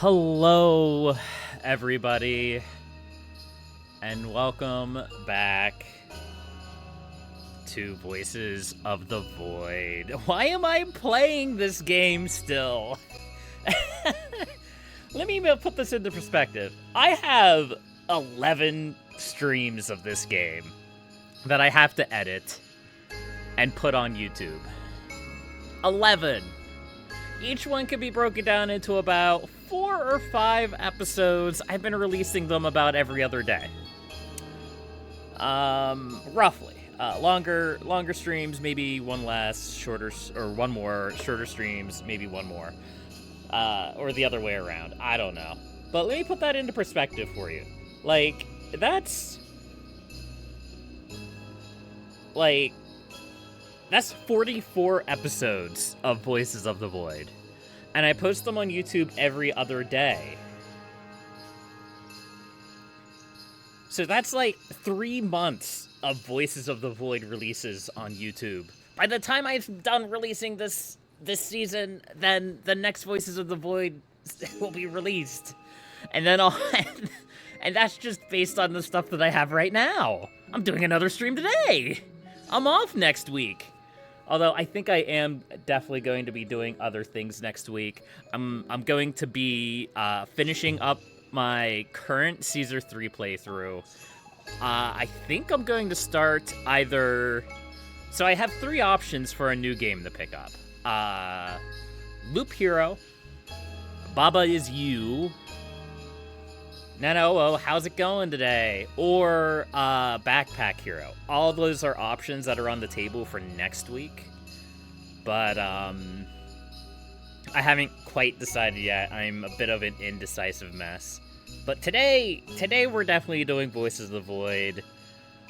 Hello, everybody, and welcome back to Voices of the Void. Why am I playing this game still? Let me put this into perspective. I have 11 streams of this game that I have to edit and put on YouTube. 11! Each one can be broken down into about 4 or 5 episodes. I've been releasing them about every other day. Roughly. Longer streams, maybe one less, shorter, or one more, shorter streams, maybe one more. Or the other way around. I don't know. But let me put that into perspective for you. That's 44 episodes of Voices of the Void. And I post them on YouTube every other day. So that's like 3 months of Voices of the Void releases on YouTube. By the time I've done releasing this season, then the next Voices of the Void will be released. And then and that's just based on the stuff that I have right now. I'm doing another stream today. I'm off next week. Although I think I am definitely going to be doing other things next week. I'm going to be finishing up my current Caesar 3 playthrough. I think I'm going to start either... So I have 3 options for a new game to pick up. Loop Hero, Baba Is You, Nano, how's it going today? Or Backpack Hero. All those are options that are on the table for next week. But I haven't quite decided yet. I'm a bit of an indecisive mess. But today we're definitely doing Voices of the Void.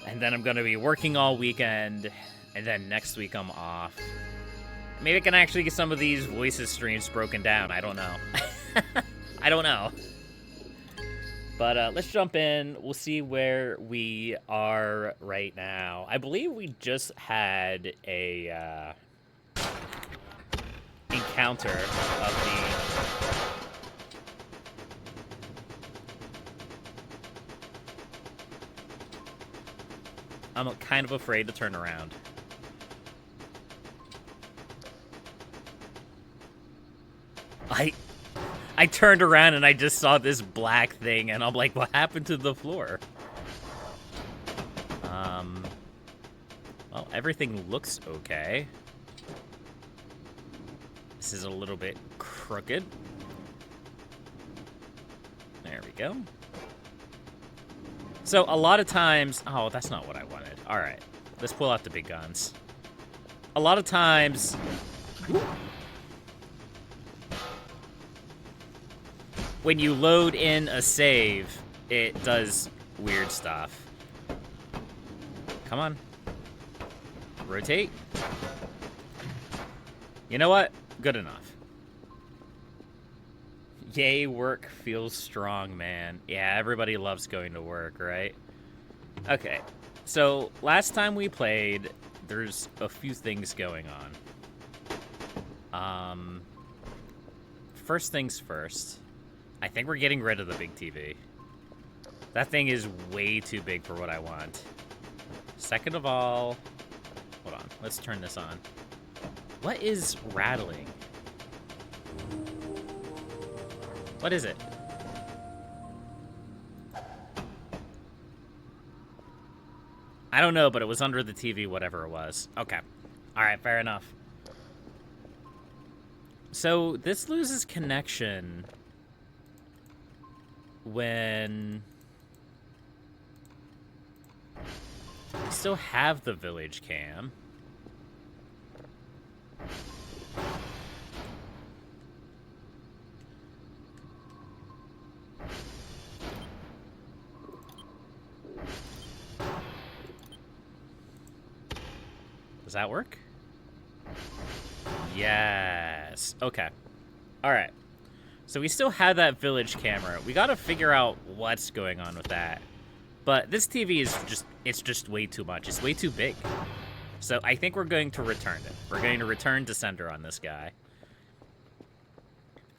And then I'm going to be working all weekend. And then next week I'm off. Maybe I can actually get some of these Voices streams broken down. I don't know. I don't know. But let's jump in. We'll see where we are right now. I believe we just had a encounter of the... I'm kind of afraid to turn around. I turned around and I just saw this black thing, and I'm like, what happened to the floor? Well, everything looks okay. This is a little bit crooked. There we go. So, a lot of times... Oh, that's not what I wanted. Alright, let's pull out the big guns. A lot of times... when you load in a save, it does weird stuff. Come on. Rotate. You know what? Good enough. Yay, work feels strong, man. Yeah, everybody loves going to work, right? Okay, so last time we played, there's a few things going on. First things first. I think we're getting rid of the big TV. That thing is way too big for what I want. Second of all... Hold on, let's turn this on. What is rattling? What is it? I don't know, but it was under the TV, whatever it was. Okay. Alright, fair enough. So, this loses connection... when we still have the village cam. Does that work? Yes. Okay. All right. So we still have that village camera. We gotta figure out what's going on with that. But this TV is it's just way too much. It's way too big. So I think we're going to return it. We're going to return to sender on this guy.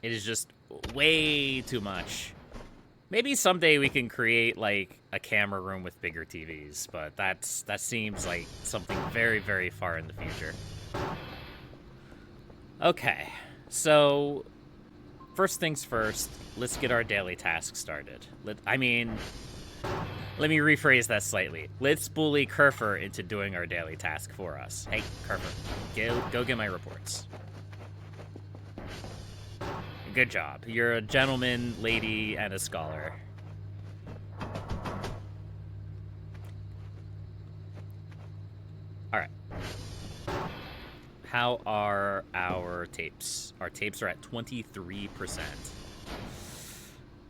It is just way too much. Maybe someday we can create, like, a camera room with bigger TVs, but that seems like something very, very far in the future. Okay, so first things first, let's get our daily task started. Let me rephrase that slightly. Let's bully Kerfer into doing our daily task for us. Hey, Kerfer, go get my reports. Good job. You're a gentleman, lady, and a scholar. Alright. How are our tapes? Our tapes are at 23%.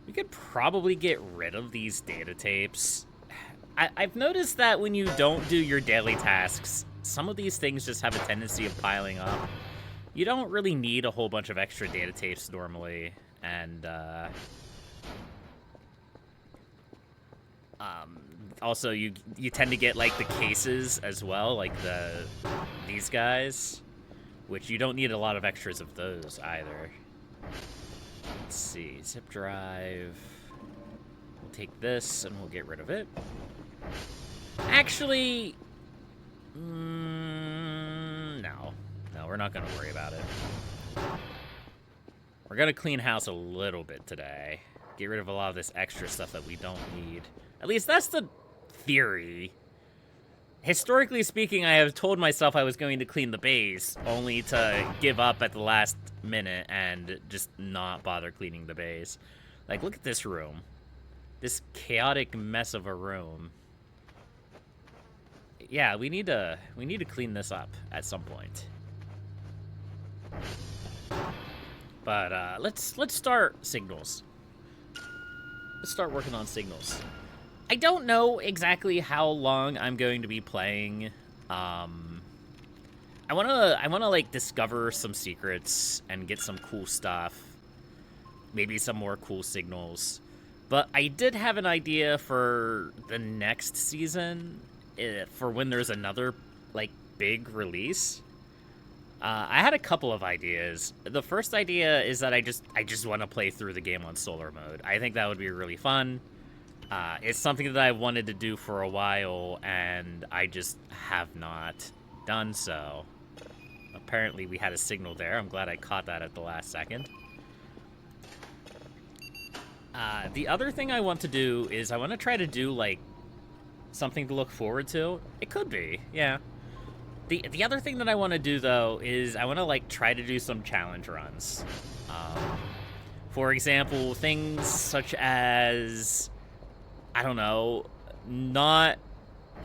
We could probably get rid of these data tapes. I've noticed that when you don't do your daily tasks, some of these things just have a tendency of piling up. You don't really need a whole bunch of extra data tapes normally, and also you tend to get like the cases as well, like these guys, which you don't need a lot of extras of those either. Let's see, zip drive. We'll take this and we'll get rid of it. Actually, no, we're not gonna worry about it. We're gonna clean house a little bit today. Get rid of a lot of this extra stuff that we don't need. At least that's the theory. Historically speaking, I have told myself I was going to clean the base, only to give up at the last minute and just not bother cleaning the base. Like, look at this room. This chaotic mess of a room. Yeah, we need to clean this up at some point. But let's start signals. Let's start working on signals. I don't know exactly how long I'm going to be playing. I wanna like discover some secrets and get some cool stuff. Maybe some more cool signals. But I did have an idea for the next season, for when there's another like big release. I had a couple of ideas. The first idea is that I just want to play through the game on solar mode. I think that would be really fun. It's something that I wanted to do for a while, and I just have not done so. Apparently we had a signal there. I'm glad I caught that at the last second. The other thing I want to do is I want to try to do, like, something to look forward to. It could be, yeah. The other thing that I want to do, though, is I want to, like, try to do some challenge runs. For example, things such as, I don't know, not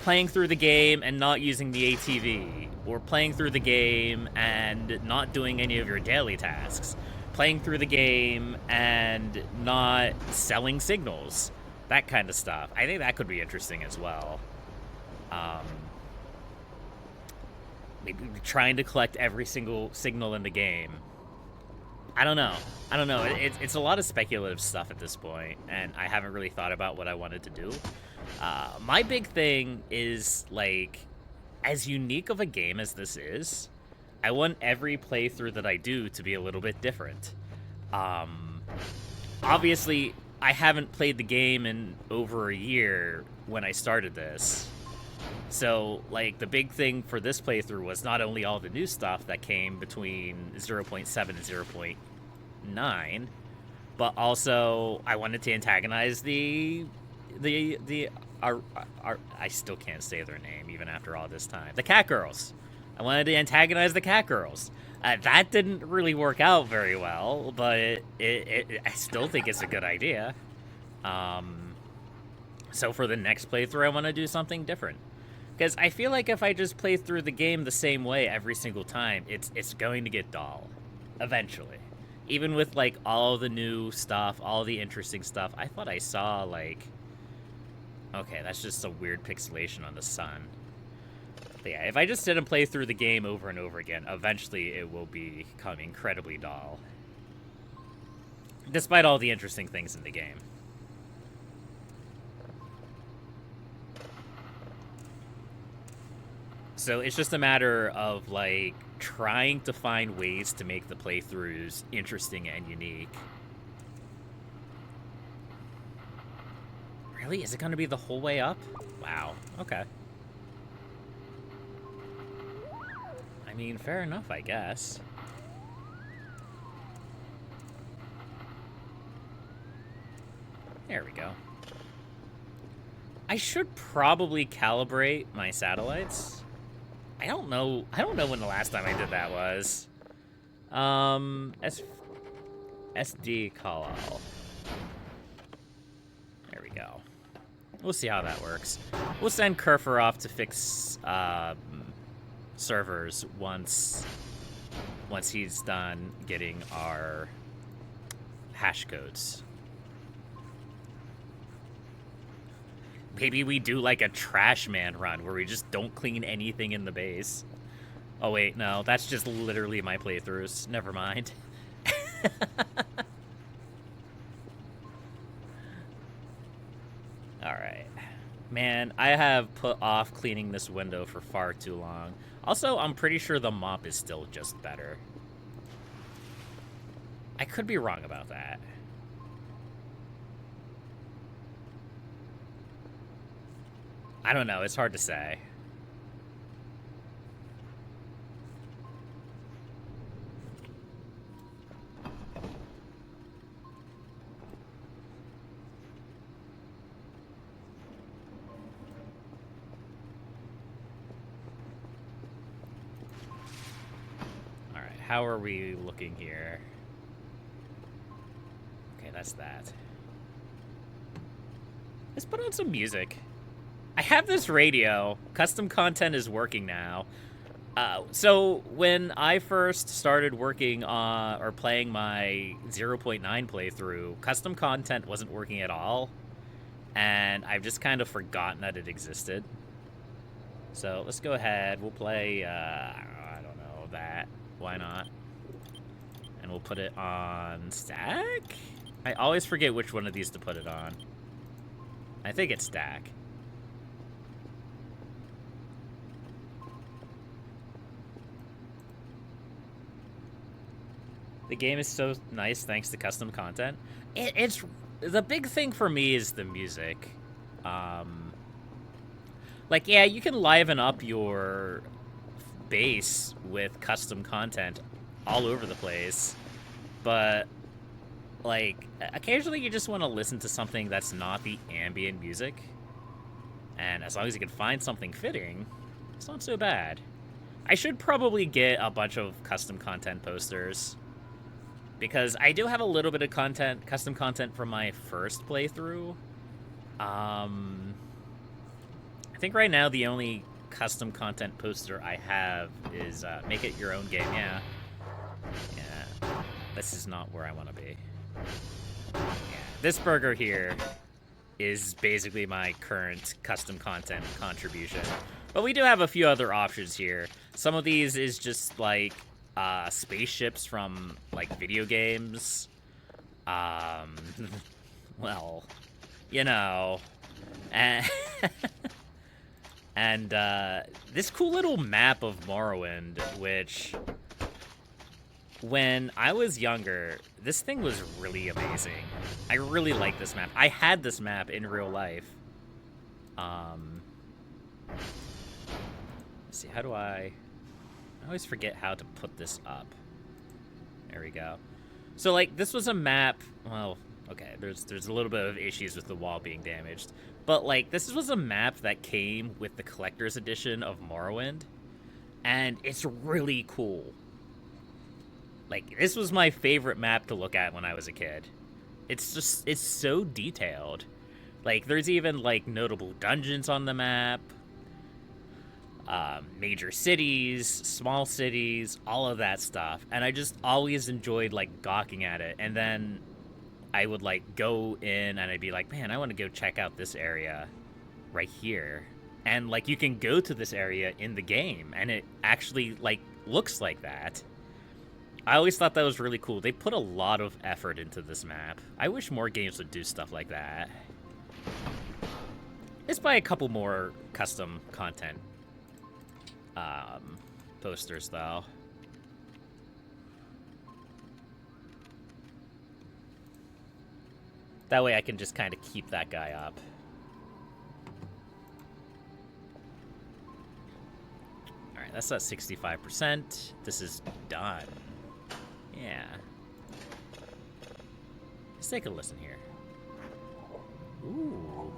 playing through the game and not using the ATV, or playing through the game and not doing any of your daily tasks, playing through the game and not selling signals, that kind of stuff. I think that could be interesting as well. Maybe trying to collect every single signal in the game. I don't know. It's a lot of speculative stuff at this point, and I haven't really thought about what I wanted to do. My big thing is, like, as unique of a game as this is, I want every playthrough that I do to be a little bit different. Obviously, I haven't played the game in over a year when I started this. So, like, the big thing for this playthrough was not only all the new stuff that came between 0.7 and 0.9, but also I wanted to antagonize I still can't say their name even after all this time. The Cat Girls. I wanted to antagonize the Cat Girls. That didn't really work out very well, but I still think it's a good idea. So for the next playthrough, I want to do something different. Because I feel like if I just play through the game the same way every single time, it's going to get dull. Eventually. Even with, like, all the new stuff, all the interesting stuff. I thought I saw, like... Okay, that's just some weird pixelation on the sun. But yeah, if I just sit and play through the game over and over again, eventually it will become incredibly dull. Despite all the interesting things in the game. So it's just a matter of, like, trying to find ways to make the playthroughs interesting and unique. Really? Is it going to be the whole way up? Wow. Okay. I mean, fair enough, I guess. There we go. I should probably calibrate my satellites. I don't know when the last time I did that was. SD call out. There we go. We'll see how that works. We'll send Kerfer off to fix servers once he's done getting our hash codes. Maybe we do like a trash man run where we just don't clean anything in the base. Oh wait, no, that's just literally my playthroughs. Never mind. Alright. Man, I have put off cleaning this window for far too long. Also, I'm pretty sure the mop is still just better. I could be wrong about that. I don't know, it's hard to say. Alright, how are we looking here? Okay, that's that. Let's put on some music. I have this radio. Custom content is working now. So when I first started working on or playing my 0.9 playthrough, custom content wasn't working at all. And I've just kind of forgotten that it existed. So let's go ahead. We'll play, I don't know, that. Why not? And we'll put it on stack? I always forget which one of these to put it on. I think it's stack. The game is so nice thanks to custom content. It's the big thing for me is the music. Like, yeah, you can liven up your base with custom content all over the place, but like occasionally you just want to listen to something that's not the ambient music, and as long as you can find something fitting, it's not so bad. I should probably get a bunch of custom content posters, because I do have a little bit of content, custom content from my first playthrough. I think right now the only custom content poster I have is make it your own game. Yeah. This is not where I want to be. Yeah. This burger here is basically my current custom content contribution. But we do have a few other options here. Some of these is just like spaceships from like video games. Well, you know. And this cool little map of Morrowind, which when I was younger, this thing was really amazing. I really like this map. I had this map in real life. Let's see, how do I always forget how to put this up. There we go. So, like, this was a map, well, okay, there's a little bit of issues with the wall being damaged. But, like, this was a map that came with the collector's edition of Morrowind. And it's really cool. Like, this was my favorite map to look at when I was a kid. It's just, it's so detailed. Like, there's even, like, notable dungeons on the map. Major cities, small cities, all of that stuff. And I just always enjoyed, like, gawking at it. And then I would, like, go in and I'd be like, man, I want to go check out this area right here. And, like, you can go to this area in the game, and it actually, like, looks like that. I always thought that was really cool. They put a lot of effort into this map. I wish more games would do stuff like that. Let's buy a couple more custom content posters, though. That way I can just kind of keep that guy up. that's at 65%. This is done. Yeah. Let's take a listen here. Ooh.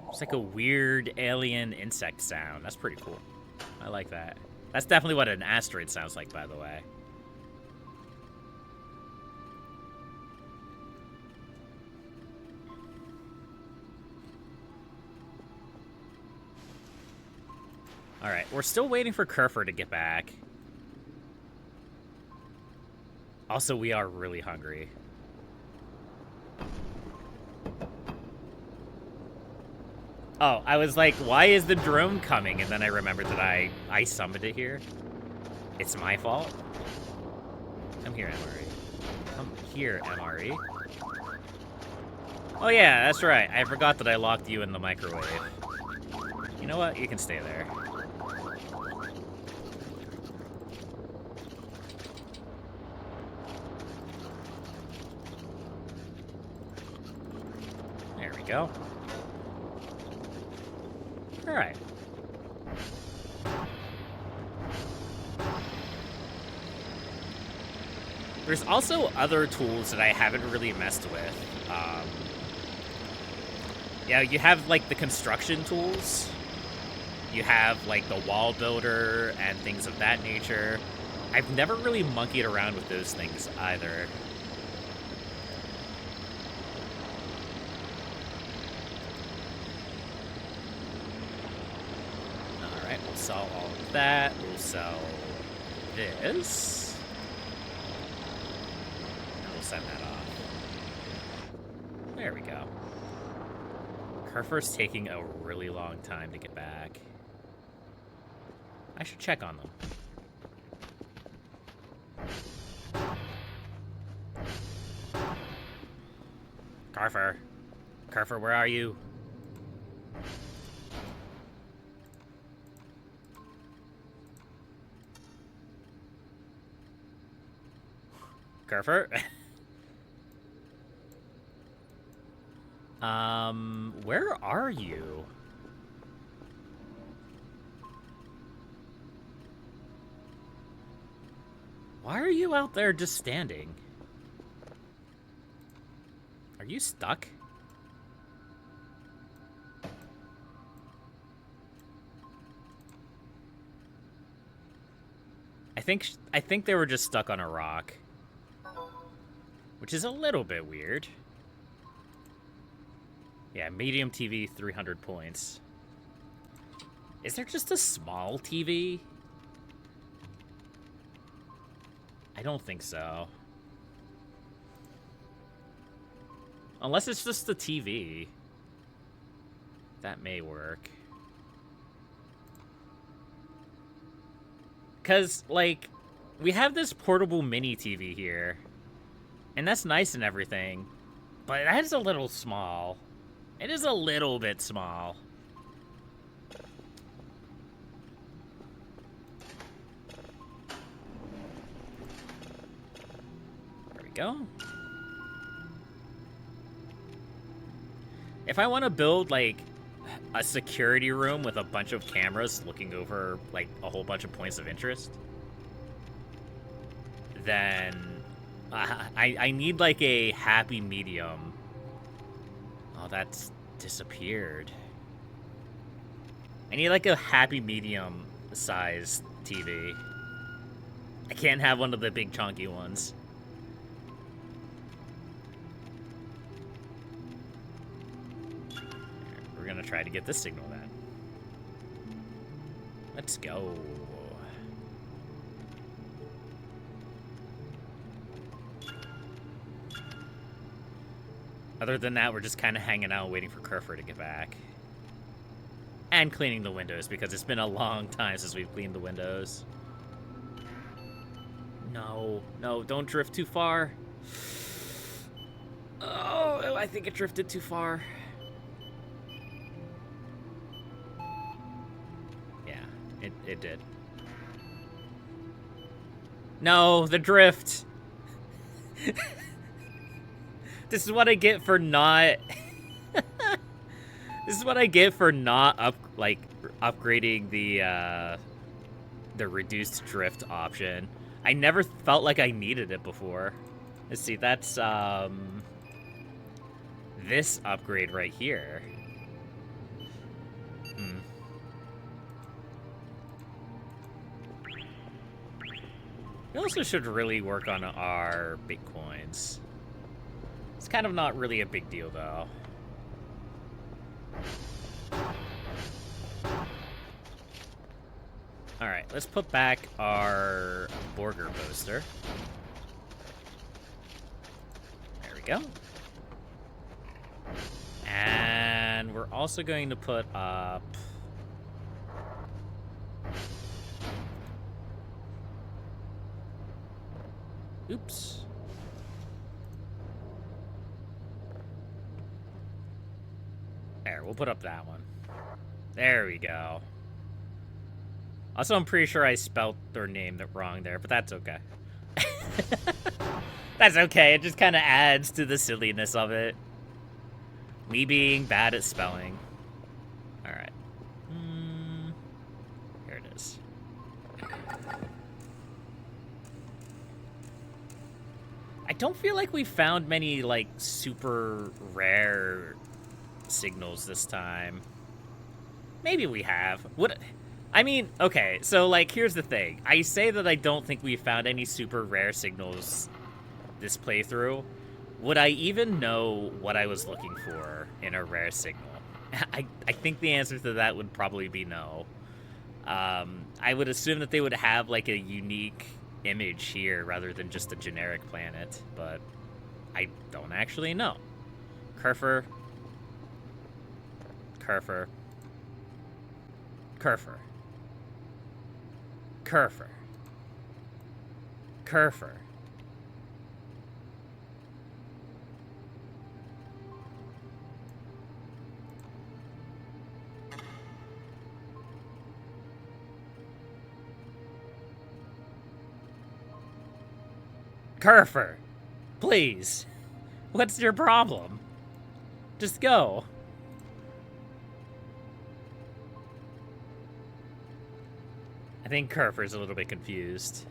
It's like a weird alien insect sound. That's pretty cool. I like that. That's definitely what an asteroid sounds like, by the way. Alright, we're still waiting for Kerfer to get back. Also, we are really hungry. Oh, I was like, why is the drone coming? And then I remembered that I summoned it here. It's my fault. Come here, MRE. Come here, MRE. Oh yeah, that's right. I forgot that I locked you in the microwave. You know what? You can stay there. There we go. Alright. There's also other tools that I haven't really messed with. Yeah, you have, like, the construction tools. You have, like, the wall builder and things of that nature. I've never really monkeyed around with those things either. Alright, we'll sell all of that. We'll sell this. And we'll send that off. There we go. Kerfer's taking a really long time to get back. I should check on them. Kerfer. Kerfer, where are you? Kerfer? Where are you? Why are you out there just standing? Are you stuck? I think they were just stuck on a rock. Which is a little bit weird. Yeah, medium TV, 300 points. Is there just a small TV? I don't think so. Unless it's just the TV. That may work. Because, like, we have this portable mini TV here. And that's nice and everything. But that is a little small. It is a little bit small. There we go. If I want to build, like, a security room with a bunch of cameras looking over, like, a whole bunch of points of interest, then I need, like, a happy medium. Oh, that's disappeared. I need, like, a happy medium size TV. I can't have one of the big chunky ones. We're gonna try to get this signal then. Let's go. Other than that, we're just kind of hanging out waiting for Kerfer to get back. And cleaning the windows, because it's been a long time since we've cleaned the windows. No, no, don't drift too far. Oh, I think it drifted too far. Yeah, it did. No, the drift. This is what I get for not... This is what I get for not upgrading the reduced drift option. I never felt like I needed it before. Let's see, that's this upgrade right here. We also should really work on our Bitcoins. It's kind of not really a big deal, though. Alright, let's put back our Borger poster. There we go. And we're also going to put up... Oops. There, we'll put up that one. There we go. Also, I'm pretty sure I spelled their name wrong there, but that's okay. That's okay, it just kind of adds to the silliness of it. Me being bad at spelling. Alright. Here it is. I don't feel like we found many, like, super rare signals this time. Maybe we have. I mean, okay, so, like, here's the thing. I say that I don't think we found any super rare signals this playthrough. Would I even know what I was looking for in a rare signal? I think the answer to that would probably be no. I would assume that they would have, like, a unique image here rather than just a generic planet, but I don't actually know. Kerfer. Kerfer. Kerfer. Kerfer. Kerfer. Kerfer, please. What's your problem? Just go. I think Kerfer's a little bit confused.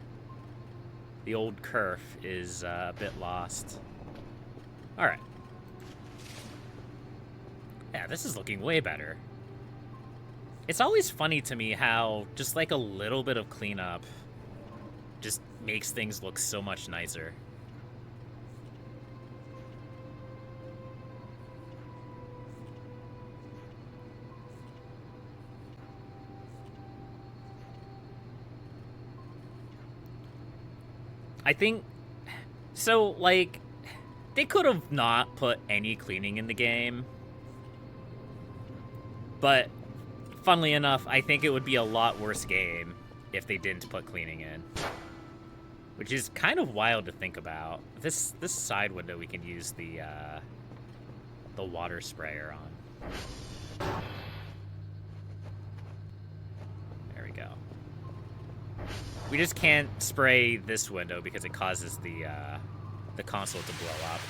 The old Kerf is a bit lost. Alright. Yeah, this is looking way better. It's always funny to me how just like a little bit of cleanup just makes things look so much nicer. I think, so, like, they could have not put any cleaning in the game, but, funnily enough, I think it would be a lot worse game if they didn't put cleaning in. Which is kind of wild to think about. This side window we can use the water sprayer on. There we go. We just can't spray this window because it causes the console to blow up.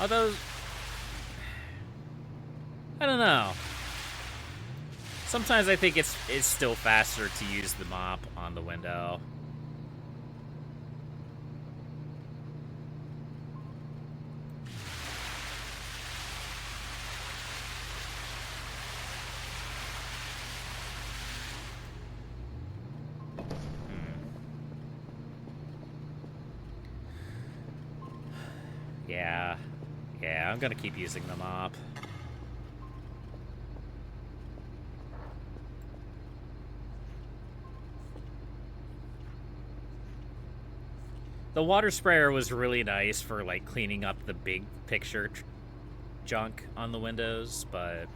Although, I don't know. Sometimes I think it's still faster to use the mop on the window. Yeah, I'm gonna keep using the mop. The water sprayer was really nice for, like, cleaning up the big picture junk on the windows, but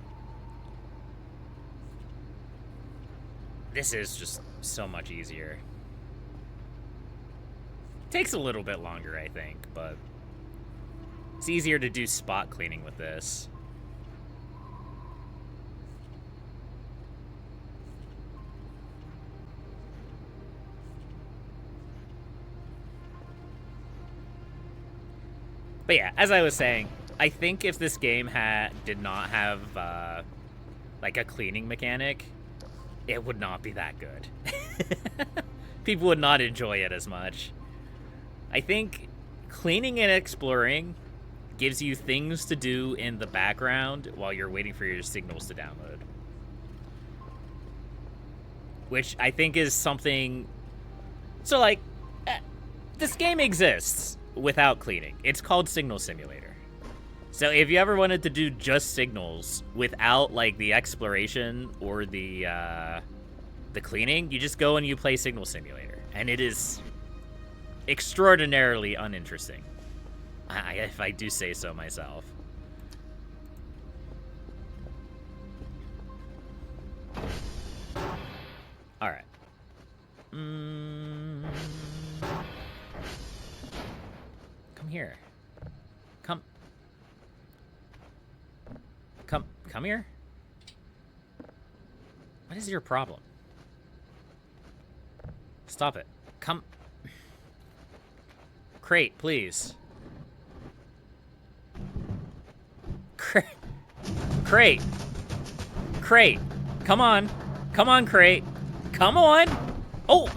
this is just so much easier. Takes a little bit longer, I think, but it's easier to do spot cleaning with this. But yeah, as I was saying, I think if this game did not have like a cleaning mechanic, it would not be that good. People would not enjoy it as much. I think cleaning and exploring gives you things to do in the background while you're waiting for your signals to download. Which I think is something... So, like, this game exists without cleaning. It's called Signal Simulator. So if you ever wanted to do just signals without, like, the exploration or the cleaning, you just go and you play Signal Simulator. And it is extraordinarily uninteresting, if I do say so myself. All right. Come here. Come here. What is your problem? Stop it. Come. Crate, please. Crate. Come on. Come on, Crate. Come on. Oh.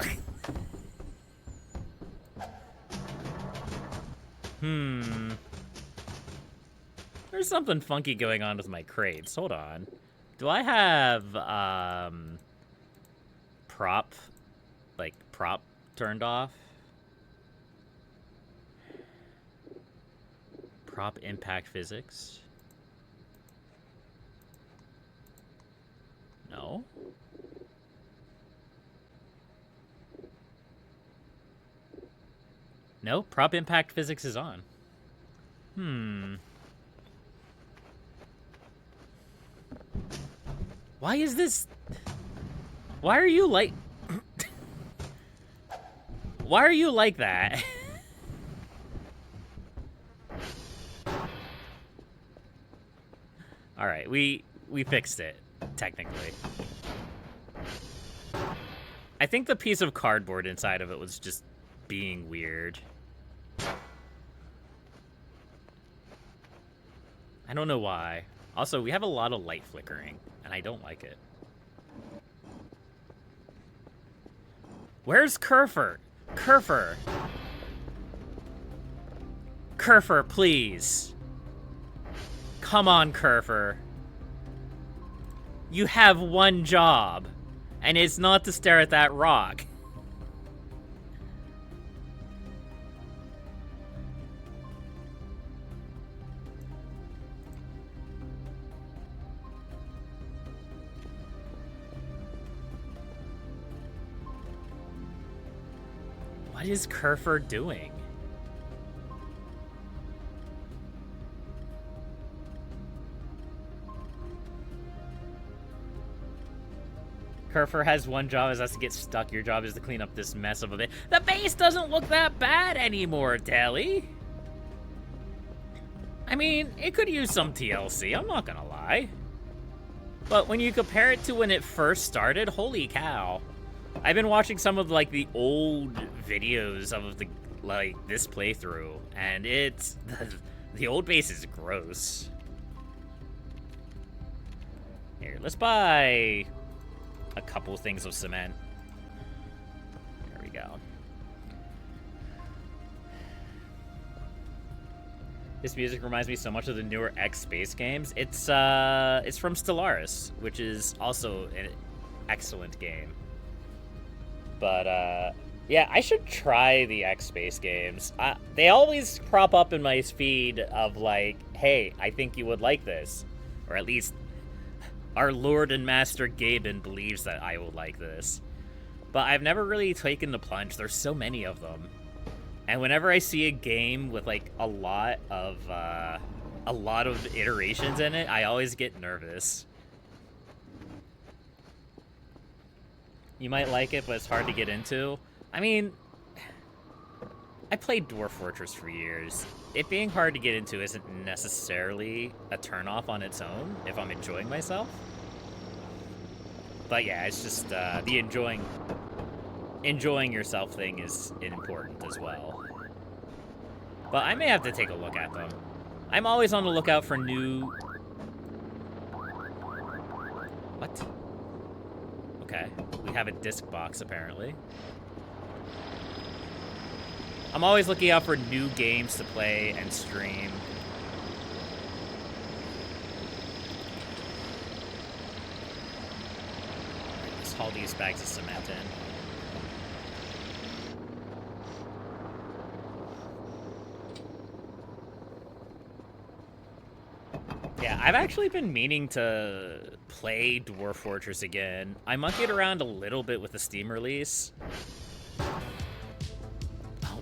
There's something funky going on with my crates. Hold on. Do I have, prop turned off? Prop impact physics? No? No, prop impact physics is on. Why is this... Why are you like... Why are you like that? Alright, we fixed it, technically. I think the piece of cardboard inside of it was just being weird. I don't know why. Also, we have a lot of light flickering, and I don't like it. Where's Kerfer? Kerfer, please. Come on, Kerfer. You have one job, and it's not to stare at that rock. What is Kerfer doing? Kerfer has one job, is us to get stuck. Your job is to clean up this mess of a bit. The base doesn't look that bad anymore, Telly. I mean, it could use some TLC, I'm not gonna lie. But when you compare it to when it first started, holy cow. I've been watching some of, like, the old videos of the, like, this playthrough, and it's... the old base is gross. Here, let's buy a couple things of cement. There we go. This music reminds me so much of the newer X-Space games. It's from Stellaris, which is also an excellent game. But, yeah, I should try the X-Space games. They always crop up in my feed of, like, hey, I think you would like this. Or at least our Lord and Master Gaben believes that I will like this. But I've never really taken the plunge. There's so many of them. And whenever I see a game with, like, a lot of iterations in it, I always get nervous. You might like it, but it's hard to get into. I mean, I played Dwarf Fortress for years. It being hard to get into isn't necessarily a turnoff on its own, if I'm enjoying myself. But yeah, it's just, the enjoying yourself thing is important as well. But I may have to take a look at them. I'm always on the lookout for new... What? Okay, we have a disc box, apparently. I'm always looking out for new games to play and stream. Let's haul these bags of cement in. Yeah, I've actually been meaning to play Dwarf Fortress again. I monkeyed around a little bit with the Steam release. Oh.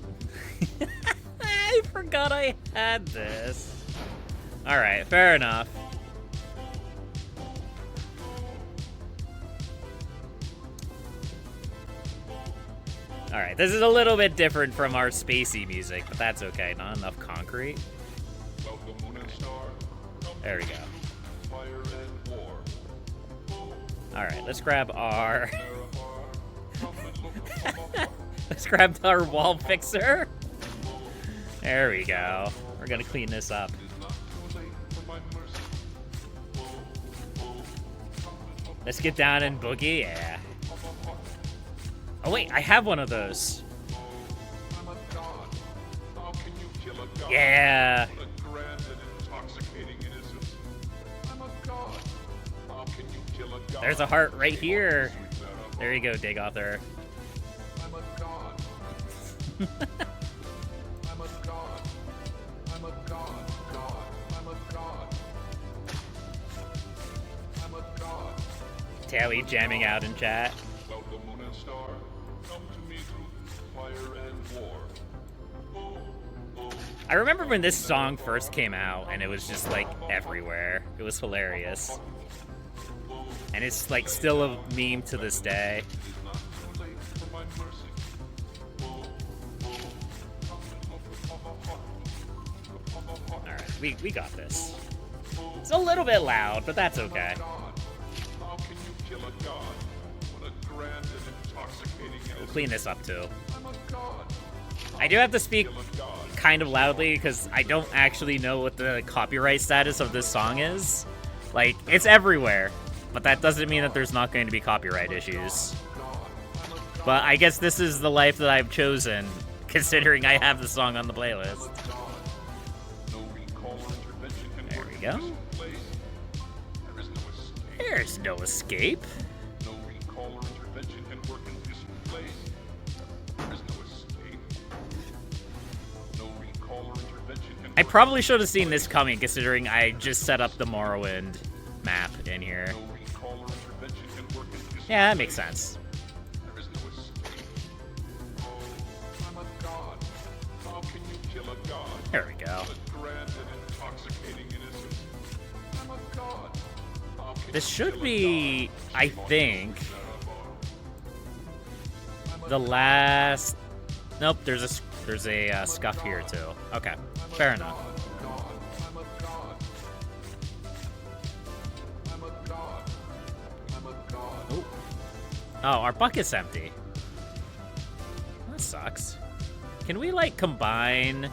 I forgot I had this. Alright, fair enough. Alright, this is a little bit different from our spacey music, but that's okay. Not enough concrete. There we go. Alright, let's grab our... let's grab our wall fixer. There we go. We're gonna clean this up. Let's get down and boogie, yeah. Oh wait, I have one of those. Yeah. There's a heart right here. There you go, Dig Author. Taily jamming out in chat. I remember when this song first came out and it was just like everywhere. It was hilarious. And it's like still a meme to this day. Alright, we got this. It's a little bit loud, but that's okay. We'll clean this up too. I do have to speak kind of loudly because I don't actually know what the copyright status of this song is. Like, it's everywhere, but that doesn't mean that there's not going to be copyright issues. But I guess this is the life that I've chosen, considering I have the song on the playlist. There we go. There's no escape. I probably should have seen this coming, considering I just set up the Morrowind map in here. Yeah, that makes sense. There we go. This should be, I think, the last... Nope, there's a scuff here too. Okay, fair enough. Ooh. Oh, our bucket's empty. That sucks. Can we, like, combine...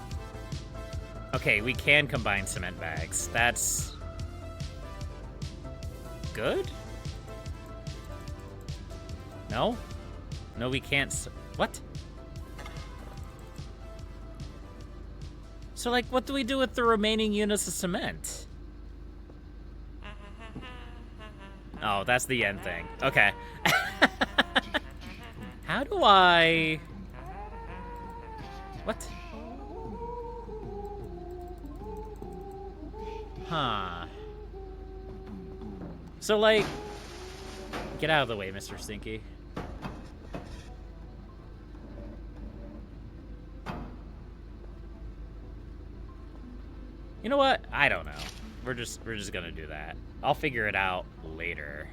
Okay, we can combine cement bags. That's... good? No? No, we can't... What? So, like, what do we do with the remaining units of cement? Oh, that's the end thing. Okay. How do I... What? Huh. So, like... Get out of the way, Mr. Stinky. You know what? I don't know. We're just gonna do that. I'll figure it out later.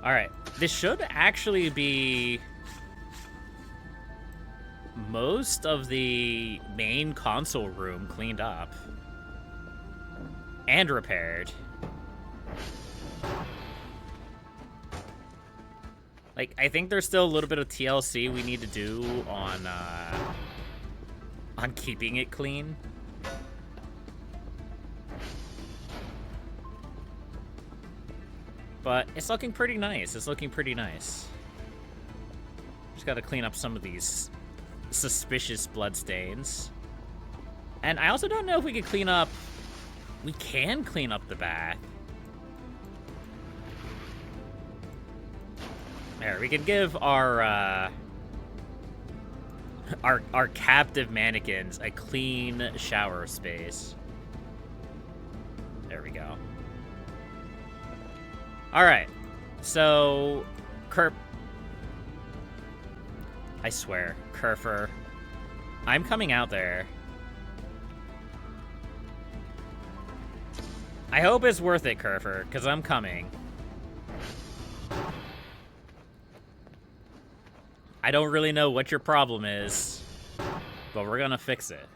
All right. This should actually be most of the main console room cleaned up. And repaired. Like, I think there's still a little bit of TLC we need to do on keeping it clean. But it's looking pretty nice. It's looking pretty nice. Just gotta clean up some of these suspicious bloodstains. And I also don't know if we could clean up... We can clean up the back. There, we can give our captive mannequins a clean shower space. There we go. Alright, so... I swear, Kerfer. I'm coming out there. I hope it's worth it, Kerfer, because I'm coming. I don't really know what your problem is, but we're gonna fix it.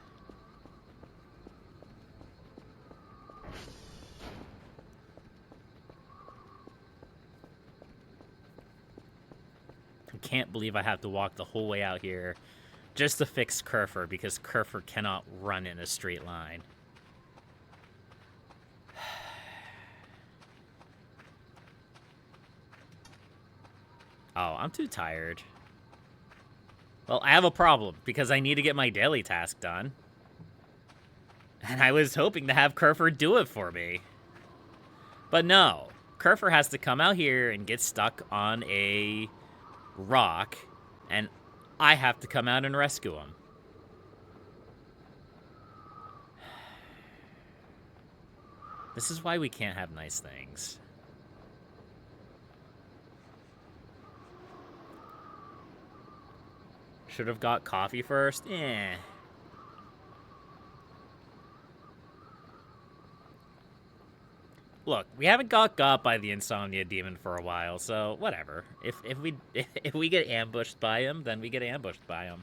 I can't believe I have to walk the whole way out here just to fix Kerfer, because Kerfer cannot run in a straight line. Oh, I'm too tired. Well, I have a problem, because I need to get my daily task done. And I was hoping to have Kerfer do it for me. But no. Kerfer has to come out here and get stuck on a rock, and I have to come out and rescue him. This is why we can't have nice things. Should have got coffee first? Eh. Look, we haven't got by the Insomnia Demon for a while, so whatever. If we get ambushed by him, then we get ambushed by him.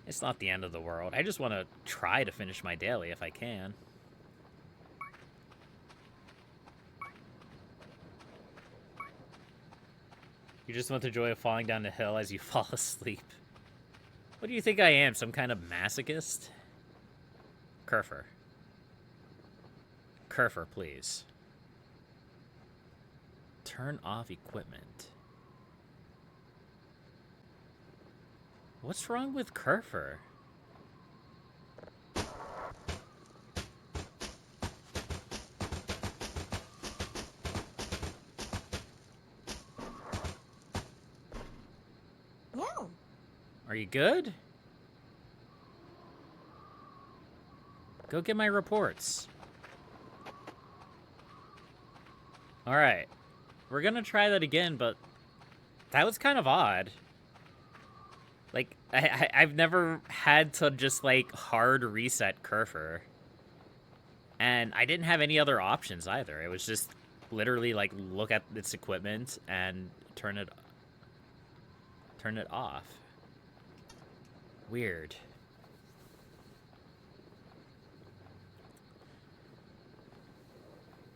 It's not the end of the world. I just want to try to finish my daily if I can. You just want the joy of falling down the hill as you fall asleep. What do you think I am, some kind of masochist? Kerfer. Kerfer, please. Turn off equipment. What's wrong with Kerfer? Are you good? Go get my reports. Alright. We're gonna try that again, but that was kind of odd. Like, I've never had to just, like, hard reset Kerfer. And I didn't have any other options either. It was just literally, like, look at its equipment and turn it off. Weird.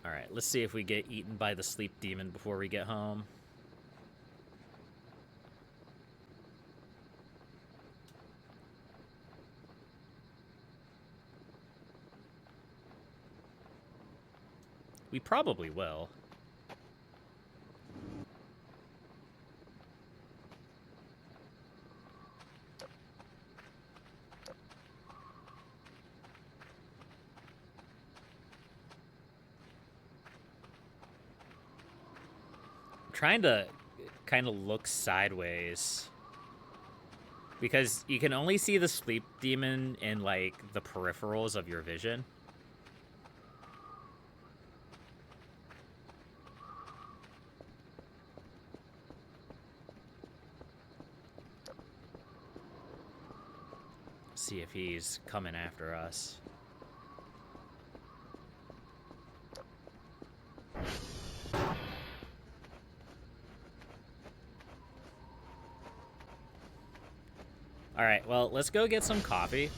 Alright, let's see if we get eaten by the sleep demon before we get home. We probably will. Trying to kind of look sideways because you can only see the sleep demon in like the peripherals of your vision. See if he's coming after us. Alright, well, let's go get some coffee.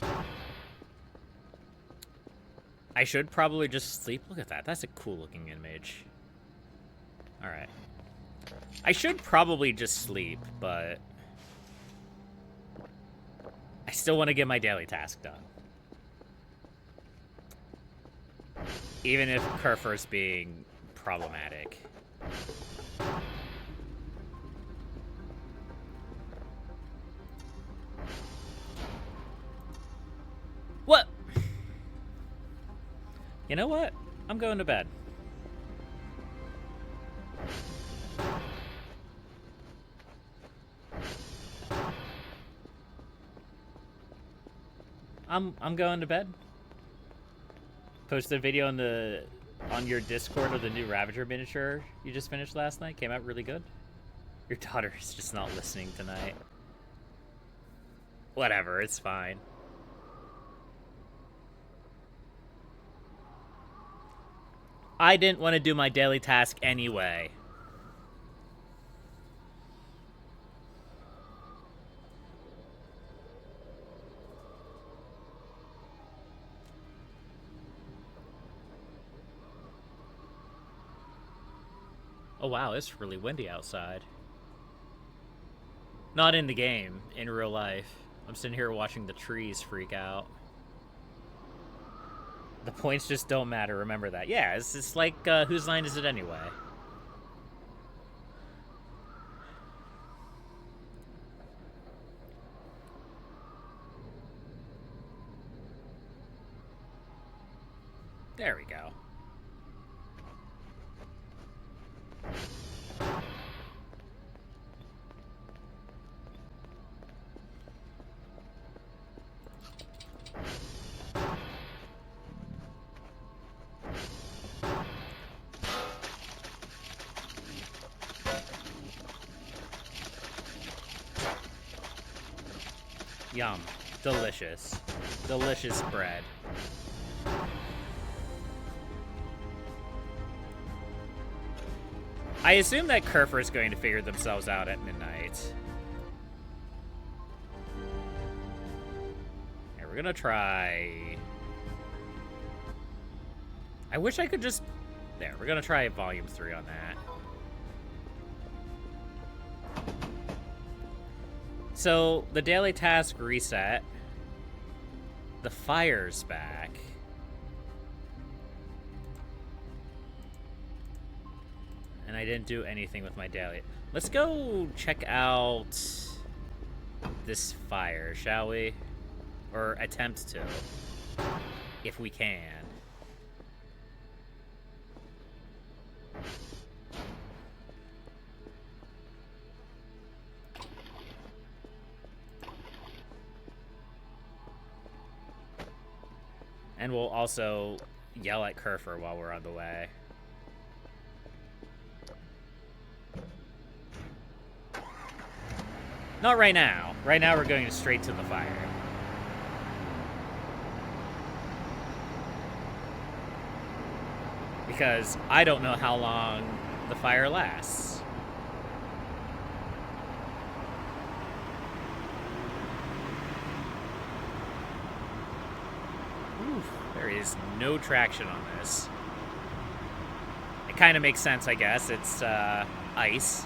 I should probably just sleep. Look at that. That's a cool looking image. Alright. I should probably just sleep, but I still want to get my daily task done. Even if Kerfer's being problematic. What? You know what? I'm going to bed. I'm going to bed. Posted a video on your Discord of the new Ravager miniature you just finished last night. Came out really good. Your daughter is just not listening tonight. Whatever, it's fine. I didn't want to do my daily task anyway. Oh wow, it's really windy outside. Not in the game, in real life. I'm sitting here watching the trees freak out. The points just don't matter, remember that. Yeah, it's just like, whose line is it anyway? There we go. Yum. Delicious. Delicious bread. I assume that Kerfer is going to figure themselves out at midnight. Here, we're gonna try... I wish I could just... There, we're gonna try Volume 3 on that. So, the daily task reset. The fire's back. And I didn't do anything with my daily. Let's go check out this fire, shall we? Or attempt to, if we can. And we'll also yell at Kerfer while we're on the way. Not right now. Right now we're going straight to the fire. Because I don't know how long the fire lasts. Oof, there is no traction on this. It kind of makes sense, I guess. It's ice.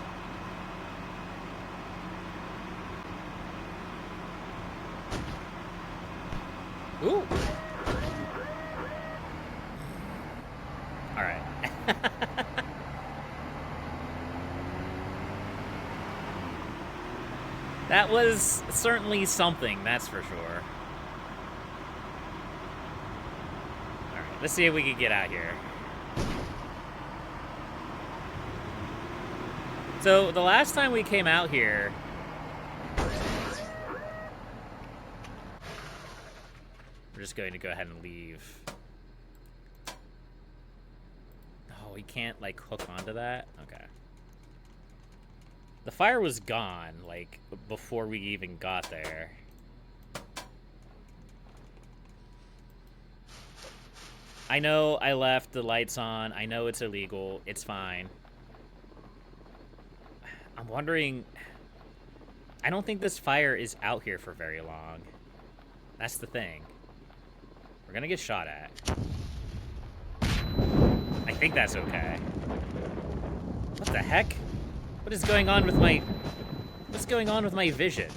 Ooh. All right. That was certainly something, that's for sure. All right, let's see if we can get out here. So the last time we came out here, we're just going to go ahead and leave. Oh, we can't, like, hook onto that? Okay. The fire was gone, like, before we even got there. I know I left the lights on. I know it's illegal. It's fine. I'm wondering... I don't think this fire is out here for very long. That's the thing. We're gonna get shot at. I think that's okay. What the heck? What is going on with my... What's going on with my vision?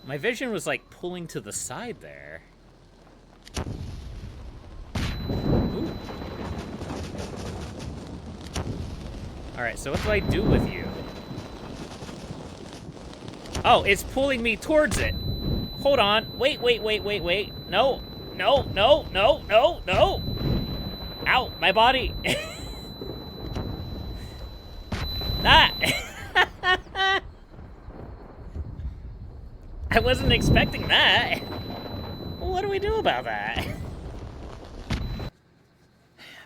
My vision was, like, pulling to the side there. Ooh. Alright, so what do I do with you? Oh, it's pulling me towards it. Hold on. Wait. No. No. Ow, my body. Ah! I wasn't expecting that. What do we do about that?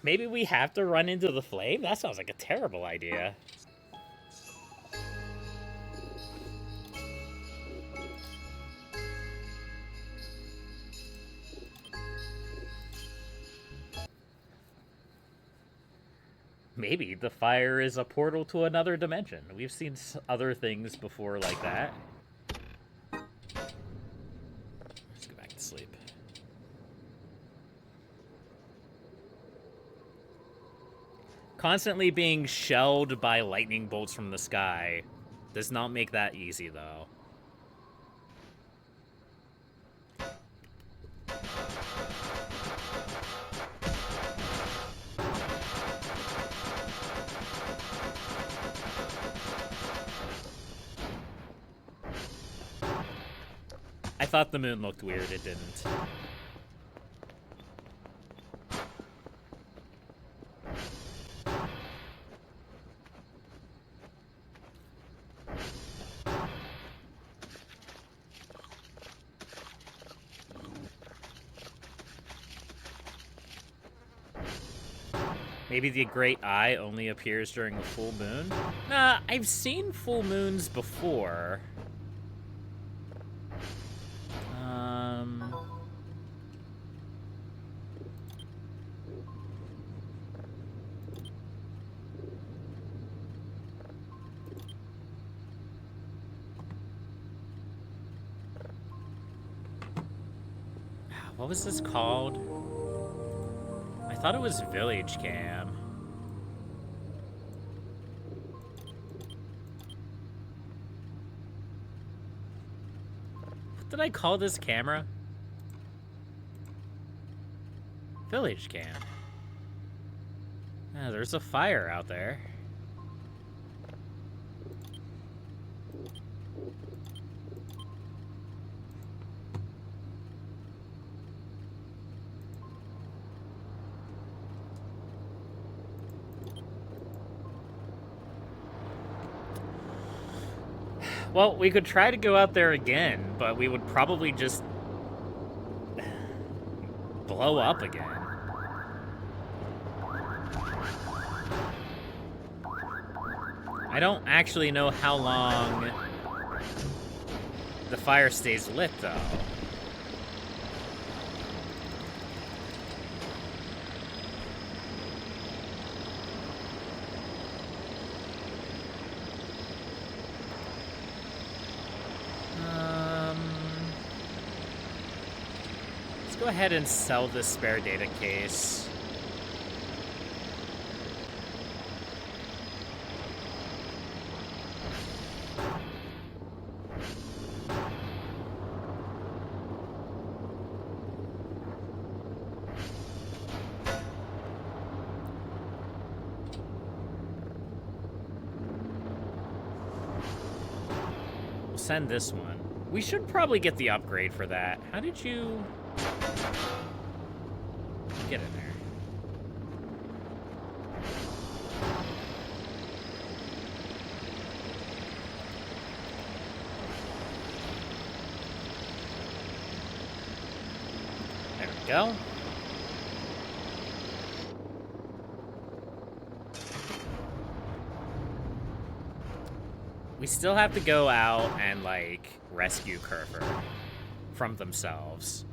Maybe we have to run into the flame? That sounds like a terrible idea. Maybe the fire is a portal to another dimension. We've seen other things before like that. Let's go back to sleep. Constantly being shelled by lightning bolts from the sky does not make that easy, though. I thought the moon looked weird, it didn't. Maybe the Great Eye only appears during a full moon? Nah, I've seen full moons before. What was this called? I thought it was Village Cam. What did I call this camera? Village Cam. Yeah, there's a fire out there. Well, we could try to go out there again, but we would probably just blow up again. I don't actually know how long the fire stays lit, though. Go ahead and sell this spare data case. We'll send this one. We should probably get the upgrade for that. How did you... get in there? There we go. We still have to go out and, like, rescue Kerfer from themselves.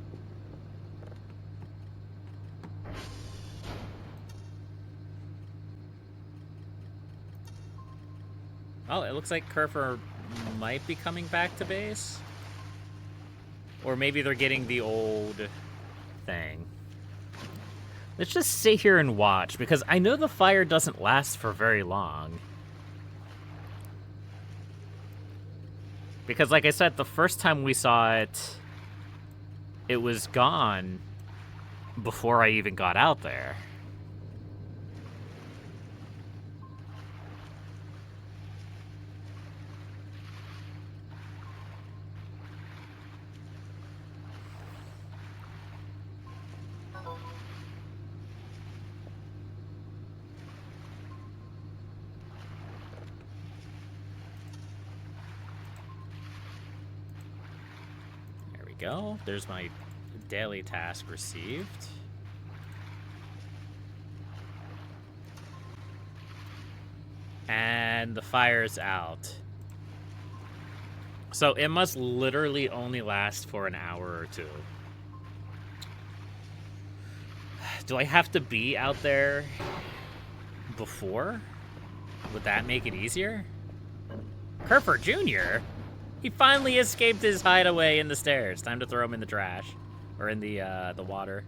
Oh, it looks like Kerfer might be coming back to base. Or maybe they're getting the old thing. Let's just sit here and watch, because I know the fire doesn't last for very long. Because, like I said, the first time we saw it, it was gone before I even got out there. Go. There's my daily task received. And the fire's out. So it must literally only last for an hour or two. Do I have to be out there before? Would that make it easier? Kerfer Jr.? He finally escaped his hideaway in the stairs. Time to throw him in the trash. Or in the water.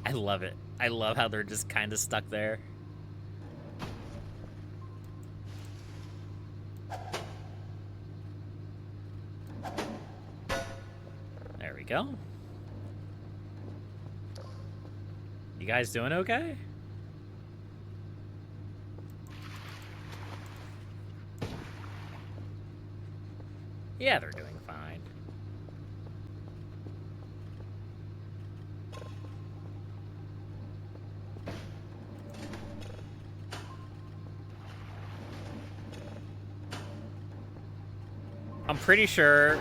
I love it. I love how they're just kind of stuck there. There we go. You guys doing okay? Yeah, they're doing fine. I'm pretty sure...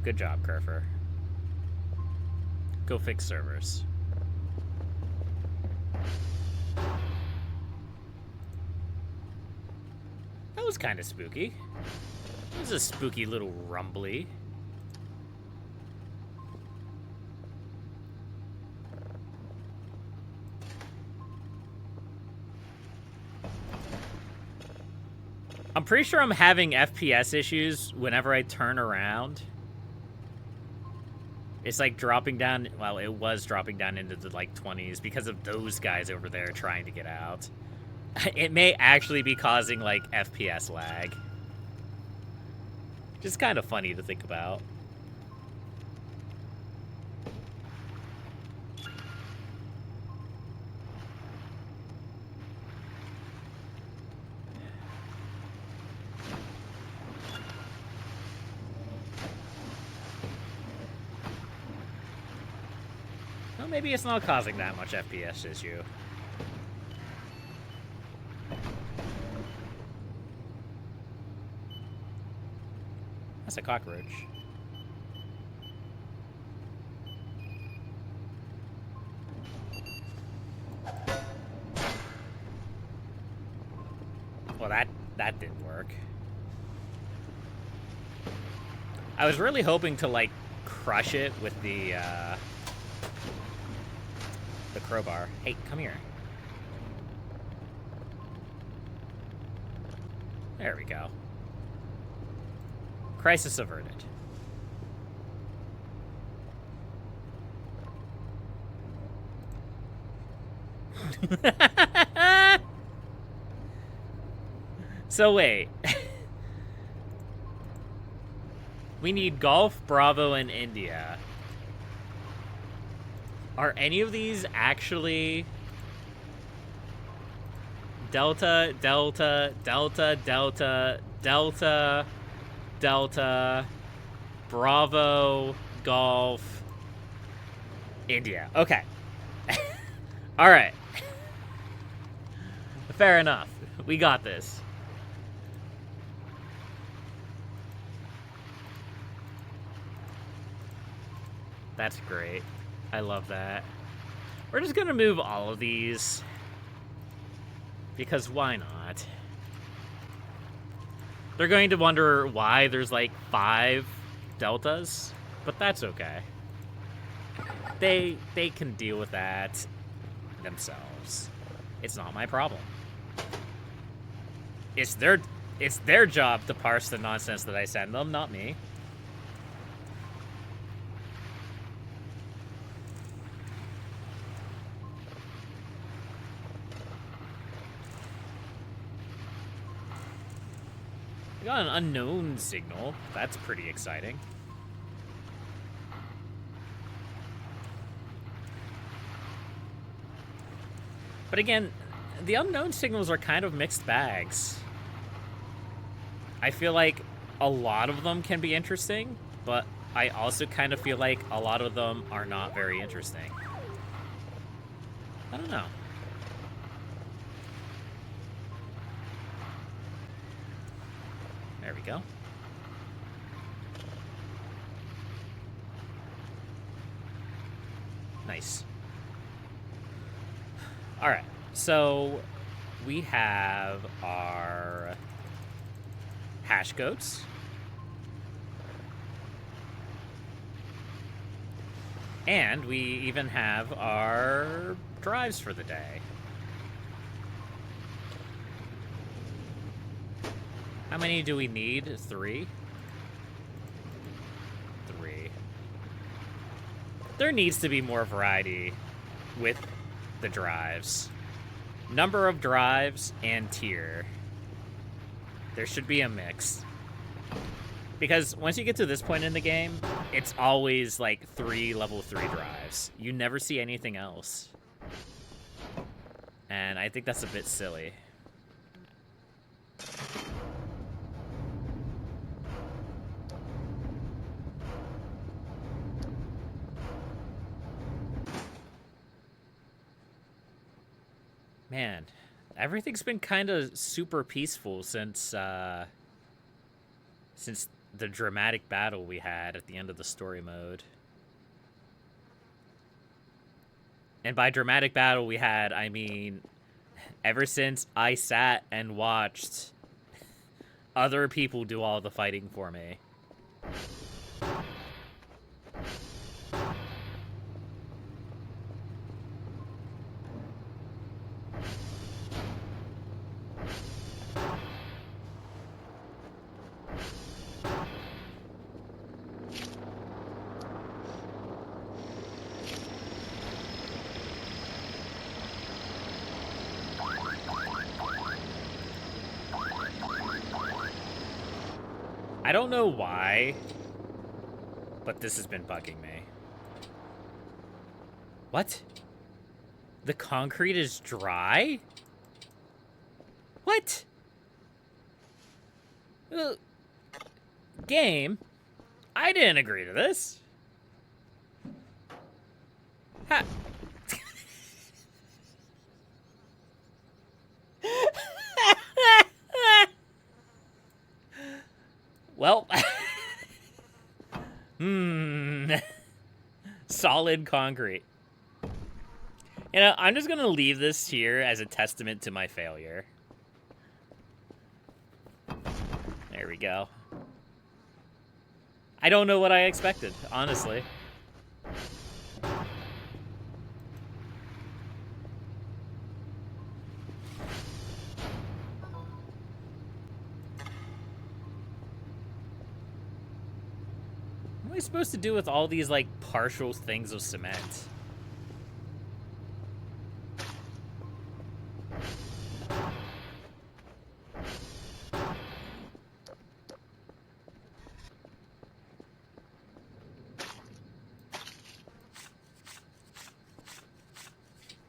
Good job, Kerfer. Go fix servers. That was kind of spooky. It was a spooky little rumbly. I'm pretty sure I'm having FPS issues whenever I turn around. It's like dropping down, well, it was dropping down into the like 20s because of those guys over there trying to get out. It may actually be causing like FPS lag. Just kind of funny to think about. Well, maybe it's not causing that much FPS issue. That's a cockroach. Well, that didn't work. I was really hoping to, like, crush it with the crowbar. Hey, come here. There we go. Crisis averted. So wait. We need Golf, Bravo, and India. Are any of these actually Delta, Delta, Delta, Delta, Delta, Delta, Bravo, Golf, India? Okay. All right. Fair enough. We got this. That's great. I love that. We're just gonna move all of these. Because why not? They're going to wonder why there's like 5 deltas, but that's okay. They can deal with that themselves. It's not my problem. It's their job to parse the nonsense that I send them, not me. We got an unknown signal. That's pretty exciting. But again, the unknown signals are kind of mixed bags. I feel like a lot of them can be interesting, but I also kind of feel like a lot of them are not very interesting. I don't know. There we go. Nice. All right, so we have our hash goats. And we even have our drives for the day. How many do we need? 3? 3. There needs to be more variety with the drives. Number of drives and tier. There should be a mix. Because once you get to this point in the game, it's always like 3 level 3 drives. You never see anything else. And I think that's a bit silly. Man, everything's been kind of super peaceful since the dramatic battle we had at the end of the story mode. And by dramatic battle we had, I mean, ever since I sat and watched other people do all the fighting for me. I don't know why, but this has been bugging me. What? The concrete is dry? What? Game? I didn't agree to this. Ha. Well, solid concrete. You know, I'm just gonna leave this here as a testament to my failure. There we go. I don't know what I expected, honestly. What am I supposed to do with all these, like, partial things of cement?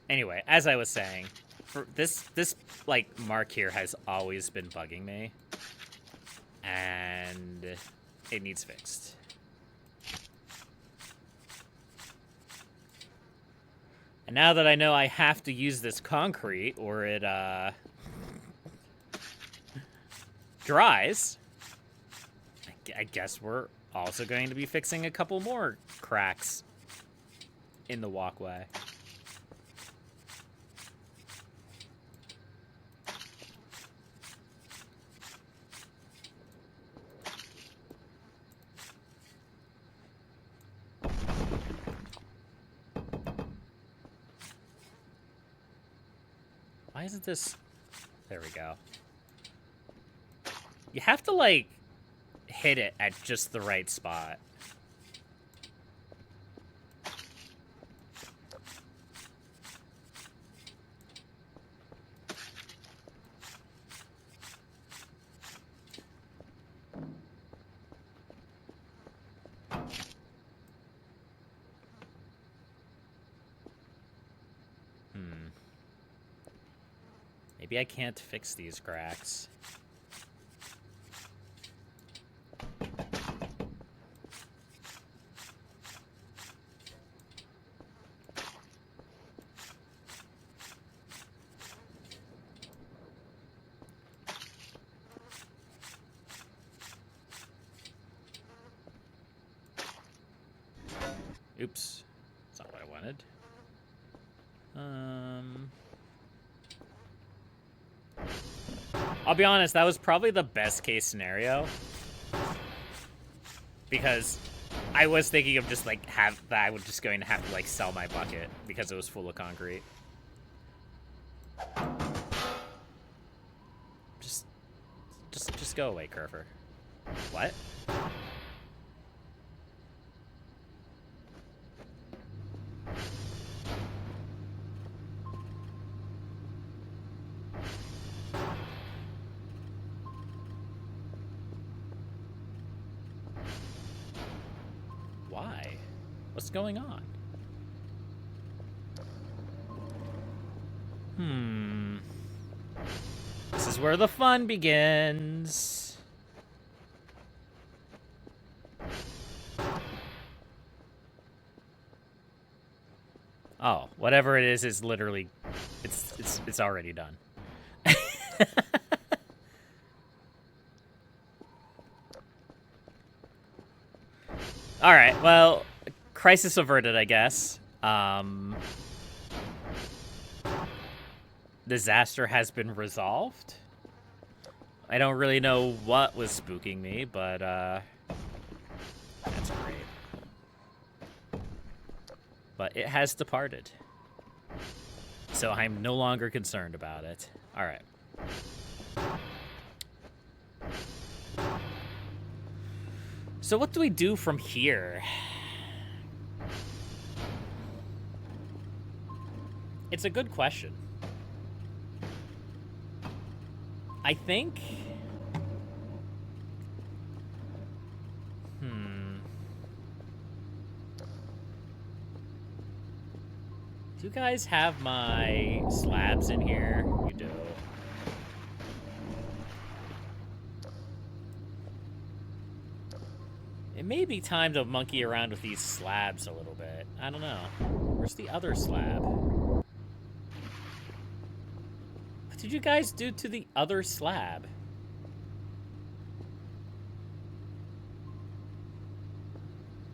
Anyway, as I was saying, for this like mark here has always been bugging me, and it needs fixed. And now that I know I have to use this concrete or it dries, I guess we're also going to be fixing a couple more cracks in the walkway. Why isn't this... There we go. You have to, like, hit it at just the right spot. Maybe I can't fix these cracks. Oops. That's not what I wanted. I'll be honest, that was probably the best case scenario. Because I was thinking of just like I was just going to have to like sell my bucket because it was full of concrete. Just go away, Curfer. What? Why? What's going on? This is where the fun begins. Oh, whatever it is literally, it's already done. All right, well, crisis averted, I guess. Disaster has been resolved. I don't really know what was spooking me, but that's great. But it has departed. So I'm no longer concerned about it. All right. So what do we do from here? It's a good question. I think... Do you guys have my slabs in here? You do. It may be time to monkey around with these slabs a little bit. I don't know. Where's the other slab? What did you guys do to the other slab?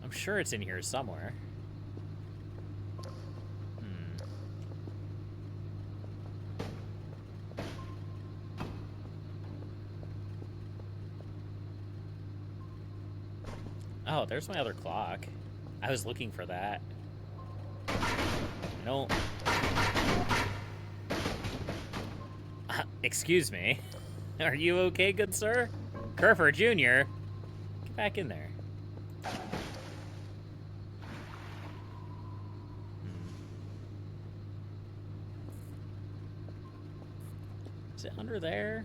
I'm sure it's in here somewhere. Oh, there's my other clock. I was looking for that. No. Excuse me. Are you okay, good sir? Kerfer Jr., get back in there. Is it under there?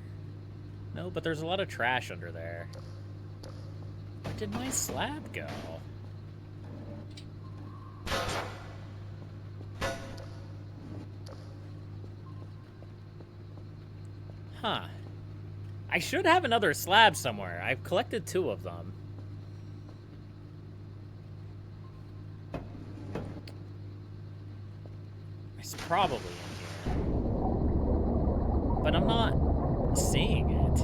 No, but there's a lot of trash under there. Where did my slab go? Huh. I should have another slab somewhere. I've collected 2 of them. It's probably in here. But I'm not seeing it.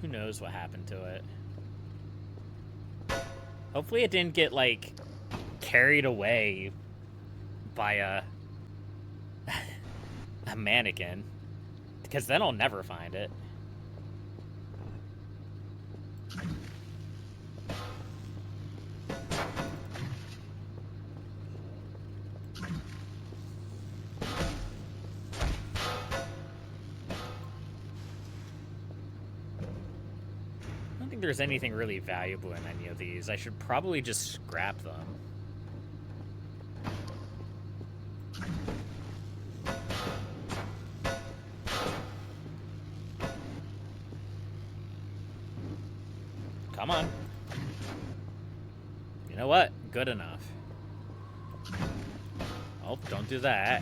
Who knows what happened to it? Hopefully it didn't get, like, carried away by a mannequin, because then I'll never find it. there's anything really valuable in any of these. I should probably just scrap them. Come on. You know what? Good enough. Oh, don't do that.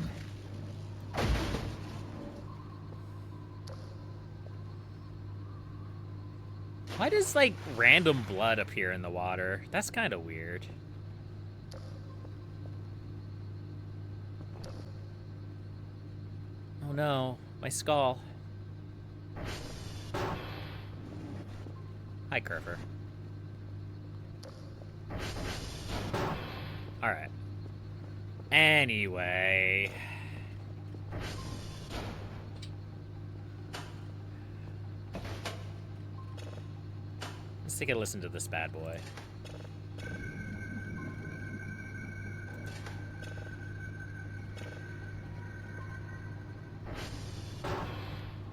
Why does, like, random blood appear in the water? That's kind of weird. Oh no, my skull. Hi, Curfer. Alright. Anyway. Let's take a listen to this bad boy.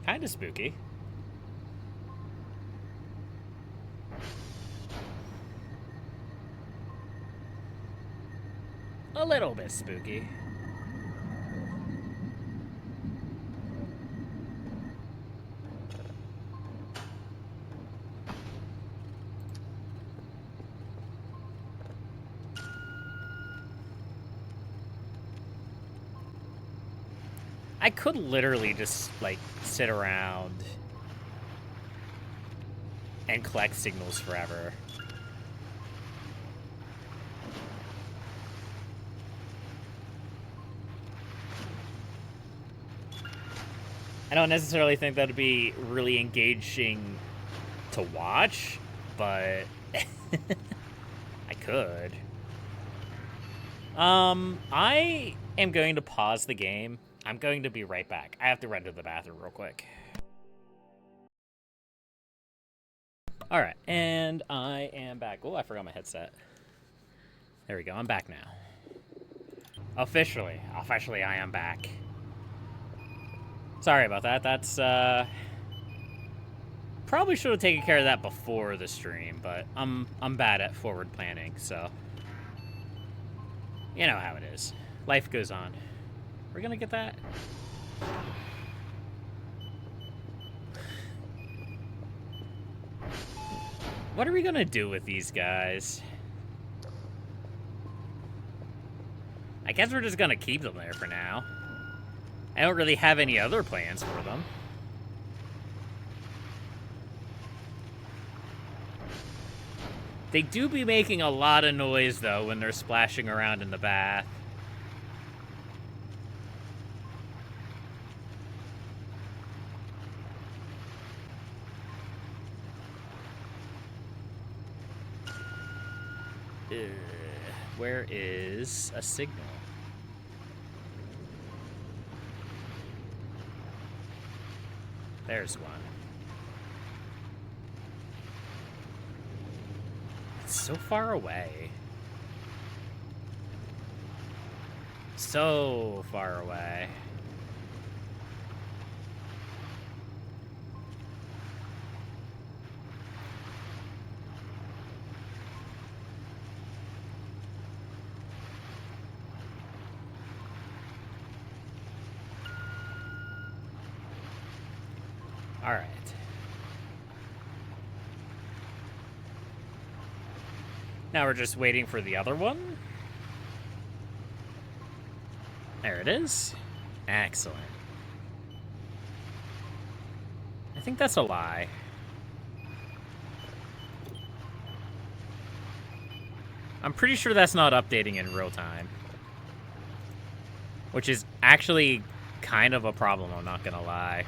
Kinda spooky. A little bit spooky. I could literally just, like, sit around and collect signals forever. I don't necessarily think that'd be really engaging to watch, but I could. I am going to pause the game. I'm going to be right back. I have to run to the bathroom real quick. Alright, and I am back. Oh, I forgot my headset. There we go, I'm back now. Officially, I am back. Sorry about that. That's, probably should have taken care of that before the stream, but I'm bad at forward planning, so you know how it is. Life goes on. We're gonna get that. What are we gonna do with these guys? I guess we're just gonna keep them there for now. I don't really have any other plans for them. They do be making a lot of noise, though, when they're splashing around in the bath. Where is a signal? There's one. It's so far away. So far away. All right. Now we're just waiting for the other one. There it is. Excellent. I think that's a lie. I'm pretty sure that's not updating in real time. Which is actually kind of a problem, I'm not gonna lie.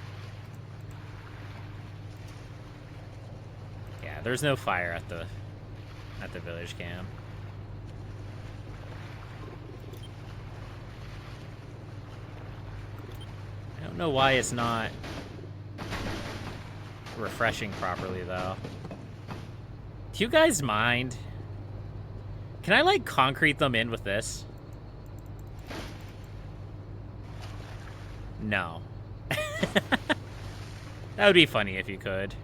Yeah, there's no fire at the village camp. I don't know why it's not refreshing properly, though. Do you guys mind? Can I, like, concrete them in with this? No. That would be funny if you could.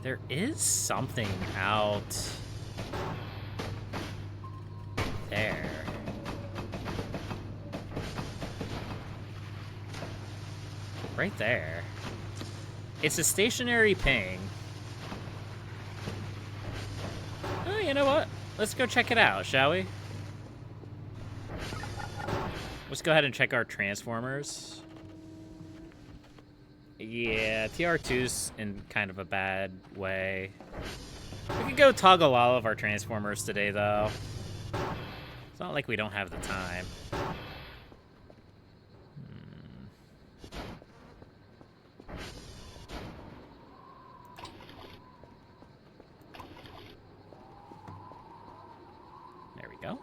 There is something out there. Right there. It's a stationary ping. Oh, you know what? Let's go check it out, shall we? Let's go ahead and check our transformers. Yeah, TR2's in kind of a bad way. We could go toggle all of our transformers today, though. It's not like we don't have the time. There we go.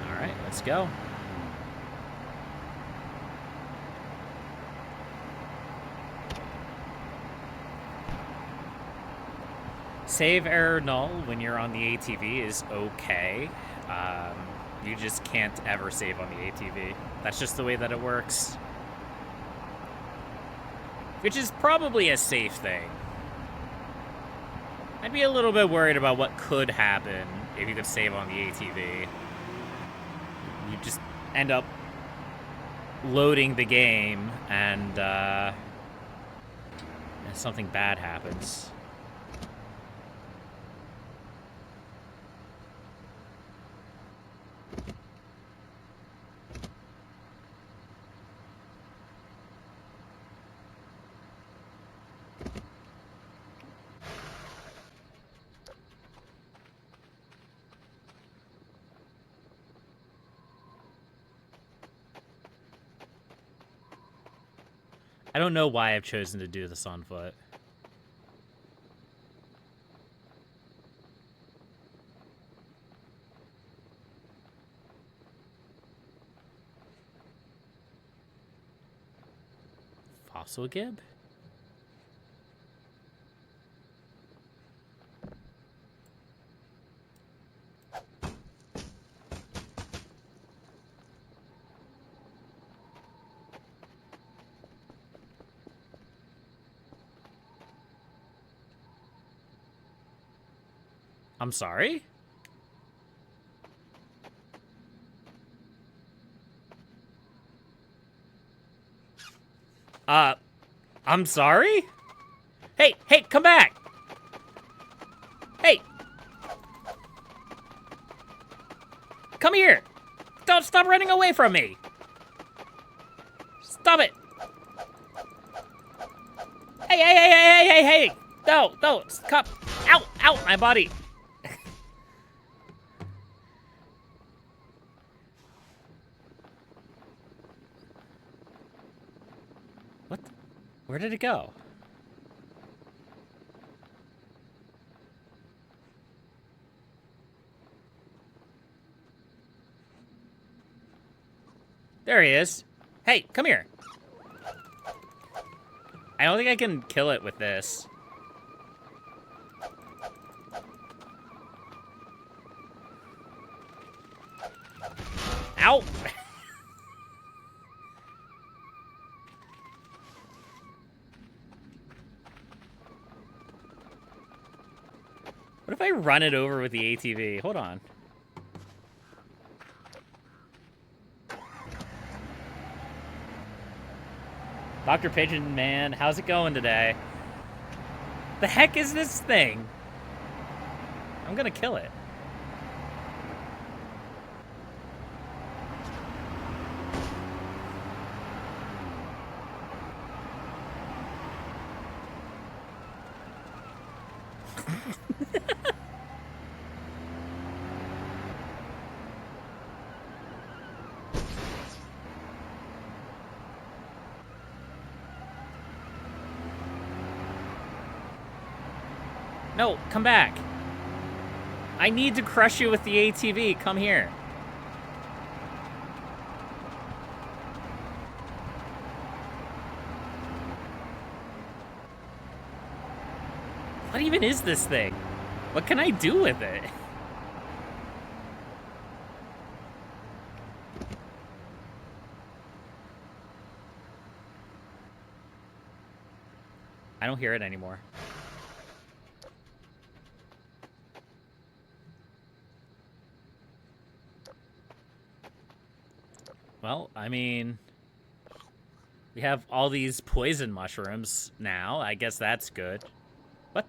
All right, let's go. Save error null when you're on the ATV is okay. You just can't ever save on the ATV. That's just the way that it works. Which is probably a safe thing. I'd be a little bit worried about what could happen if you could save on the ATV. You just end up loading the game and something bad happens. I don't know why I've chosen to do this on foot. Fossil Gib? I'm sorry? I'm sorry? Hey, come back! Hey! Come here! Don't stop running away from me! Stop it! Hey! No, stop! Ow, my body! What? Where did it go? There he is. Hey, come here. I don't think I can kill it with this. Ow! What if I run it over with the ATV? Hold on. Dr. Pigeon Man, how's it going today? The heck is this thing? I'm gonna kill it. No, come back. I need to crush you with the ATV. Come here. What even is this thing? What can I do with it? I don't hear it anymore. Well, I mean, we have all these poison mushrooms now. I guess that's good. What?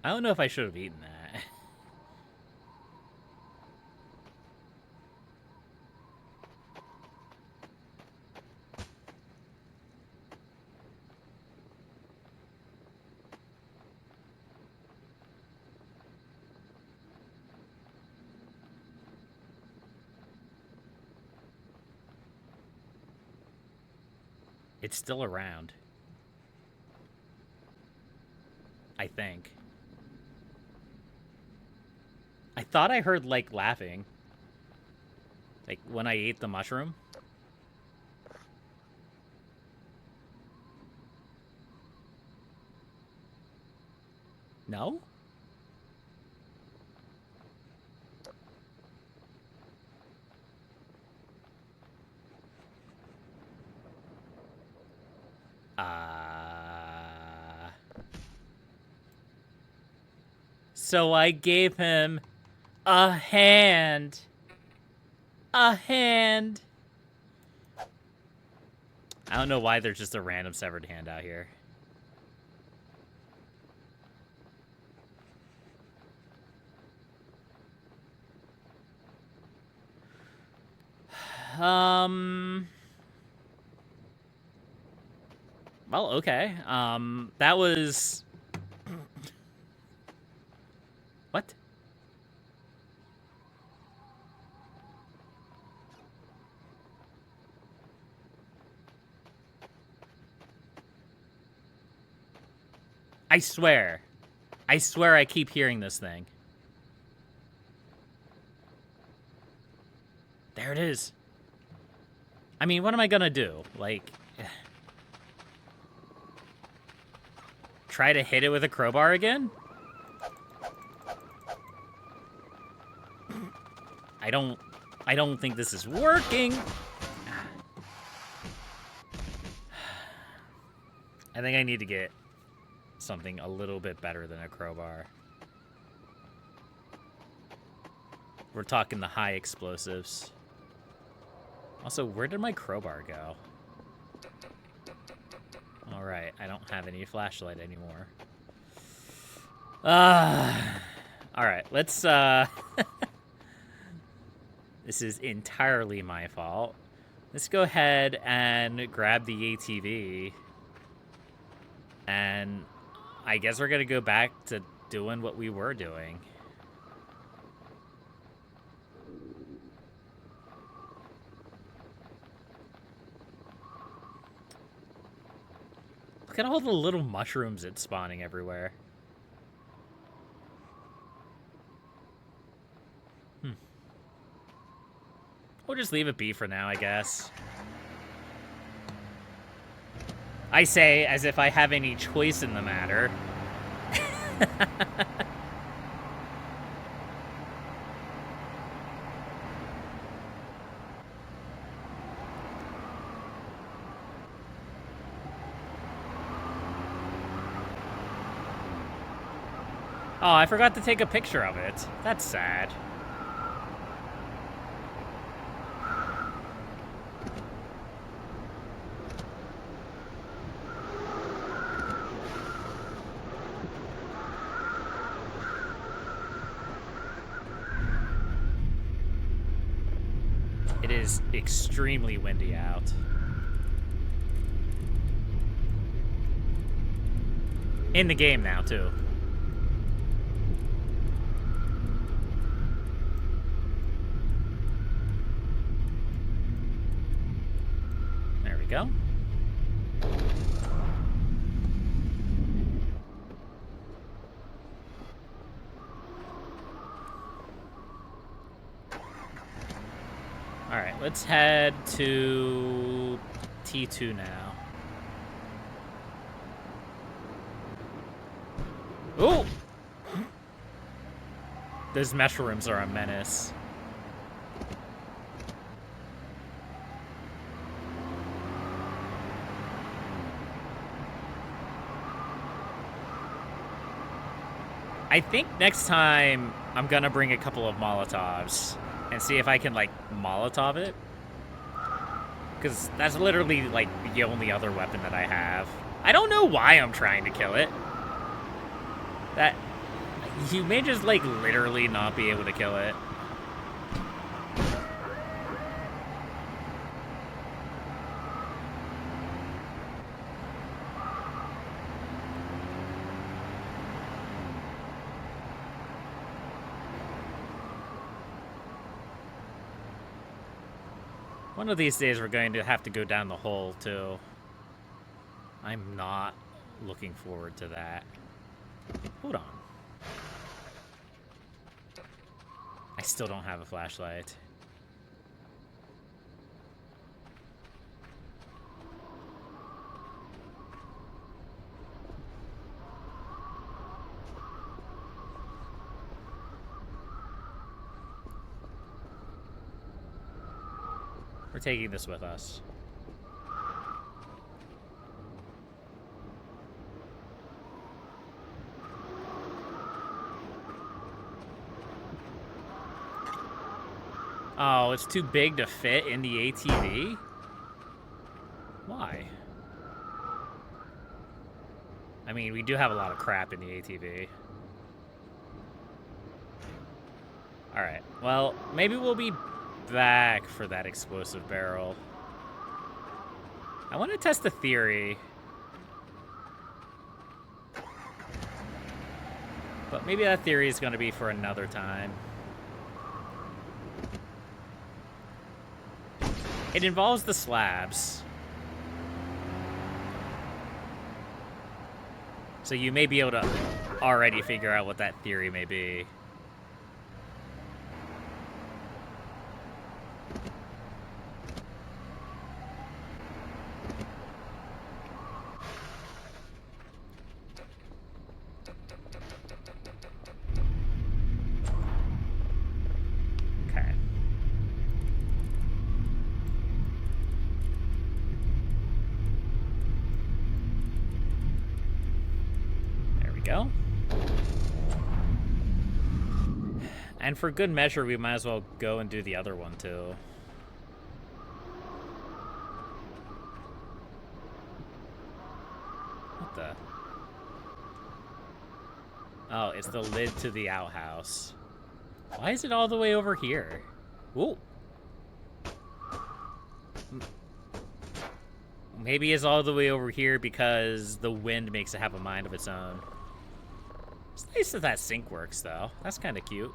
I don't know if I should have eaten that. It's still around. I think. I thought I heard, like, laughing. Like, when I ate the mushroom. No? So I gave him a hand. A hand. I don't know why there's just a random severed hand out here. Well, okay. That was... What? I swear. I swear I keep hearing this thing. There it is. I mean, what am I gonna do? Like... Try to hit it with a crowbar again? I don't think this is working. I think I need to get something a little bit better than a crowbar. We're talking the high explosives. Also, where did my crowbar go? Alright, I don't have any flashlight anymore. Alright, let's, This is entirely my fault. Let's go ahead and grab the ATV. And I guess we're gonna go back to doing what we were doing. Look at all the little mushrooms it's spawning everywhere. We'll just leave it be for now, I guess. I say as if I have any choice in the matter. Oh, I forgot to take a picture of it. That's sad. It is extremely windy out. In the game now, too. There we go. Alright, let's head to T2 now. Ooh! Those mushrooms are a menace. I think next time I'm gonna bring a couple of Molotovs and see if I can, like, Molotov it. Because that's literally, like, the only other weapon that I have. I don't know why I'm trying to kill it. That... You may just, like, literally not be able to kill it. One of these days we're going to have to go down the hole, too. I'm not looking forward to that. Hold on. I still don't have a flashlight. We're taking this with us. Oh, it's too big to fit in the ATV? Why? I mean, we do have a lot of crap in the ATV. Alright, well, maybe we'll be back for that explosive barrel. I want to test the theory. But maybe that theory is going to be for another time. It involves the slabs. So you may be able to already figure out what that theory may be. Go. And for good measure, we might as well go and do the other one, too. What the? Oh, it's the lid to the outhouse. Why is it all the way over here? Ooh. Maybe it's all the way over here because the wind makes it have a mind of its own. It's nice that that sink works, though. That's kind of cute.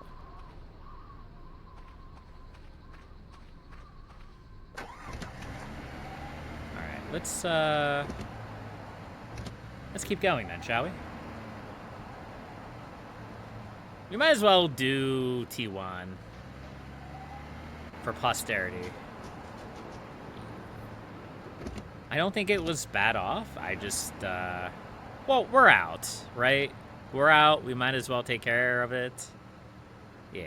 Alright, let's keep going then, shall we? We might as well do T1 for posterity. I don't think it was bad off. I just, well, we're out, right? We're out. We might as well take care of it. Yeah.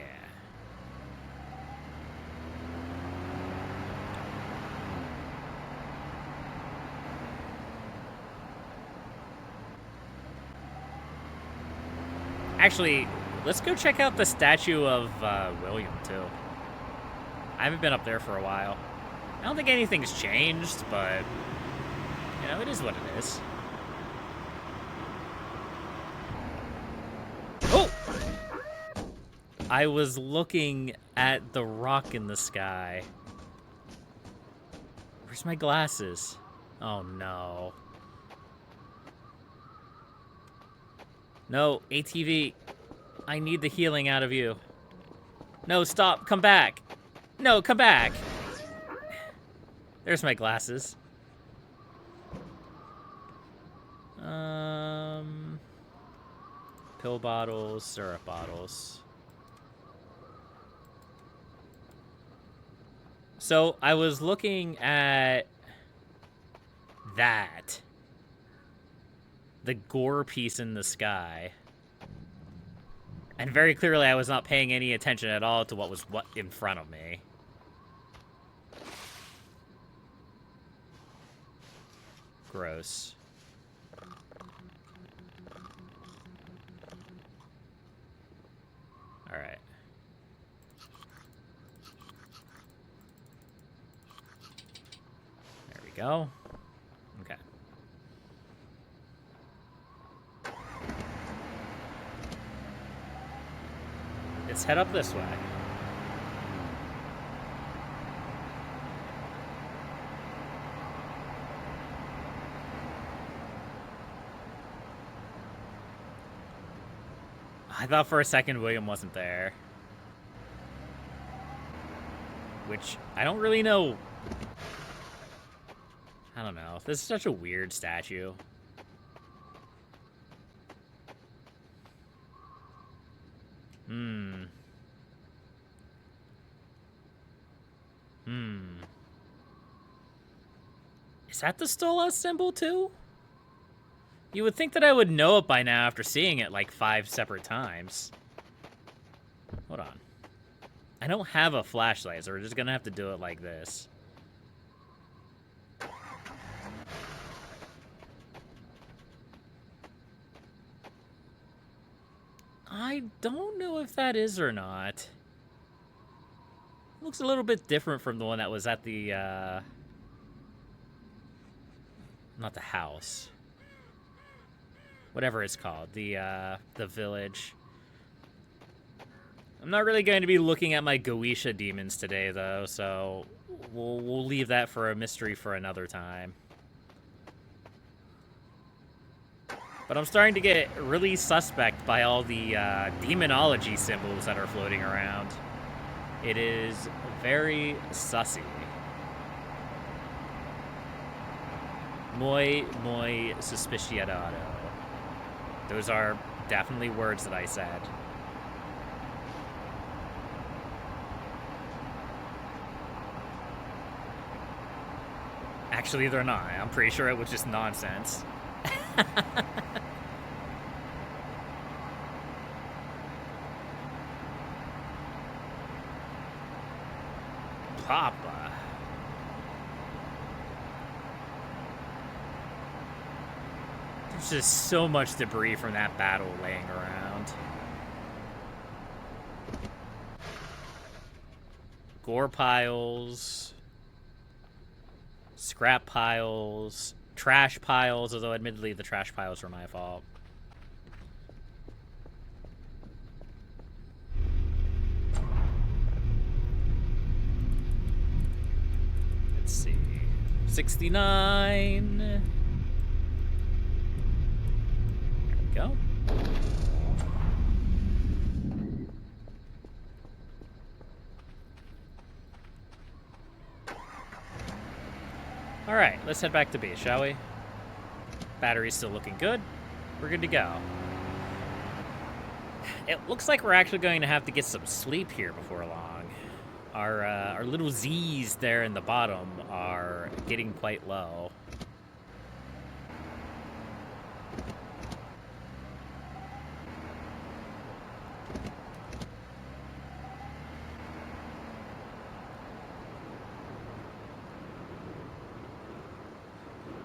Actually, let's go check out the statue of William, too. I haven't been up there for a while. I don't think anything's changed, but, you know, it is what it is. Oh! I was looking at the rock in the sky. Where's my glasses? Oh, no. No, ATV. I need the healing out of you. No, stop. Come back. No, come back. There's my glasses. Pill bottles, syrup bottles. So I was looking at that. The gore piece in the sky. And very clearly I was not paying any attention at all to what was in front of me. Gross. Alright. There we go. Okay. Let's head up this way. I thought for a second William wasn't there. Which, I don't really know. I don't know. This is such a weird statue. Is that the Stola symbol, too? You would think that I would know it by now after seeing it like 5 separate times. Hold on. I don't have a flashlight, so we're just gonna have to do it like this. I don't know if that is or not. It looks a little bit different from the one that was at the, not the house. Whatever it's called, the village. I'm not really going to be looking at my Goetia demons today, though, so we'll leave that for a mystery for another time. But I'm starting to get really suspect by all the demonology symbols that are floating around. It is very sussy. Muy suspiciado. Those are definitely words that I said. Actually, they're not. I'm pretty sure it was just nonsense. Papa. There's just so much debris from that battle laying around. Gore piles. Scrap piles. Trash piles, although admittedly the trash piles were my fault. Let's see. 69. There we go. Alright, let's head back to base, shall we? Battery's still looking good. We're good to go. It looks like we're actually going to have to get some sleep here before long. Our little Z's there in the bottom are getting quite low.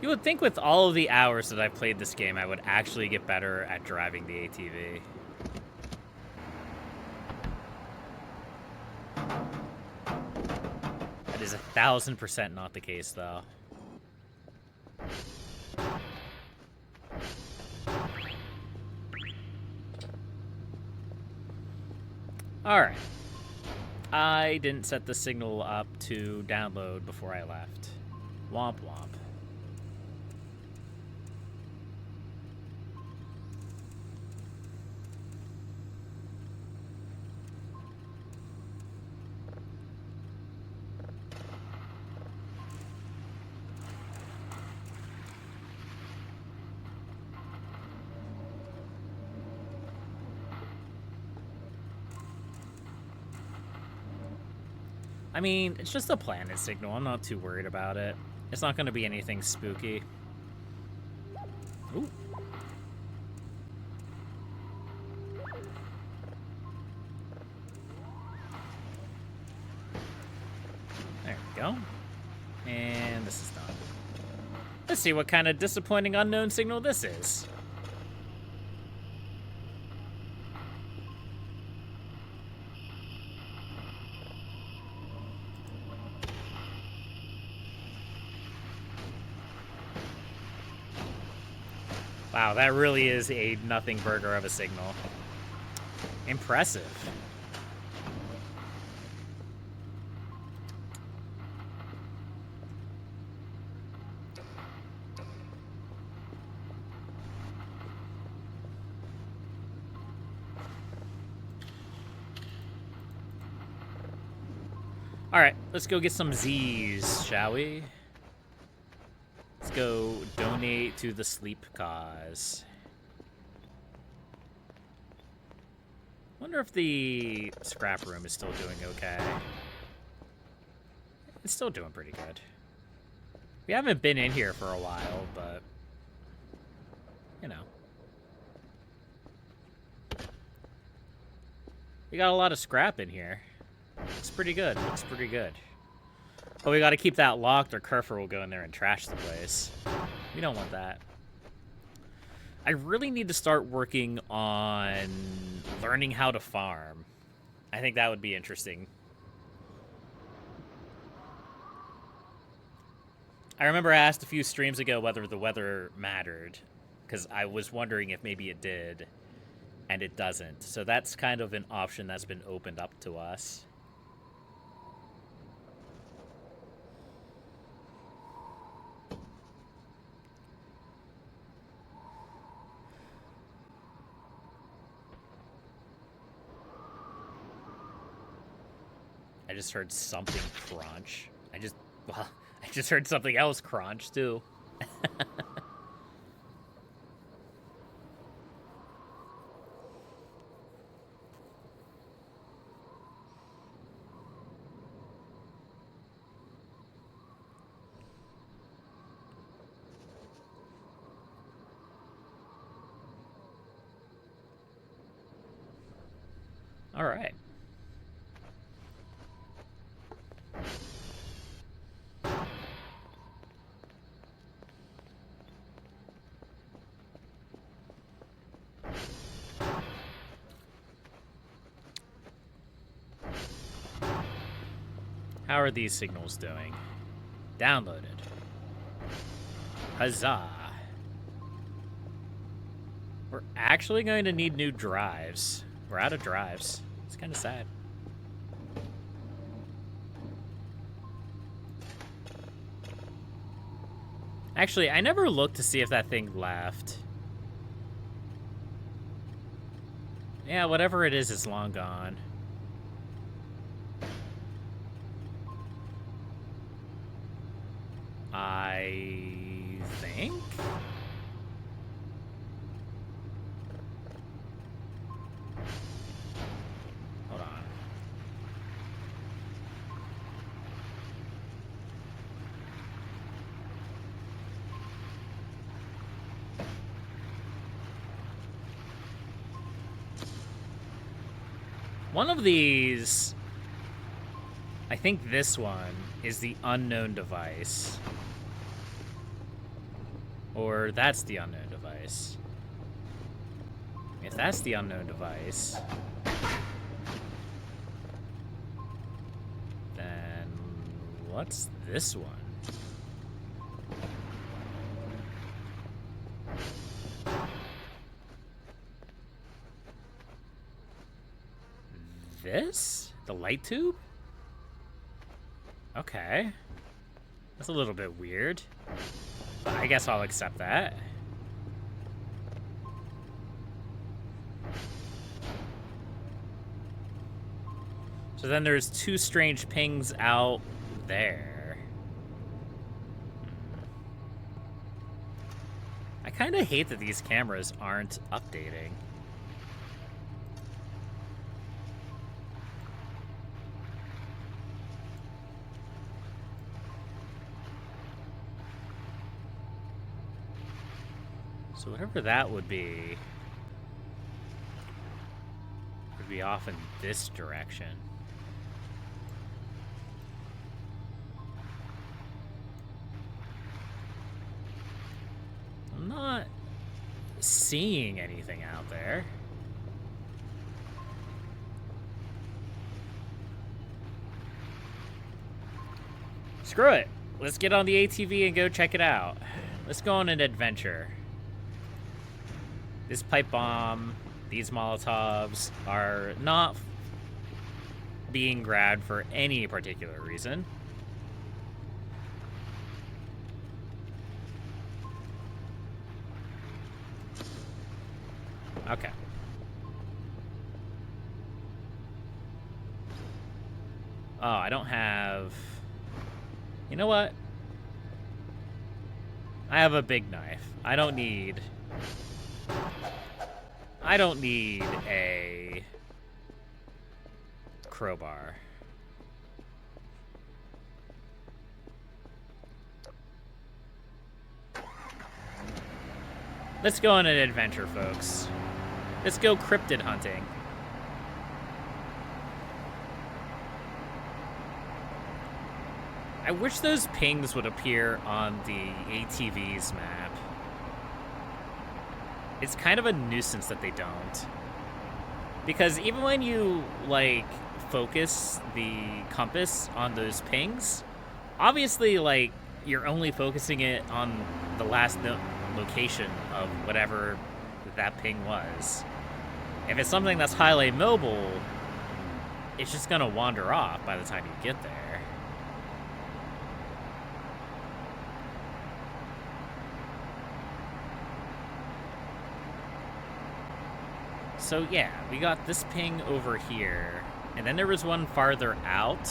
You would think with all of the hours that I've played this game, I would actually get better at driving the ATV. That is 1000% not the case, though. Alright. I didn't set the signal up to download before I left. Womp womp. I mean, it's just a planet signal. I'm not too worried about it. It's not going to be anything spooky. Ooh. Let's see what kind of disappointing unknown signal this is. Wow, that really is a nothing burger of a signal. Impressive. Alright, let's go get some Z's, shall we? Let's go donate to the sleep cause. Wonder if the scrap room is still doing okay. It's still doing pretty good. We haven't been in here for a while, but you know. We got a lot of scrap in here. Looks pretty good. Looks pretty good. But we gotta keep that locked or Kerfer will go in there and trash the place. We don't want that. I really need to start working on learning how to farm. I think that would be interesting. I remember I asked a few streams ago whether the weather mattered, because I was wondering if maybe it did, and it doesn't. So that's kind of an option that's been opened up to us. I just heard something crunch. I just heard something else crunch, too. All right. How are these signals doing? Downloaded. Huzzah. We're actually going to need new drives. We're out of drives. It's kind of sad. Actually, I never looked to see if that thing left. Yeah, whatever it is long gone. I think? Hold on. One of these, I think this one, is the unknown device. Or that's the unknown device. If that's the unknown device, then what's this one? This? The light tube? Okay. That's a little bit weird. But I guess I'll accept that. So then there's two strange pings out there. I kind of hate that these cameras aren't updating. So whatever that would be off in this direction. not seeing anything out there. Screw it. Let's get on the ATV and go check it out. Let's go on an adventure. This pipe bomb, these Molotovs are not being grabbed for any particular reason. Okay. Oh, I don't have... You know what? I have a big knife. I don't need a crowbar. Let's go on an adventure, folks. Let's go cryptid hunting. I wish those pings would appear on the ATV's map. It's kind of a nuisance that they don't. Because even when you, like, focus the compass on those pings, obviously, like, you're only focusing it on the last location of whatever that ping was. If it's something that's highly mobile, it's just gonna wander off by the time you get there. So yeah, we got this ping over here, and then there was one farther out.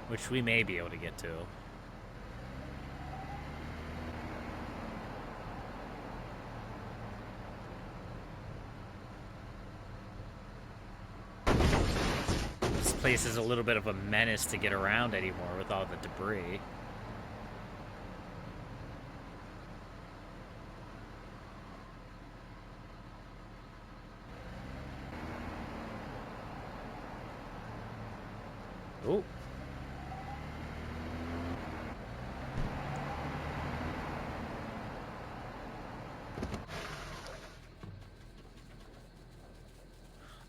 Which we may be able to get to. This place is a little bit of a menace to get around anymore with all the debris. Oh.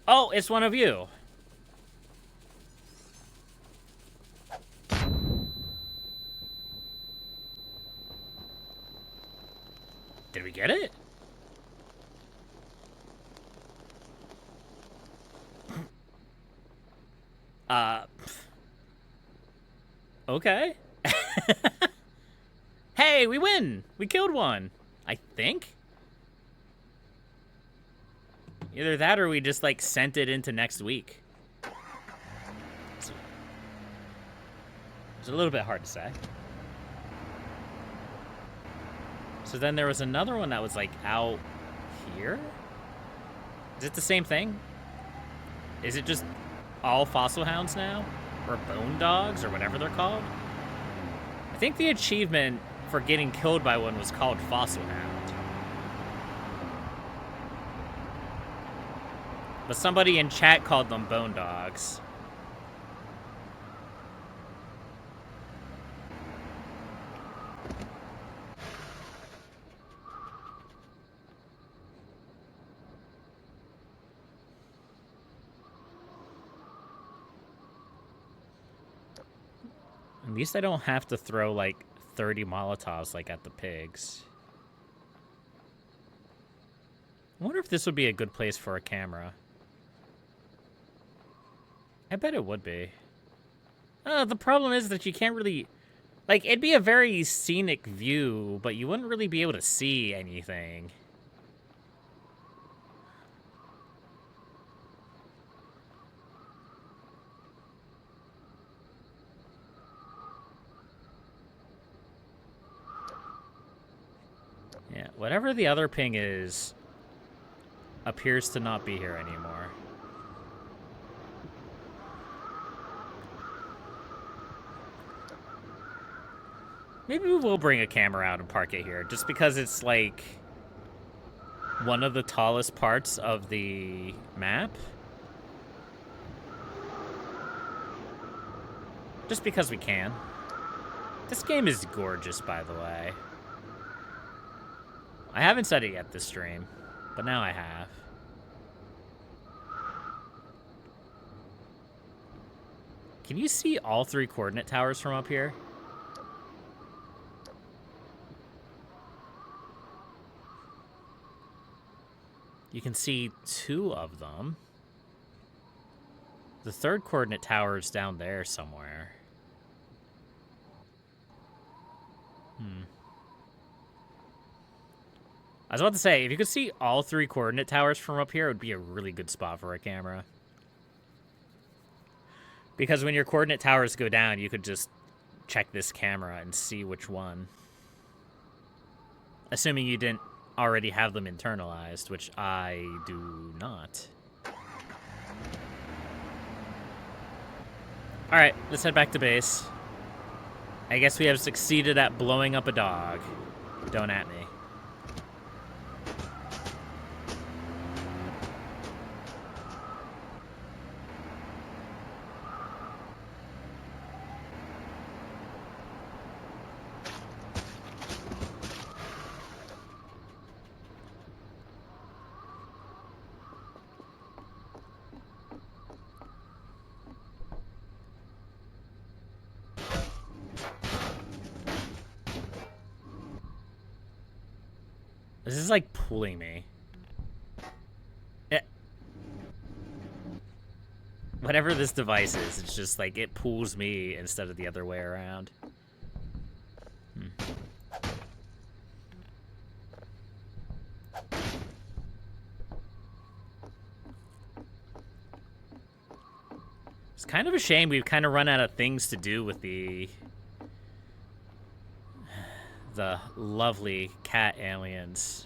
Oh, it's one of you. Did we get it? Okay. Hey, we win! We killed one, I think. Either that or we just, like, sent it into next week. It's a little bit hard to say. So then there was another one that was, like, out here? Is it the same thing? Is it just all fossil hounds now? Or bone dogs, or whatever they're called? I think the achievement for getting killed by one was called Fossil Hound. But somebody in chat called them bone dogs. At least I don't have to throw, like, 30 Molotovs, like, at the pigs. I wonder if this would be a good place for a camera. I bet it would be. The problem is that you can't really... Like, it'd be a very scenic view, but you wouldn't really be able to see anything. Yeah, whatever the other ping is, appears to not be here anymore. Maybe we will bring a camera out and park it here, just because it's, like, one of the tallest parts of the map. Just because we can. This game is gorgeous, by the way. I haven't said it yet this stream, but now I have. Can you see all 3 coordinate towers from up here? You can see 2 of them. The 3rd coordinate tower is down there somewhere. I was about to say, if you could see all 3 coordinate towers from up here, it would be a really good spot for a camera. Because when your coordinate towers go down, you could just check this camera and see which one. Assuming you didn't already have them internalized, which I do not. Alright, let's head back to base. I guess we have succeeded at blowing up a dog. Don't at me. This is like pulling me. Whatever this device is, it's just like it pulls me instead of the other way around. It's kind of a shame we've kind of run out of things to do with the lovely cat aliens.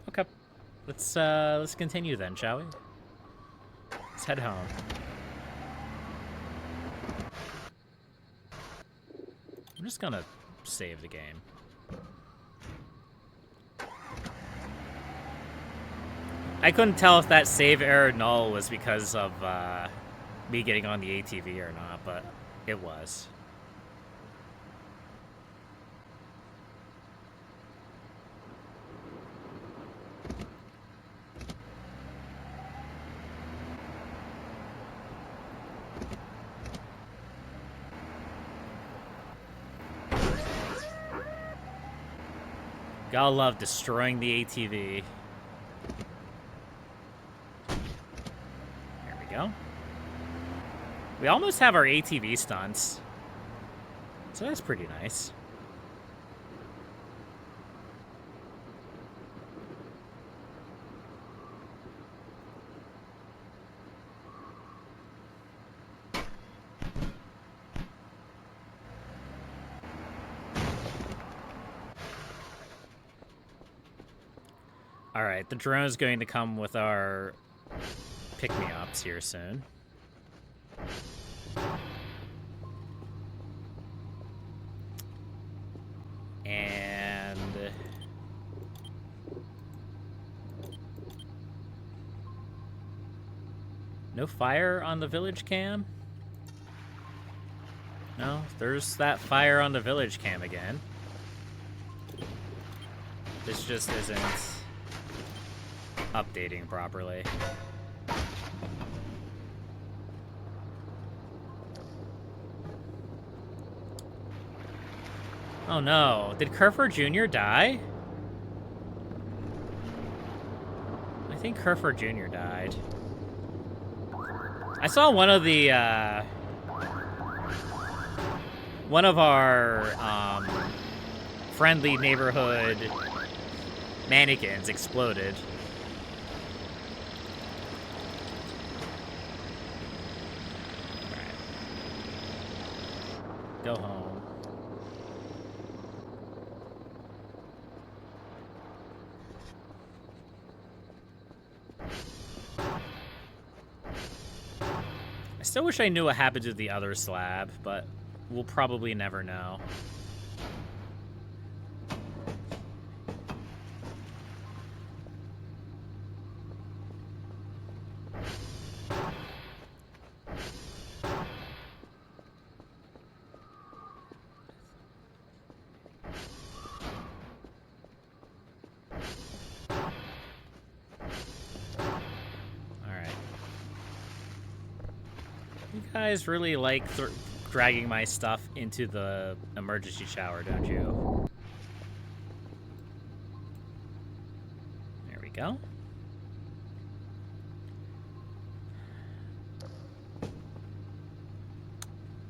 Okay. Let's continue then, shall we? Let's head home. I'm just gonna save the game. I couldn't tell if that save error null was because of me getting on the ATV or not, but it was. Gotta love destroying the ATV. There we go. We almost have our ATV stunts. So that's pretty nice. Alright, the drone is going to come with our pick-me-ups here soon. And no fire on the village cam? No, there's that fire on the village cam again. This just isn't updating properly. Oh no, did Kerfer Jr. die? I think Kerfer Jr. died. I saw one of the, one of our, friendly neighborhood mannequins exploded. Go home. I still wish I knew what happened to the other slab, but we'll probably never know. You guys really like dragging my stuff into the emergency shower, don't you? There we go.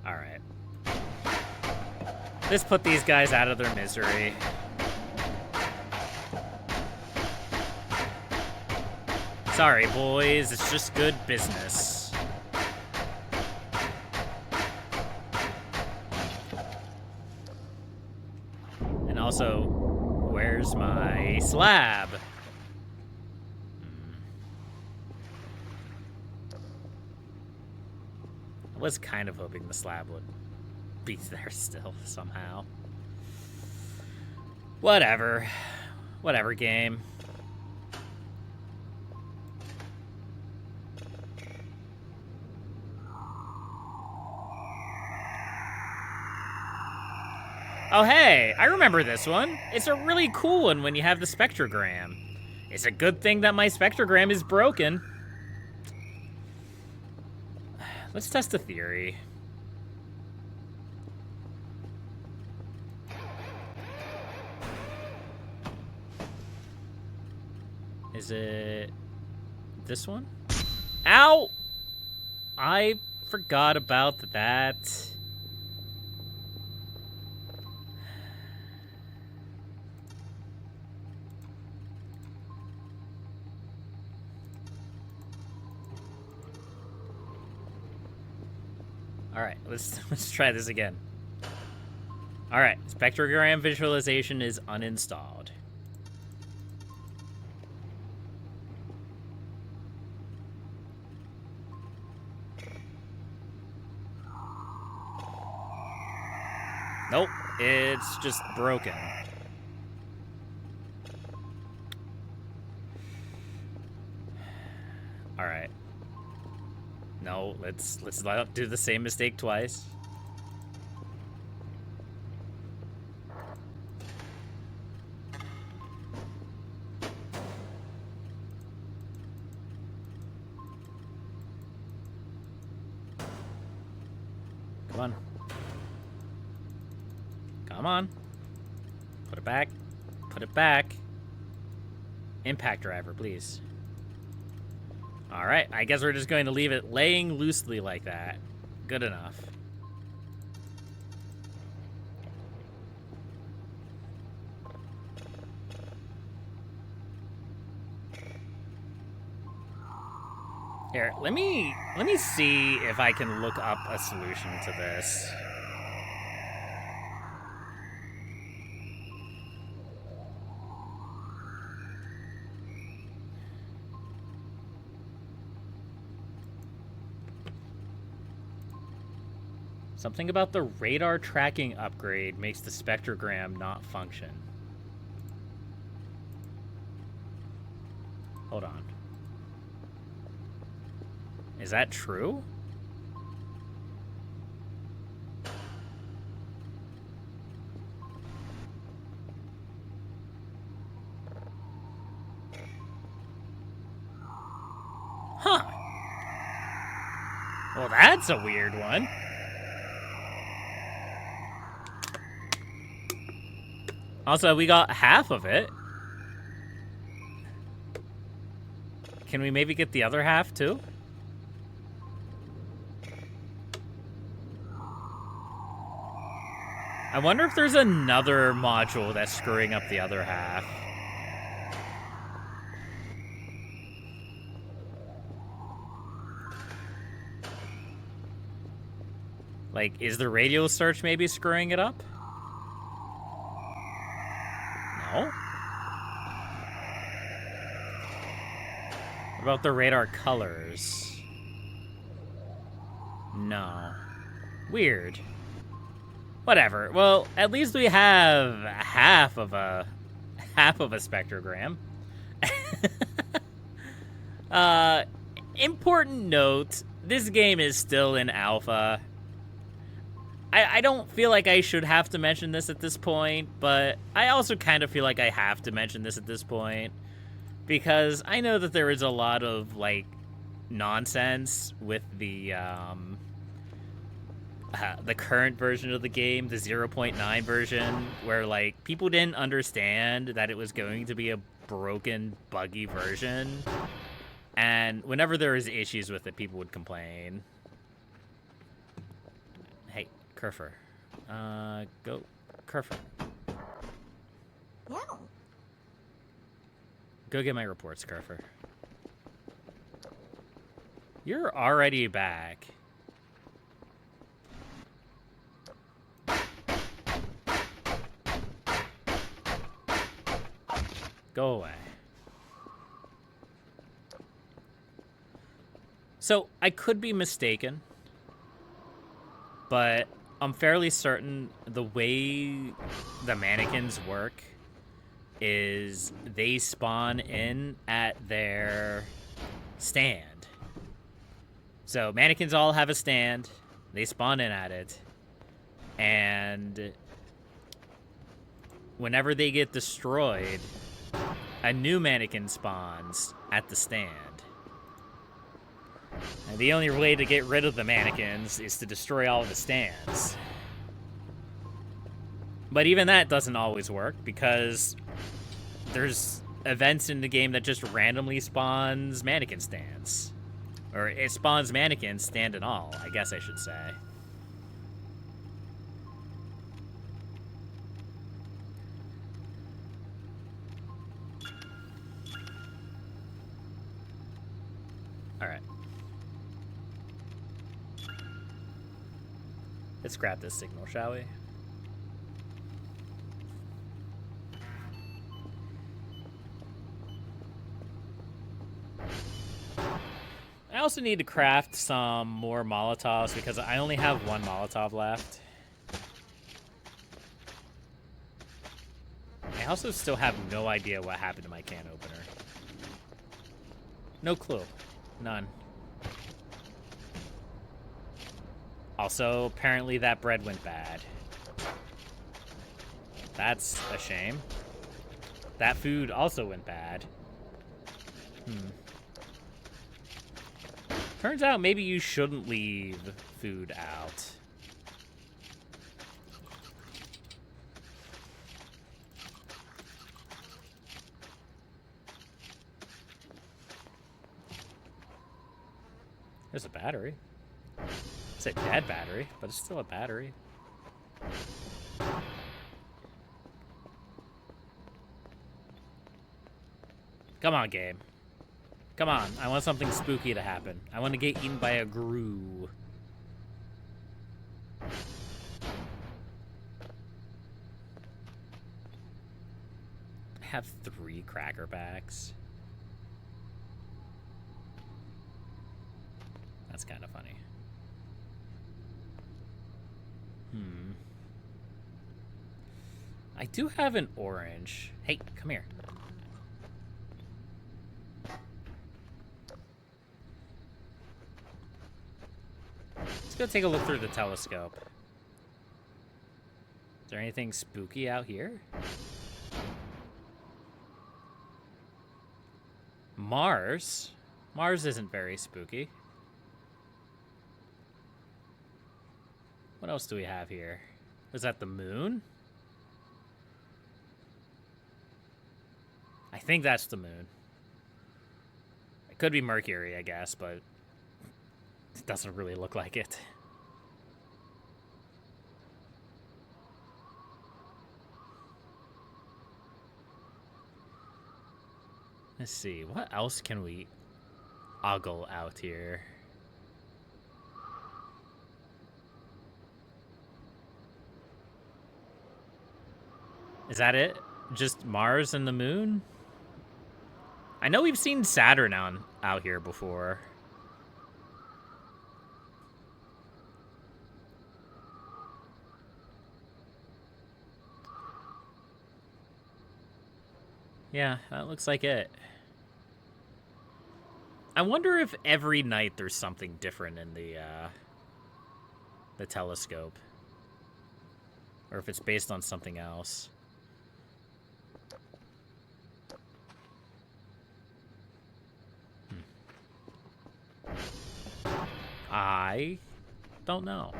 All right. Let's put these guys out of their misery. Sorry, boys. It's just good business. Also, where's my slab? I was kind of hoping the slab would be there still somehow. Whatever. Whatever, game. Oh, hey, I remember this one. It's a really cool one when you have the spectrogram. It's a good thing that my spectrogram is broken. Let's test a theory. Is it this one? Ow! I forgot about that. All right, let's try this again. All right, spectrogram visualization is uninstalled. Nope, it's just broken. All right. No, let's not do the same mistake twice. Come on. Come on. Put it back. Put it back. Impact driver, please. All right, I guess we're just going to leave it laying loosely like that. Good enough. Here, let me see if I can look up a solution to this. Something about the radar tracking upgrade makes the spectrogram not function. Hold on. Is that true? Huh. Well, that's a weird one. Also, we got half of it. Can we maybe get the other half, too? I wonder if there's another module that's screwing up the other half. Like, is the radio search maybe screwing it up? No? What about the radar colors? No. Weird. Whatever. Well, at least we have half of a spectrogram. Important note, this game is still in alpha. I don't feel like I should have to mention this at this point, but I also kind of feel like I have to mention this at this point because I know that there is a lot of, like, nonsense with the current version of the game, the 0.9 version, where, like, people didn't understand that it was going to be a broken, buggy version. And whenever there was issues with it, people would complain. Hey, Kerfer. Go. Kerfer. Yeah. Go get my reports, Kerfer. You're already back. Go away. So, I could be mistaken, but I'm fairly certain the way the mannequins work is they spawn in at their stand. So, mannequins all have a stand, they spawn in at it, and whenever they get destroyed, a new mannequin spawns at the stand. And the only way to get rid of the mannequins is to destroy all of the stands. But even that doesn't always work, because there's events in the game that just randomly spawns mannequin stands. Or it spawns mannequins, stand and all, I guess I should say. Alright. Let's grab this signal, shall we? I also need to craft some more Molotovs because I only have one Molotov left. I also still have no idea what happened to my can opener. No clue. None. Also, apparently that bread went bad. That's a shame. That food also went bad. Turns out maybe you shouldn't leave food out. There's a battery. It's a dead battery, but it's still a battery. Come on, game. Come on, I want something spooky to happen. I want to get eaten by a grue. I have 3 cracker packs. That's kind of funny. I do have an orange. Hey, come here. Let's go take a look through the telescope. Is there anything spooky out here? Mars? Mars isn't very spooky. What else do we have here? Is that the moon? I think that's the moon. It could be Mercury, I guess, but it doesn't really look like it. Let's see, what else can we ogle out here? Is that it? Just Mars and the moon? I know we've seen Saturn out here before. Yeah, that looks like it. I wonder if every night there's something different in the telescope. Or if it's based on something else. I don't know.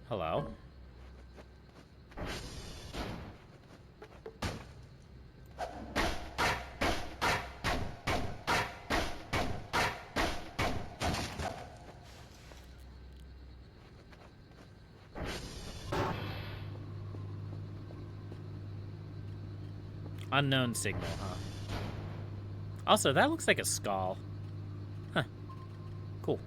Hello? Unknown signal, huh? Also, that looks like a skull. Huh. Cool.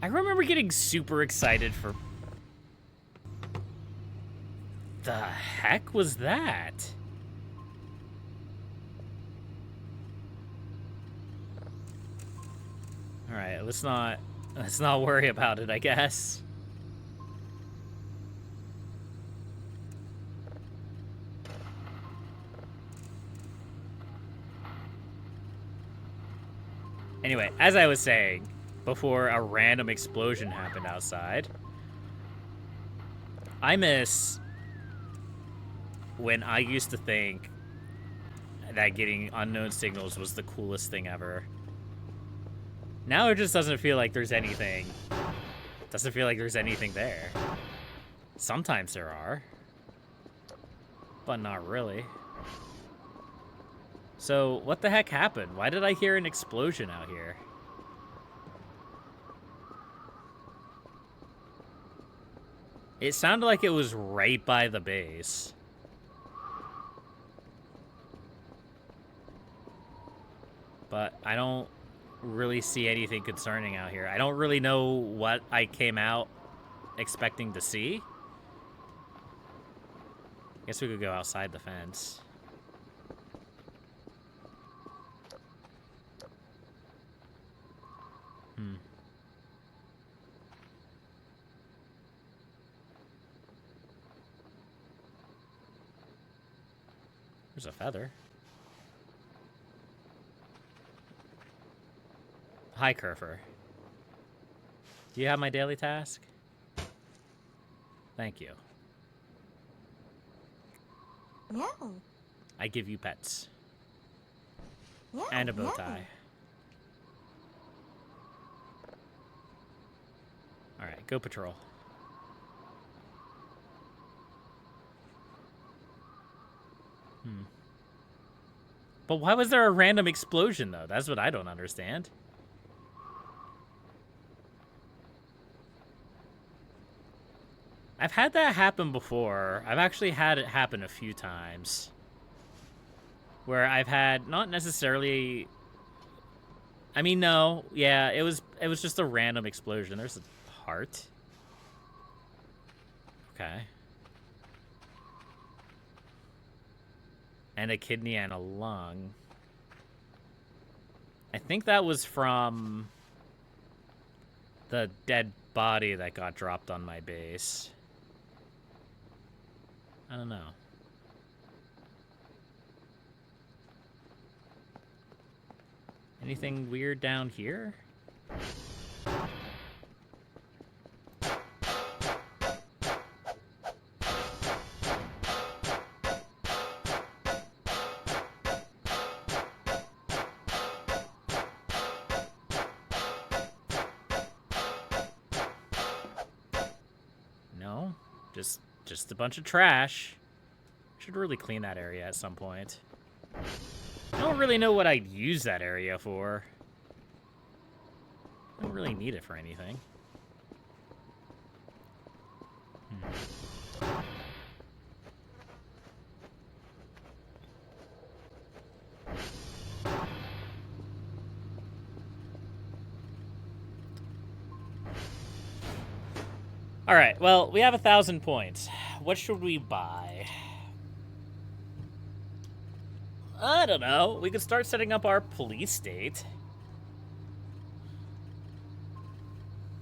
I remember getting super excited for... The heck was that? Alright, let's not worry about it, I guess. Anyway, as I was saying, before a random explosion happened outside, I miss when I used to think that getting unknown signals was the coolest thing ever. Now it just doesn't feel like there's anything. Doesn't feel like there's anything there. Sometimes there are, but not really. So, what the heck happened? Why did I hear an explosion out here? It sounded like it was right by the base. But I don't really see anything concerning out here. I don't really know what I came out expecting to see. Guess we could go outside the fence. There's a feather. Hi, Kerfer. Do you have my daily task? Thank you. Yeah. I give you pets. Yeah. And a bow yeah. tie. Alright, go patrol. But why was there a random explosion, though? That's what I don't understand. I've had that happen before. I've actually had it happen a few times. Where I've had, not necessarily... I mean, no. Yeah, it was just a random explosion. There's a heart. Okay. And a kidney and a lung. I think that was from the dead body that got dropped on my base. I don't know. Anything weird down here? No, just a bunch of trash. Should really clean that area at some point. I don't really know what I'd use that area for. I don't really need it for anything. Alright, well, we have 1,000 points. What should we buy? I don't know. We could start setting up our police state.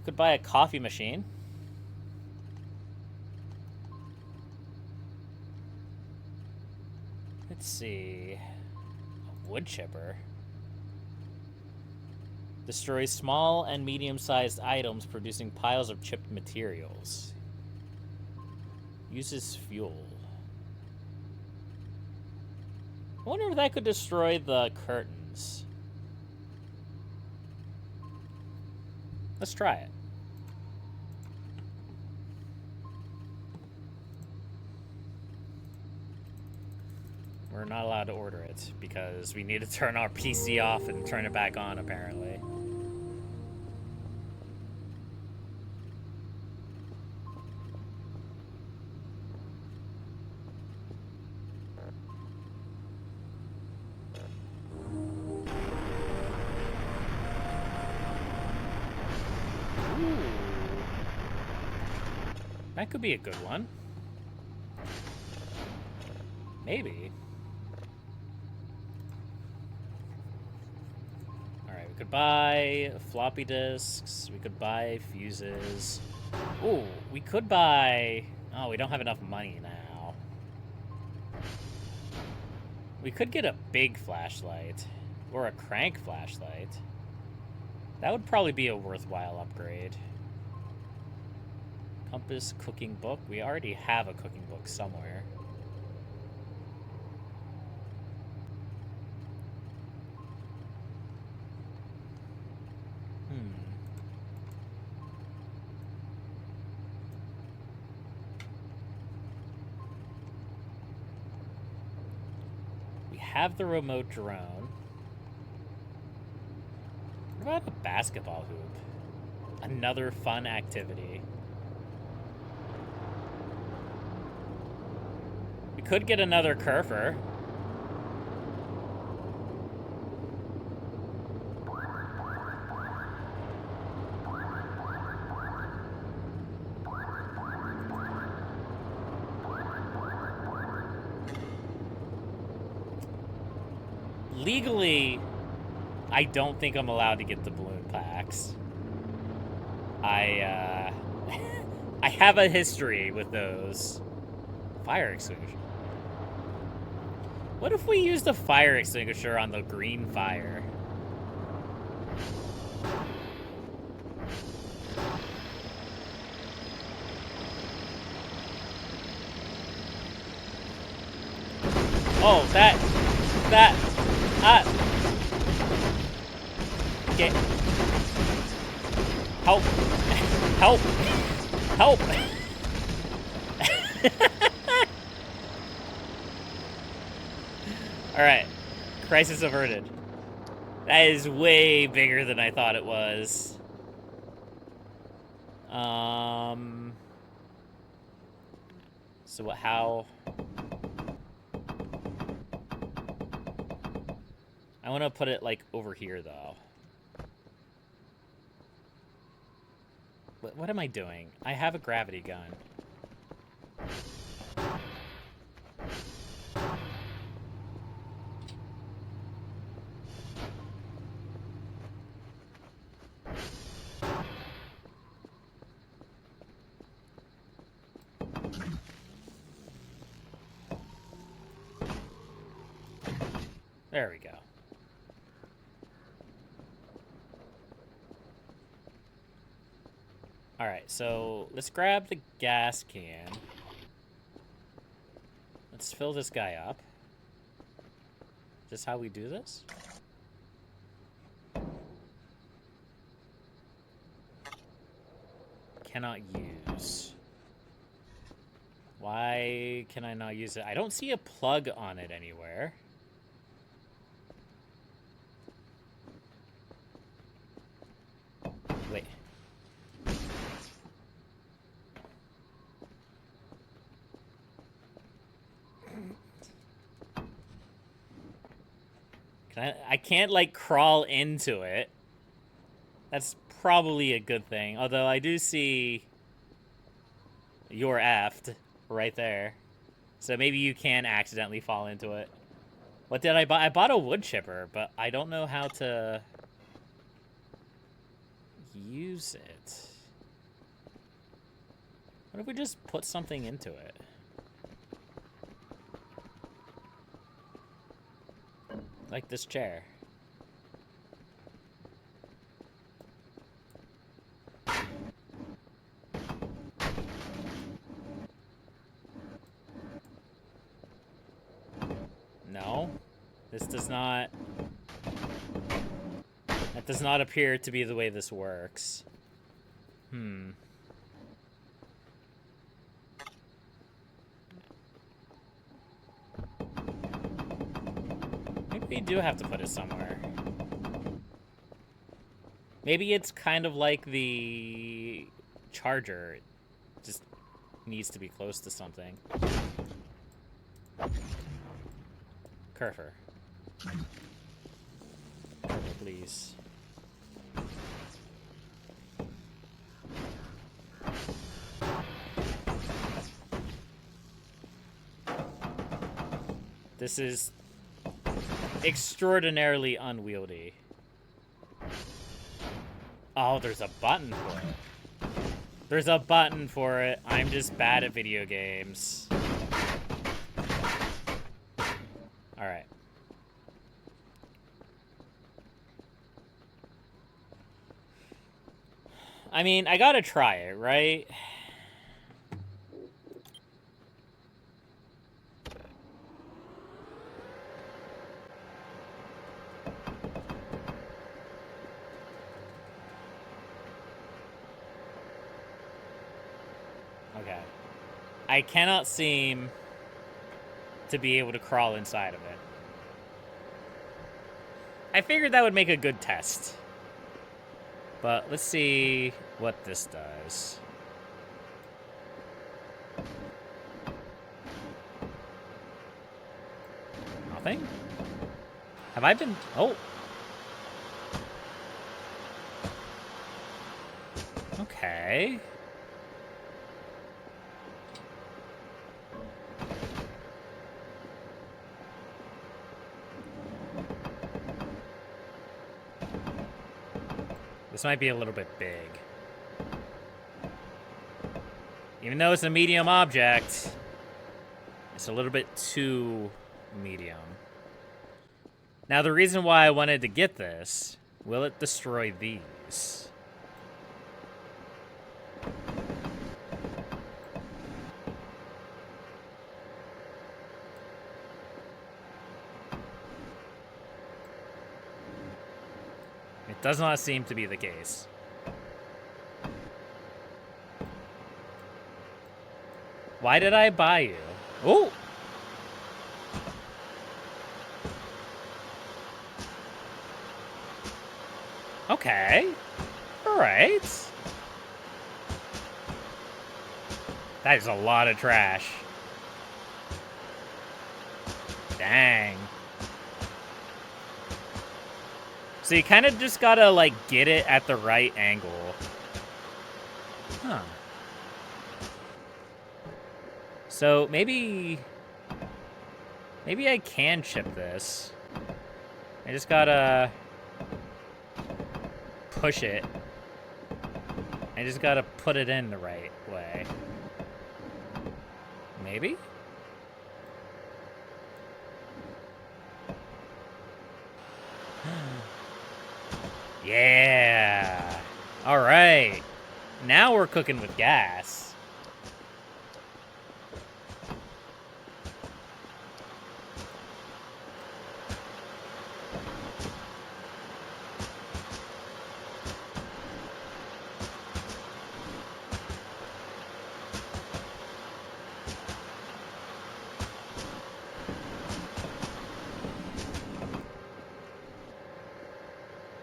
Could buy a coffee machine. Let's see. A wood chipper. Destroys small and medium-sized items, producing piles of chipped materials. Uses fuel. I wonder if that could destroy the curtains. Let's try it. We're not allowed to order it because we need to turn our PC off and turn it back on, apparently. That could be a good one. Maybe. Alright, we could buy floppy disks. We could buy fuses. Ooh, we could buy... Oh, we don't have enough money now. We could get a big flashlight. Or a crank flashlight. That would probably be a worthwhile upgrade. Compass, cooking book. We already have a cooking book somewhere. We have the remote drone. What about a basketball hoop? Another fun activity. We could get another Kerfer. Legally, I don't think I'm allowed to get the balloon packs. I have a history with those. Fire extinguisher. What if we used a fire extinguisher on the green fire? Oh, get, help, help, help. All right, crisis averted. That is way bigger than I thought it was. So how? I want to put it like over here though. What am I doing? I have a gravity gun. There we go. All right, so let's grab the gas can. Let's fill this guy up. Is this how we do this? Cannot use. Why can I not use it? I don't see a plug on it anywhere. Wait. I can't, like, crawl into it. That's probably a good thing. Although I do see you're effed right there. So maybe you can accidentally fall into it. What did I buy? I bought a wood chipper, but I don't know how to use it. What if we just put something into it? Like this chair. No. This does not... That does not appear to be the way this works. Hmm. Maybe we do have to put it somewhere. Maybe it's kind of like the charger. It just needs to be close to something. Curfer. Curfer, please. This is extraordinarily unwieldy. Oh, there's a button for it. There's a button for it. I'm just bad at video games. Alright. I mean, I gotta try it, right? Okay. I cannot seem to be able to crawl inside of it. I figured that would make a good test. But let's see what this does. Nothing? Have I been... Oh. Okay. This might be a little bit big. Even though it's a medium object, it's a little bit too medium. Now, the reason why I wanted to get this, will it destroy these? It does not seem to be the case. Why did I buy you? Oh! Okay. Alright. That is a lot of trash. Dang. So you kind of just gotta, like, get it at the right angle. Huh. So maybe I can chip this. I just gotta push it. I just gotta put it in the right way. Maybe? Yeah. All right. Now we're cooking with gas.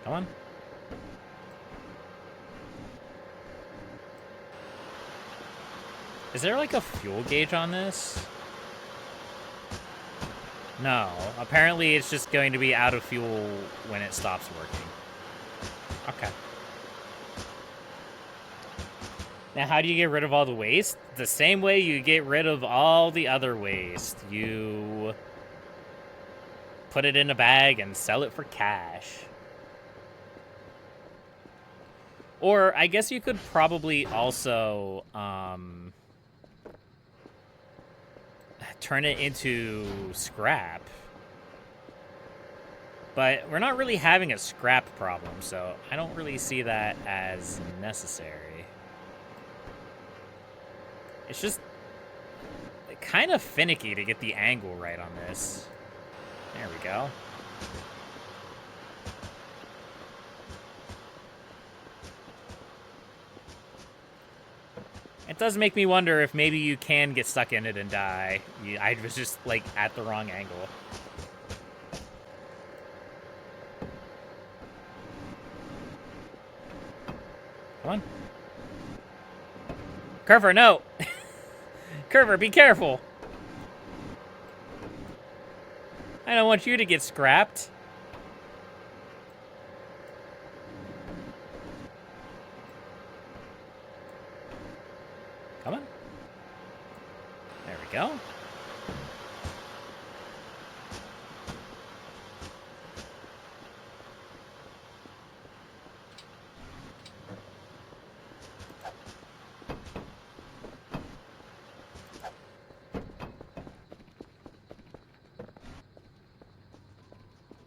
Come on. Is there like a fuel gauge on this? No. Apparently it's just going to be out of fuel when it stops working. Okay. Now, how do you get rid of all the waste? The same way you get rid of all the other waste. You put it in a bag and sell it for cash. Or I guess you could probably also turn it into scrap. But we're not really having a scrap problem, so I don't really see that as necessary. It's just kind of finicky to get the angle right on this. There we go. It does make me wonder if maybe you can get stuck in it and die. I was just, like, at the wrong angle. Come on. Curver, no! Curver, be careful! I don't want you to get scrapped. Come on. There we go.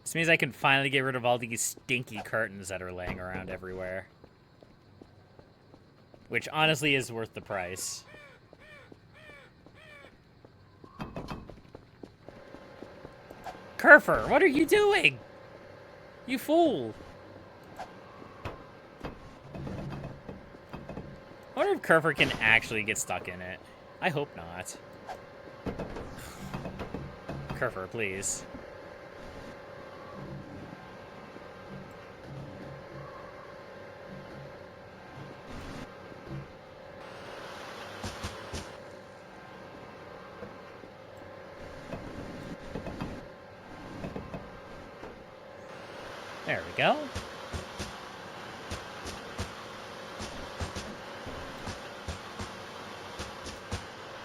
This means I can finally get rid of all these stinky curtains that are laying around everywhere. Which honestly is worth the price. Kerfer, what are you doing? You fool. I wonder if Kerfer can actually get stuck in it. I hope not. Kerfer, please. There we go.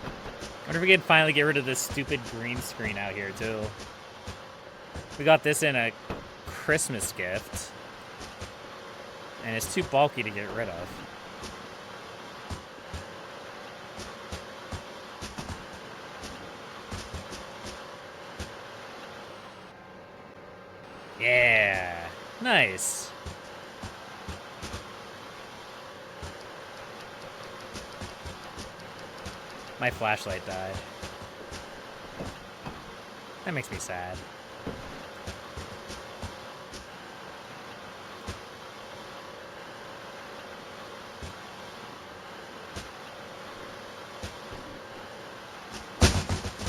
I wonder if we can finally get rid of this stupid green screen out here, too. We got this in a Christmas gift. And it's too bulky to get rid of. Yeah. Nice. My flashlight died. That makes me sad.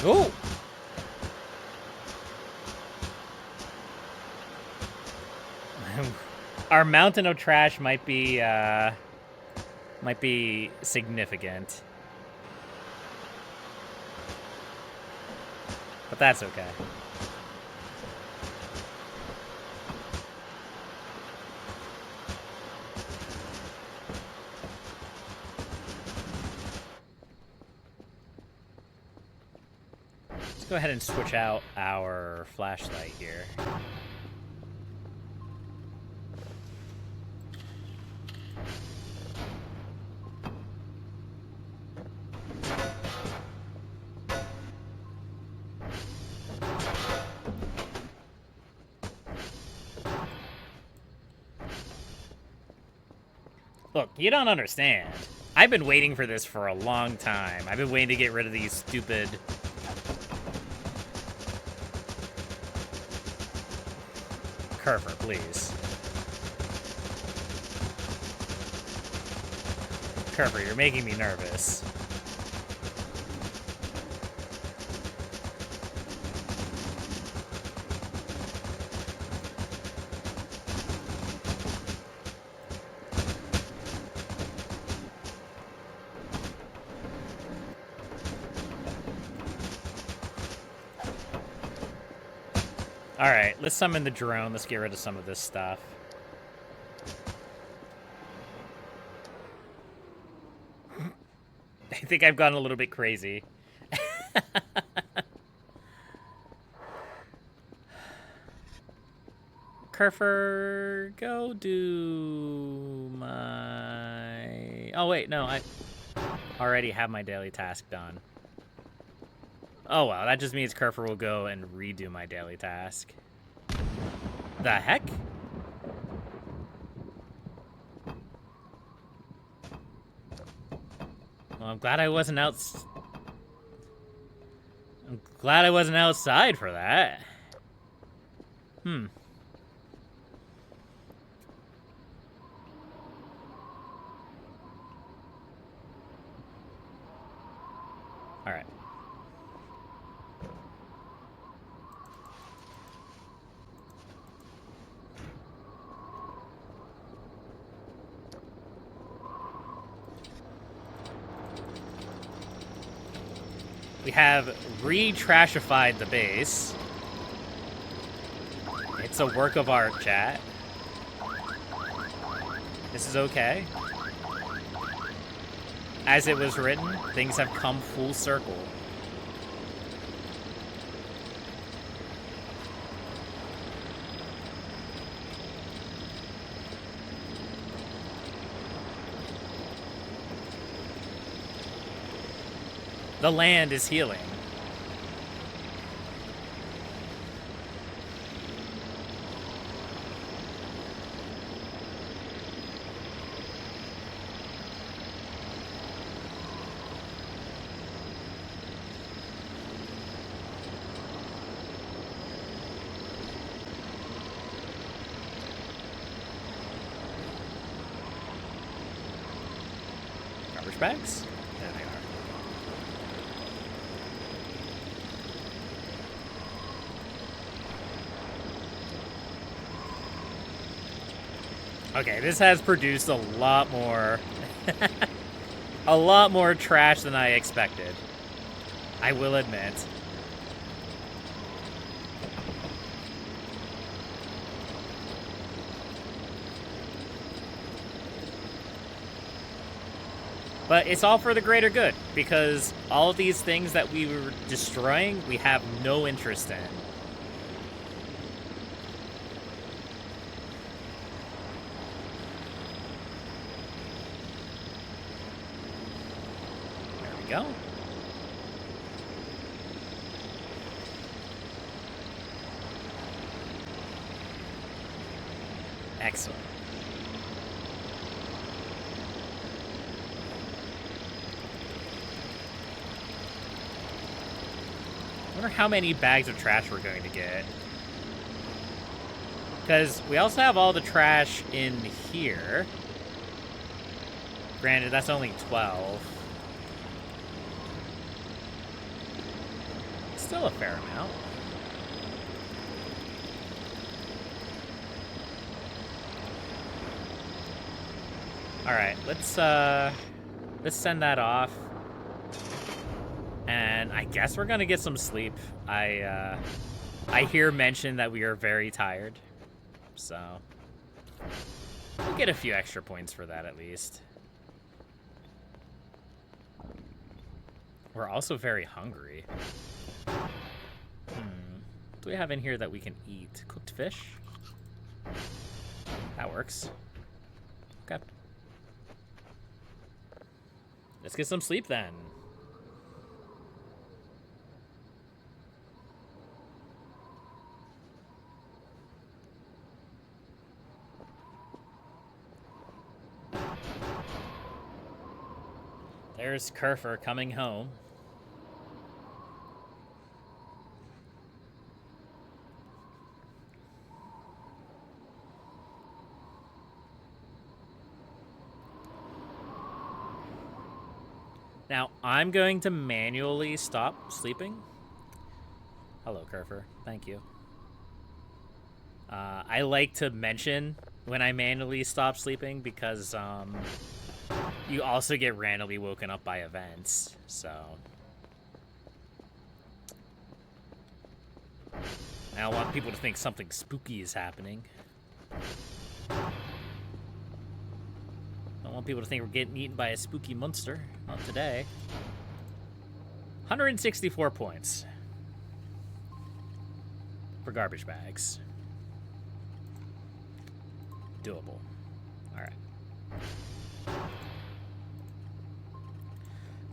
Ooh! Our mountain of trash might be significant. But that's okay. Let's go ahead and switch out our flashlight here. Look, you don't understand. I've been waiting for this for a long time. I've been waiting to get rid of these stupid... Kerfer, please. Kerfer, you're making me nervous. Alright, let's summon the drone. Let's get rid of some of this stuff. I think I've gone a little bit crazy. Kerfer, go do my... Oh, wait, no, I already have my daily task done. Oh, well, that just means Kerfer will go and redo my daily task. The heck? Well, I'm glad I wasn't I'm glad I wasn't outside for that. Hmm. All right. We have re-trashified the base. It's a work of art, chat. This is okay. As it was written, things have come full circle. The land is healing. Garbage bags? There they are. Okay, this has produced a lot more... a lot more trash than I expected. I will admit. But it's all for the greater good, because all of these things that we were destroying, we have no interest in. Go. Excellent. I wonder how many bags of trash we're going to get. Because we also have all the trash in here. Granted, that's only 12. Still a fair amount. All right, let's send that off, and I guess we're gonna get some sleep. I hear mention that we are very tired, so we'll get a few extra points for that at least. We're also very hungry. What do we have in here that we can eat? Cooked fish? That works. Okay. Let's get some sleep then. There's Kerfer coming home. Now, I'm going to manually stop sleeping. Hello, Kerfer. Thank you. I like to mention when I manually stop sleeping because you also get randomly woken up by events, so... I don't want people to think something spooky is happening. I don't want people to think we're getting eaten by a spooky monster. Not today. 164 points. For garbage bags. Doable. Alright.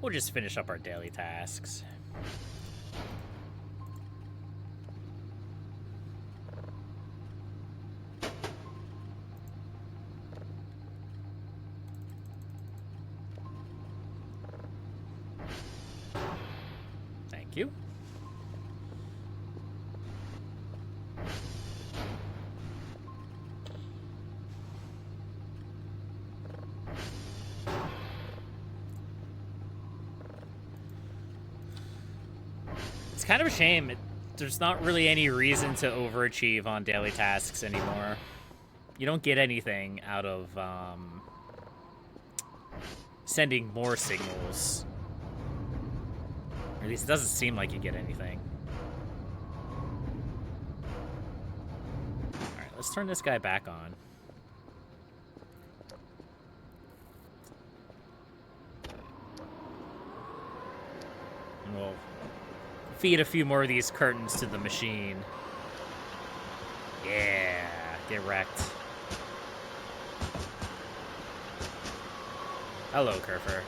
We'll just finish up our daily tasks. Thank you. It's kind of a shame. There's not really any reason to overachieve on daily tasks anymore. You don't get anything out of sending more signals. Or at least it doesn't seem like you get anything. Alright, let's turn this guy back on. And we'll feed a few more of these curtains to the machine. Yeah, get wrecked. Hello, Kerfer.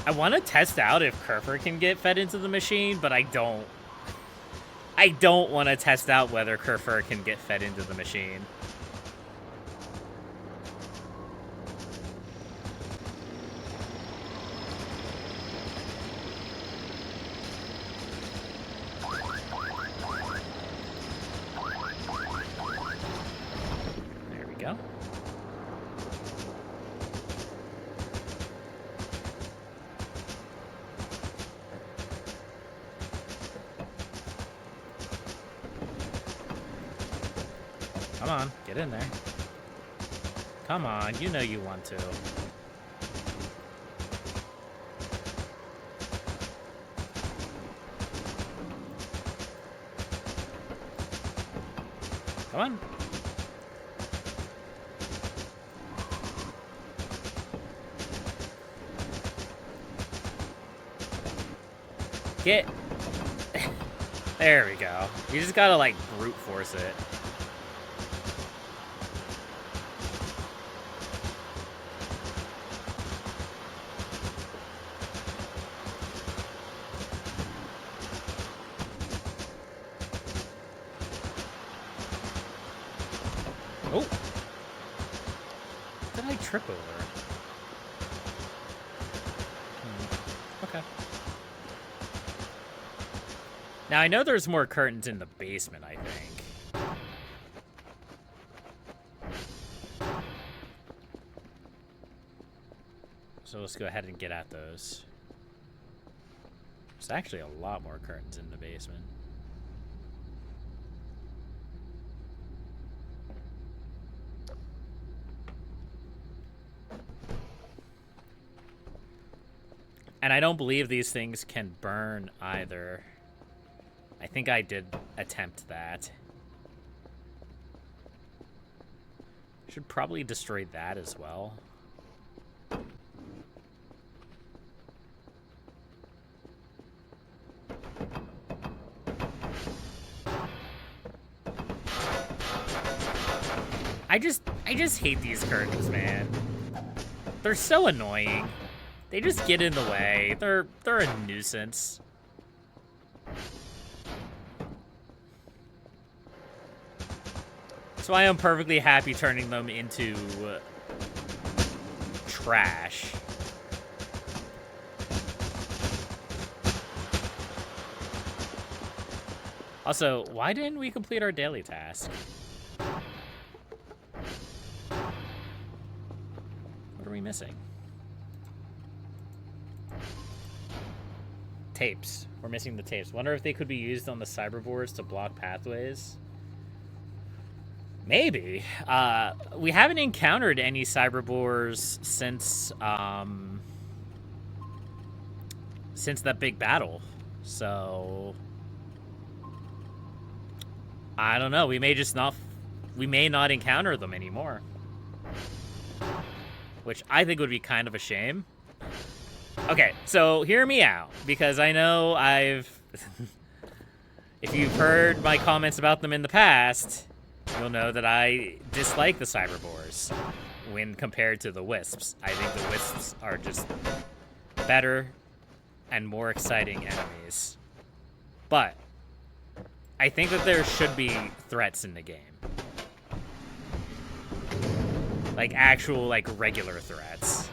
I want to test out if Kerfer can get fed into the machine, but I don't. I don't want to test out whether Kerfer can get fed into the machine. There we go. Come on, get in there. Come on, you know you want to. Come on. Get. There we go. You just gotta, like, brute force it. Oh! What did I trip over? Okay. Now, I know there's more curtains in the basement, I think. So let's go ahead and get at those. There's actually a lot more curtains in the basement. And I don't believe these things can burn either. I think I did attempt that. Should probably destroy that as well. I just hate these curtains, man. They're so annoying. They just get in the way. They're a nuisance. So I am perfectly happy turning them into trash. Also, why didn't we complete our daily task? What are we missing? Tapes. We're missing the tapes. Wonder if they could be used on the cyberboards to block pathways. Maybe. We haven't encountered any cyberboars since that big battle. So I don't know. We may not encounter them anymore. Which I think would be kind of a shame. Okay, so hear me out, because I know I've... If you've heard my comments about them in the past, you'll know that I dislike the cyberboars when compared to the wisps. I think the wisps are just better and more exciting enemies. But I think that there should be threats in the game. Like actual, like, regular threats.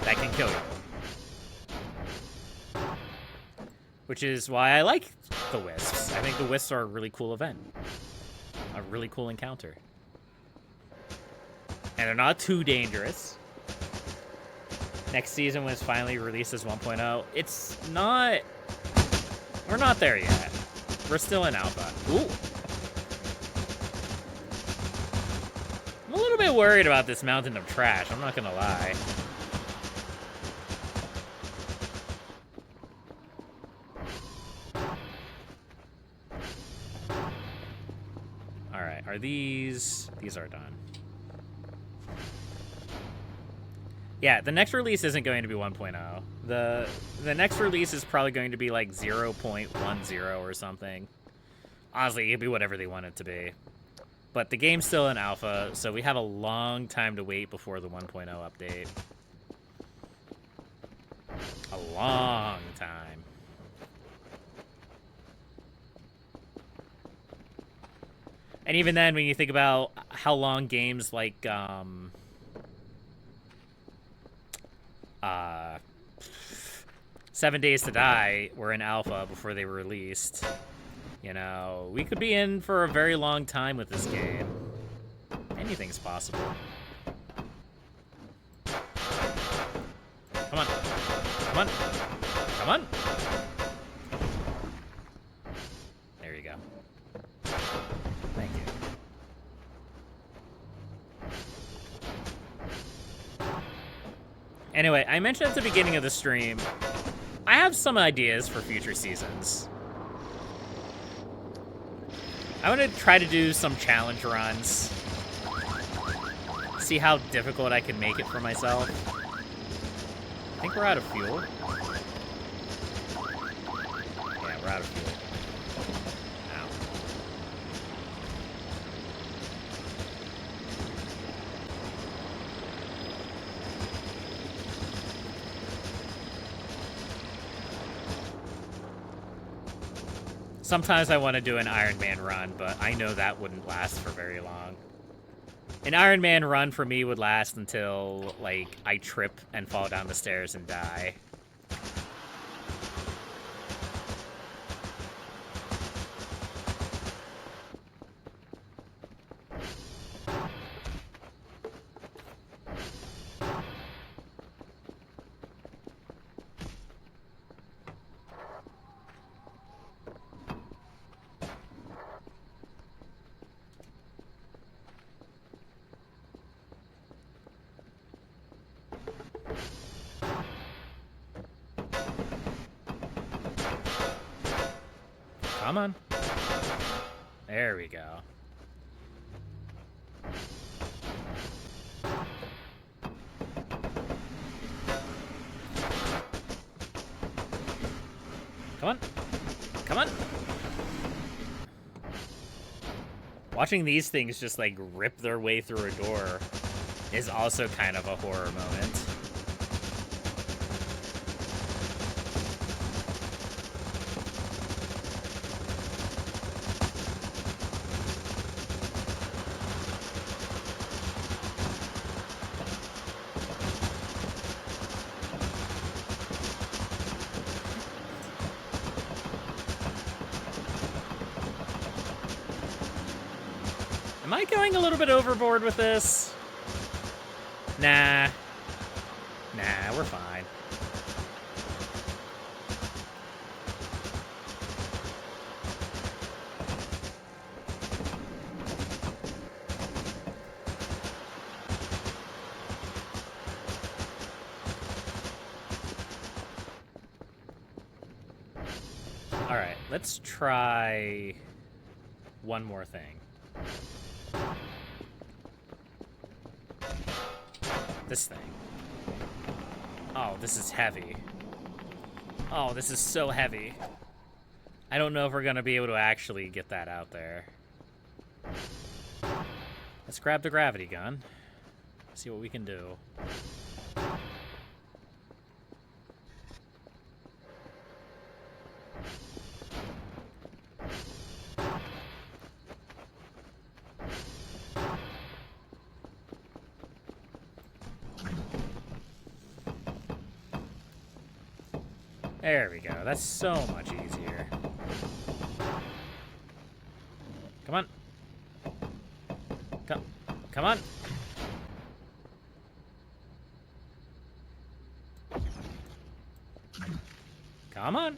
That can kill you. Which is why I like the wisps. I think the wisps are a really cool event. A really cool encounter. And they're not too dangerous. Next season, when it's finally released as 1.0, it's not... We're not there yet. We're still in alpha. Ooh. I'm a little bit worried about this mountain of trash, I'm not gonna lie. Alright, are these... These are done. Yeah, the next release isn't going to be 1.0. The next release is probably going to be like 0.10 or something. Honestly, it could be whatever they want it to be. But the game's still in alpha, so we have a long time to wait before the 1.0 update. A long time. And even then, when you think about how long games like, 7 Days to Die were in alpha before they were released, you know, we could be in for a very long time with this game. Anything's possible. Come on. Come on. Come on. There you go. Thank you. Anyway, I mentioned at the beginning of the stream, I have some ideas for future seasons. I want to try to do some challenge runs. See how difficult I can make it for myself. I think we're out of fuel. Yeah, we're out of fuel. Ow. Sometimes I want to do an Iron Man run, but I know that wouldn't last for very long. An Iron Man run for me would last until, like, I trip and fall down the stairs and die. Come on. There we go. Come on. Come on. Watching these things just, like, rip their way through a door is also kind of a horror moment. Am I going a little bit overboard with this? Nah. Nah, we're fine. All right, let's try one more thing. This thing. Oh, this is heavy. Oh, this is so heavy. I don't know if we're gonna be able to actually get that out there. Let's grab the gravity gun. See what we can do. There we go. That's so much easier. Come on. Come on. Come on.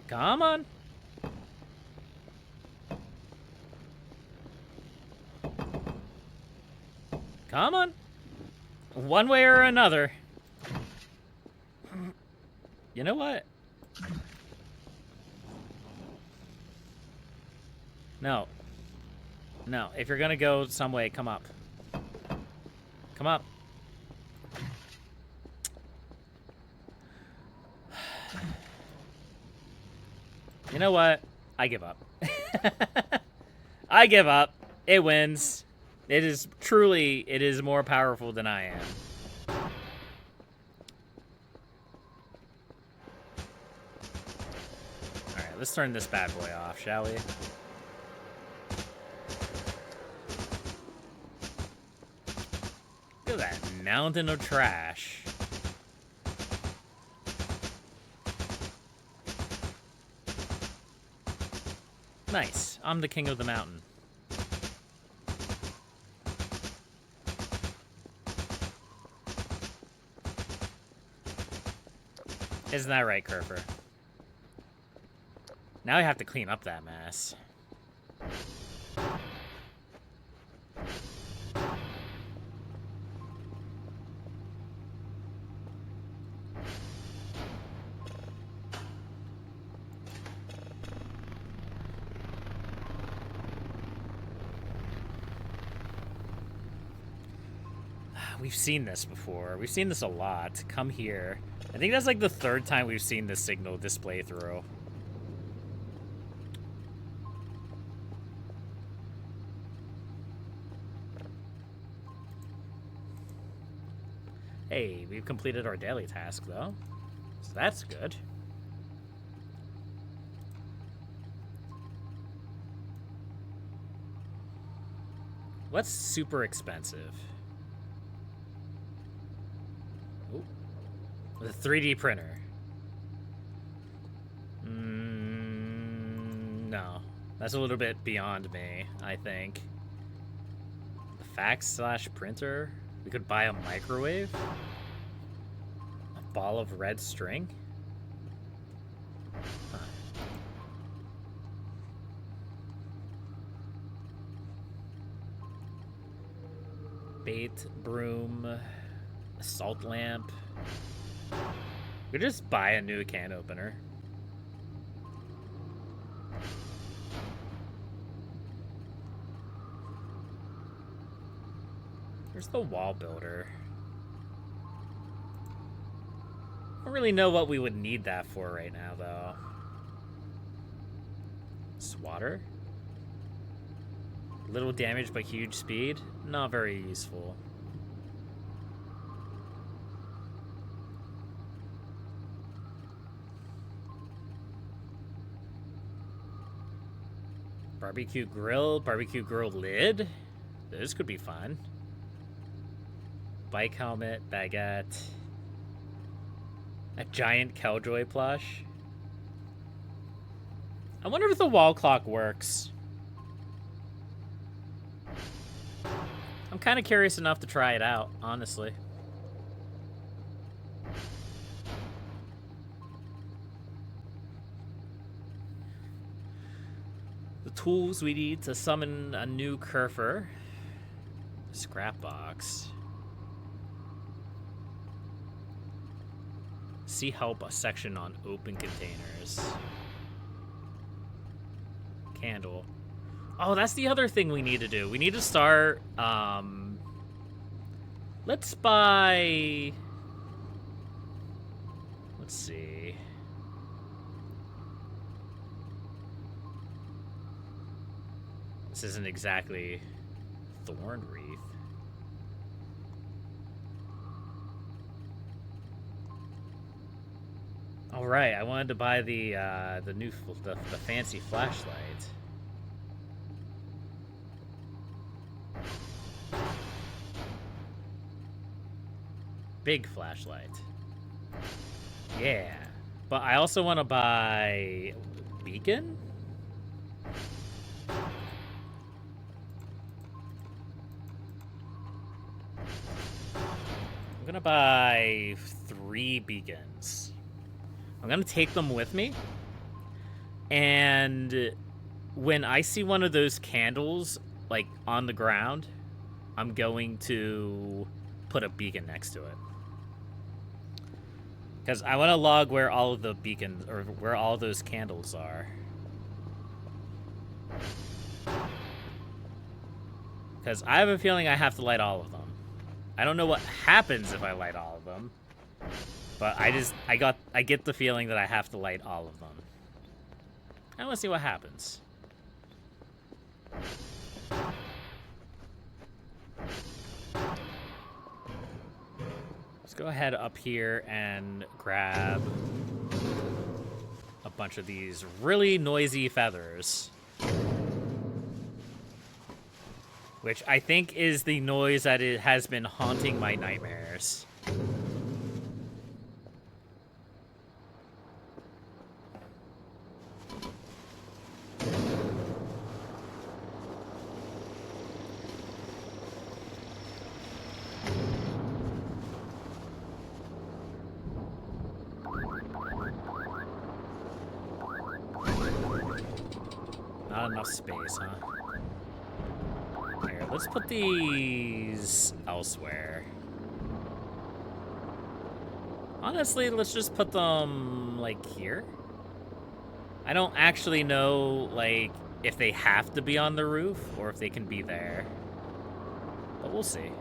Come on. Come on. One way or another. You know what? No. No, if you're gonna go some way, come up. Come up. You know what? I give up. I give up. It wins. It is truly, it is more powerful than I am. Alright, let's turn this bad boy off, shall we? Look at that mountain of trash. Nice. I'm the king of the mountain. Isn't that right, Kerfer? Now I have to clean up that mess. We've seen this before. We've seen this a lot. Come here. I think that's like the third time we've seen this signal display through. Hey, we've completed our daily task, though. So that's good. What's super expensive? Ooh. The 3D printer. No. That's a little bit beyond me, I think. The fax/printer? We could buy a microwave? A ball of red string? Huh. Bait, broom, a salt lamp. We could just buy a new can opener. There's the wall builder. I don't really know what we would need that for right now, though. Swatter? Little damage but huge speed? Not very useful. Barbecue grill lid? This could be fun. Bike helmet, baguette. A giant Killjoy plush. I wonder if the wall clock works. I'm kind of curious enough to try it out, honestly. The tools we need to summon a new Kerfer. Scrap box. See help, a section on open containers. candle. Oh, that's the other thing we need to do. We need to start, let's buy... Let's see. This isn't exactly thorn wreath. All right, I wanted to buy the fancy flashlight. Big flashlight. Yeah. But I also want to buy beacon? I'm gonna buy 3 beacons. I'm gonna take them with me. And when I see one of those candles, like, on the ground, I'm going to put a beacon next to it. Because I want to log where all of the beacons, or where all those candles are. Because I have a feeling I have to light all of them. I don't know what happens if I light all of them. But I get the feeling that I have to light all of them. I want to see what happens. Let's go ahead up here and grab a bunch of these really noisy feathers. Which I think is the noise that it has been haunting my nightmares. Not enough space, huh? Here, let's put these elsewhere. Honestly, let's just put them, like, here. I don't actually know, like, if they have to be on the roof or if they can be there. But we'll see.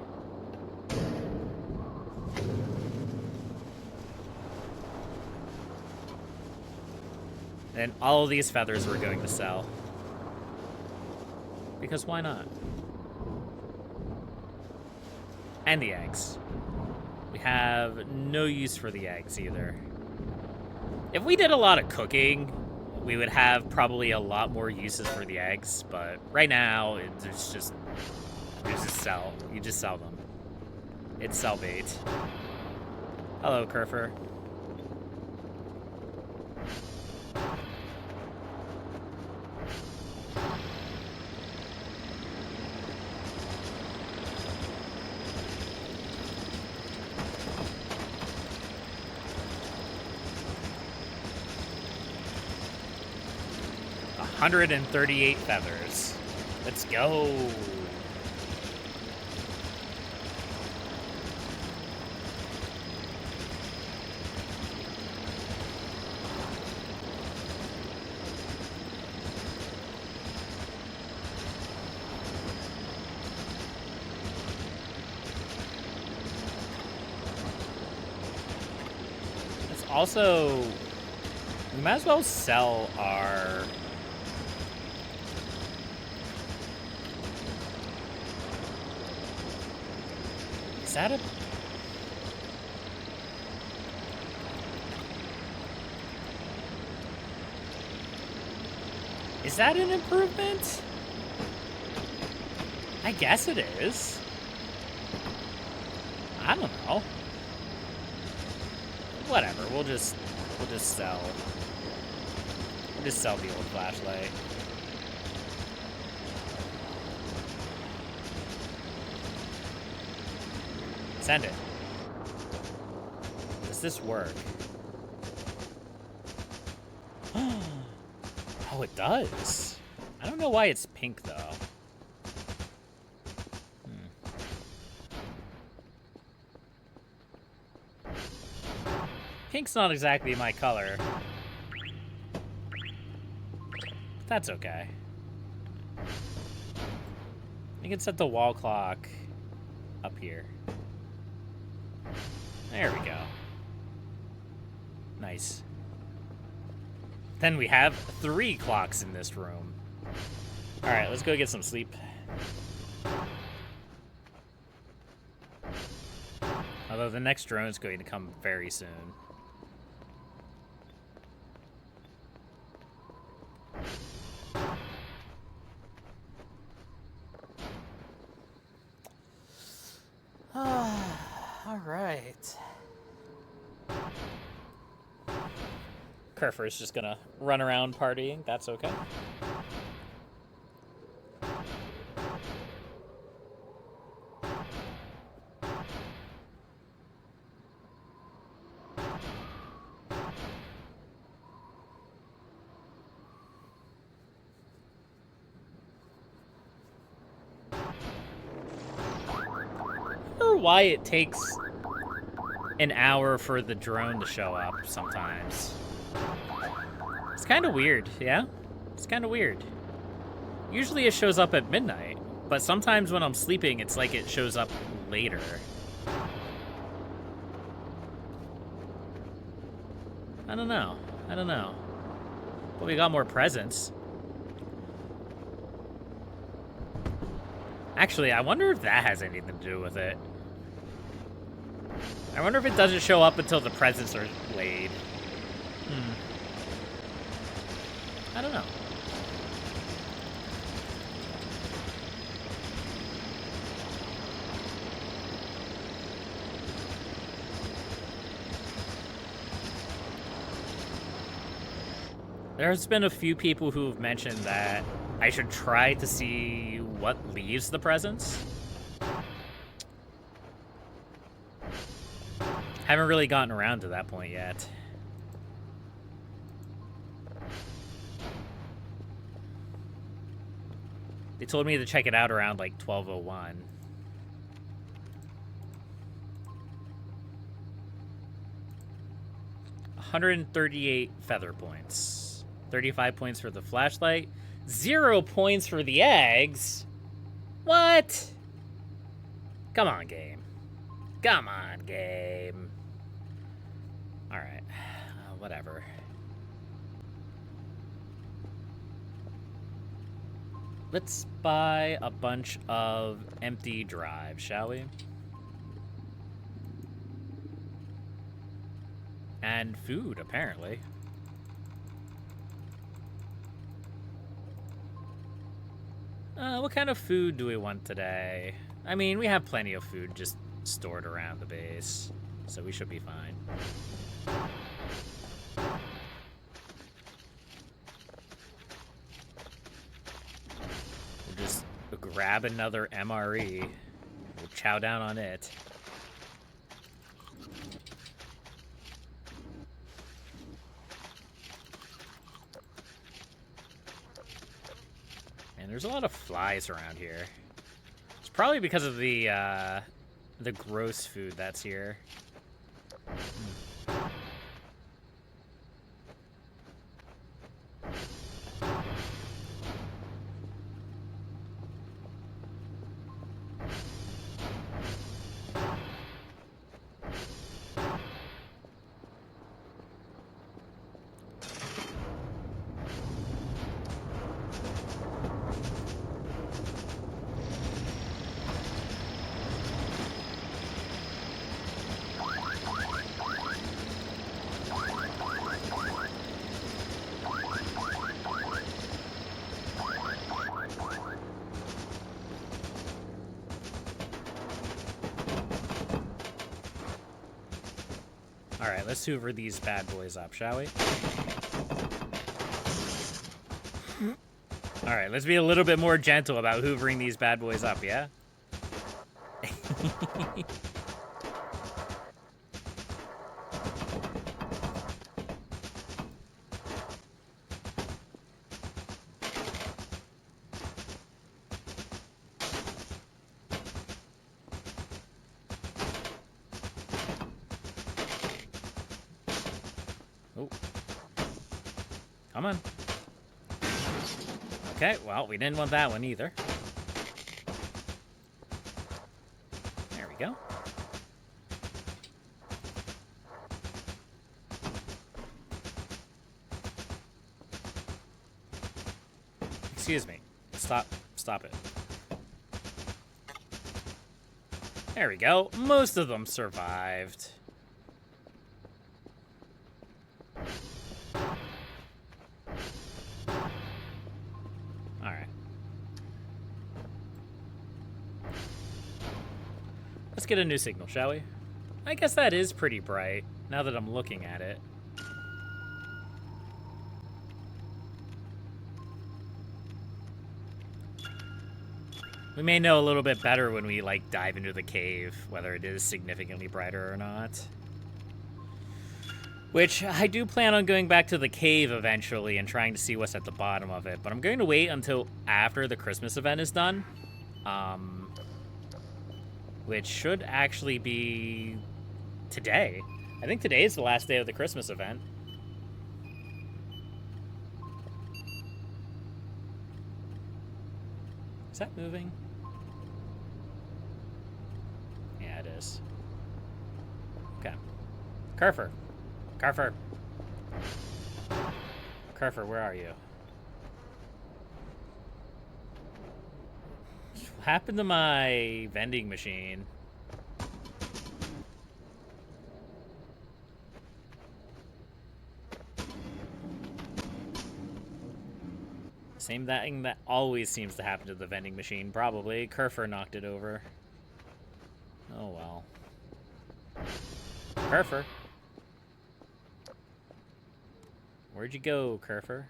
And all of these feathers we're going to sell. Because why not? And the eggs. We have no use for the eggs either. If we did a lot of cooking, we would have probably a lot more uses for the eggs, but right now, it's just, you just sell them. It's sell bait. Hello, Kerfer. $138 feathers. Let's go. Let's also, we might as well sell our Is that a... Is that an improvement? I guess it is. I don't know. Whatever, we'll just sell. We'll just sell the old flashlight. Send it. Does this work? Oh, it does. I don't know why it's pink, though. Pink's not exactly my color. But that's okay. You can set the wall clock up here. There we go. Nice. Then we have 3 clocks in this room. Alright, let's go get some sleep. Although the next drone is going to come very soon. Alright. Kerfer's just gonna run around partying. That's okay. Why it takes an hour for the drone to show up sometimes. It's kind of weird, yeah? It's kind of weird. Usually it shows up at midnight, but sometimes when I'm sleeping, it's like it shows up later. I don't know. I don't know. But we got more presents. Actually, I wonder if that has anything to do with it. I wonder if it doesn't show up until the presents are laid. I don't know. There's been a few people who have mentioned that I should try to see what leaves the presents. Haven't really gotten around to that point yet. They told me to check it out around like 12:01. $138 feather points. 35 points for the flashlight. 0 points for the eggs. What? Come on, game. Come on, game. Alright. Whatever. Let's buy a bunch of empty drives, shall we? And food, apparently. What kind of food do we want today? I mean, we have plenty of food just stored around the base, so we should be fine. We'll just grab another MRE. We'll chow down on it. And there's a lot of flies around here. It's probably because of the gross food that's here. Alright, let's hoover these bad boys up, shall we? Alright, let's be a little bit more gentle about hoovering these bad boys up, yeah? Oh. Come on. Okay, well, we didn't want that one either. we go. Excuse me. Stop it. There we go. Most of them survived. Alright. Let's get a new signal, shall we? I guess that is pretty bright, now that I'm looking at it. We may know a little bit better when we, like, dive into the cave, whether it is significantly brighter or not. Which, I do plan on going back to the cave eventually and trying to see what's at the bottom of it, but I'm going to wait until after the Christmas event is done. Which should actually be today. I think today is the last day of the Christmas event. Is that moving? Yeah, it is. Okay. Kerfer. Kerfer. Kerfer, where are you? What happened to my vending machine? Same thing that always seems to happen to the vending machine, probably. Kerfer knocked it over. Oh well. Kerfer. Where'd you go, Kerfer?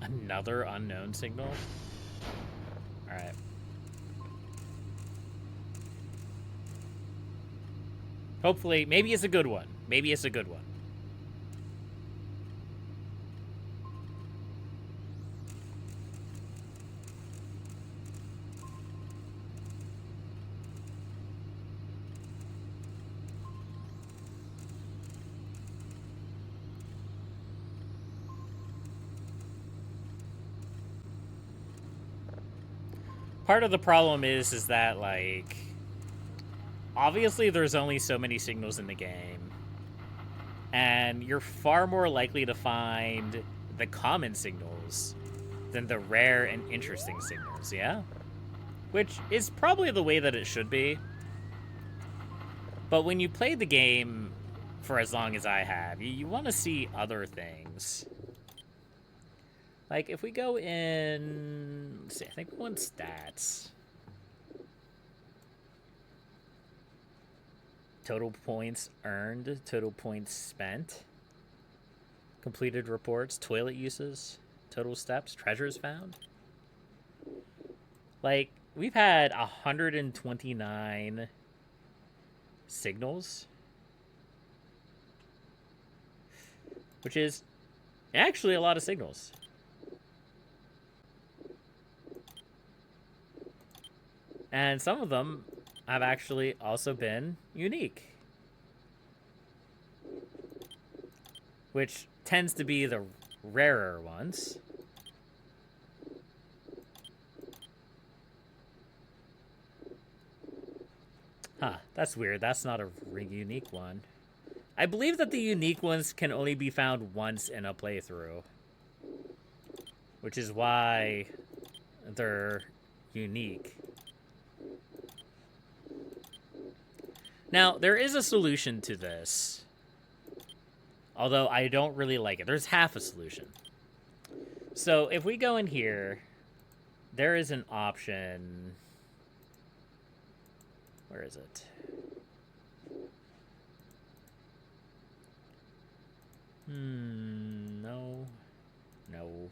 Another unknown signal? Alright. Hopefully, maybe it's a good one. Maybe it's a good one. Part of the problem is that, like, obviously there's only so many signals in the game, and you're far more likely to find the common signals than the rare and interesting signals, yeah? Which is probably the way that it should be. But when you play the game for as long as I have, you want to see other things. Like, if we go in... Let's see, I think we want stats. Total points earned, total points spent. Completed reports, toilet uses, total steps, treasures found. Like, we've had 129 signals. Which is actually a lot of signals. And some of them have actually also been unique. Which tends to be the rarer ones. Huh, that's weird. That's not a unique one. I believe that the unique ones can only be found once in a playthrough. Which is why they're unique. Now, there is a solution to this. Although I don't really like it. There's half a solution. So if we go in here, there is an option. Where is it? No. No.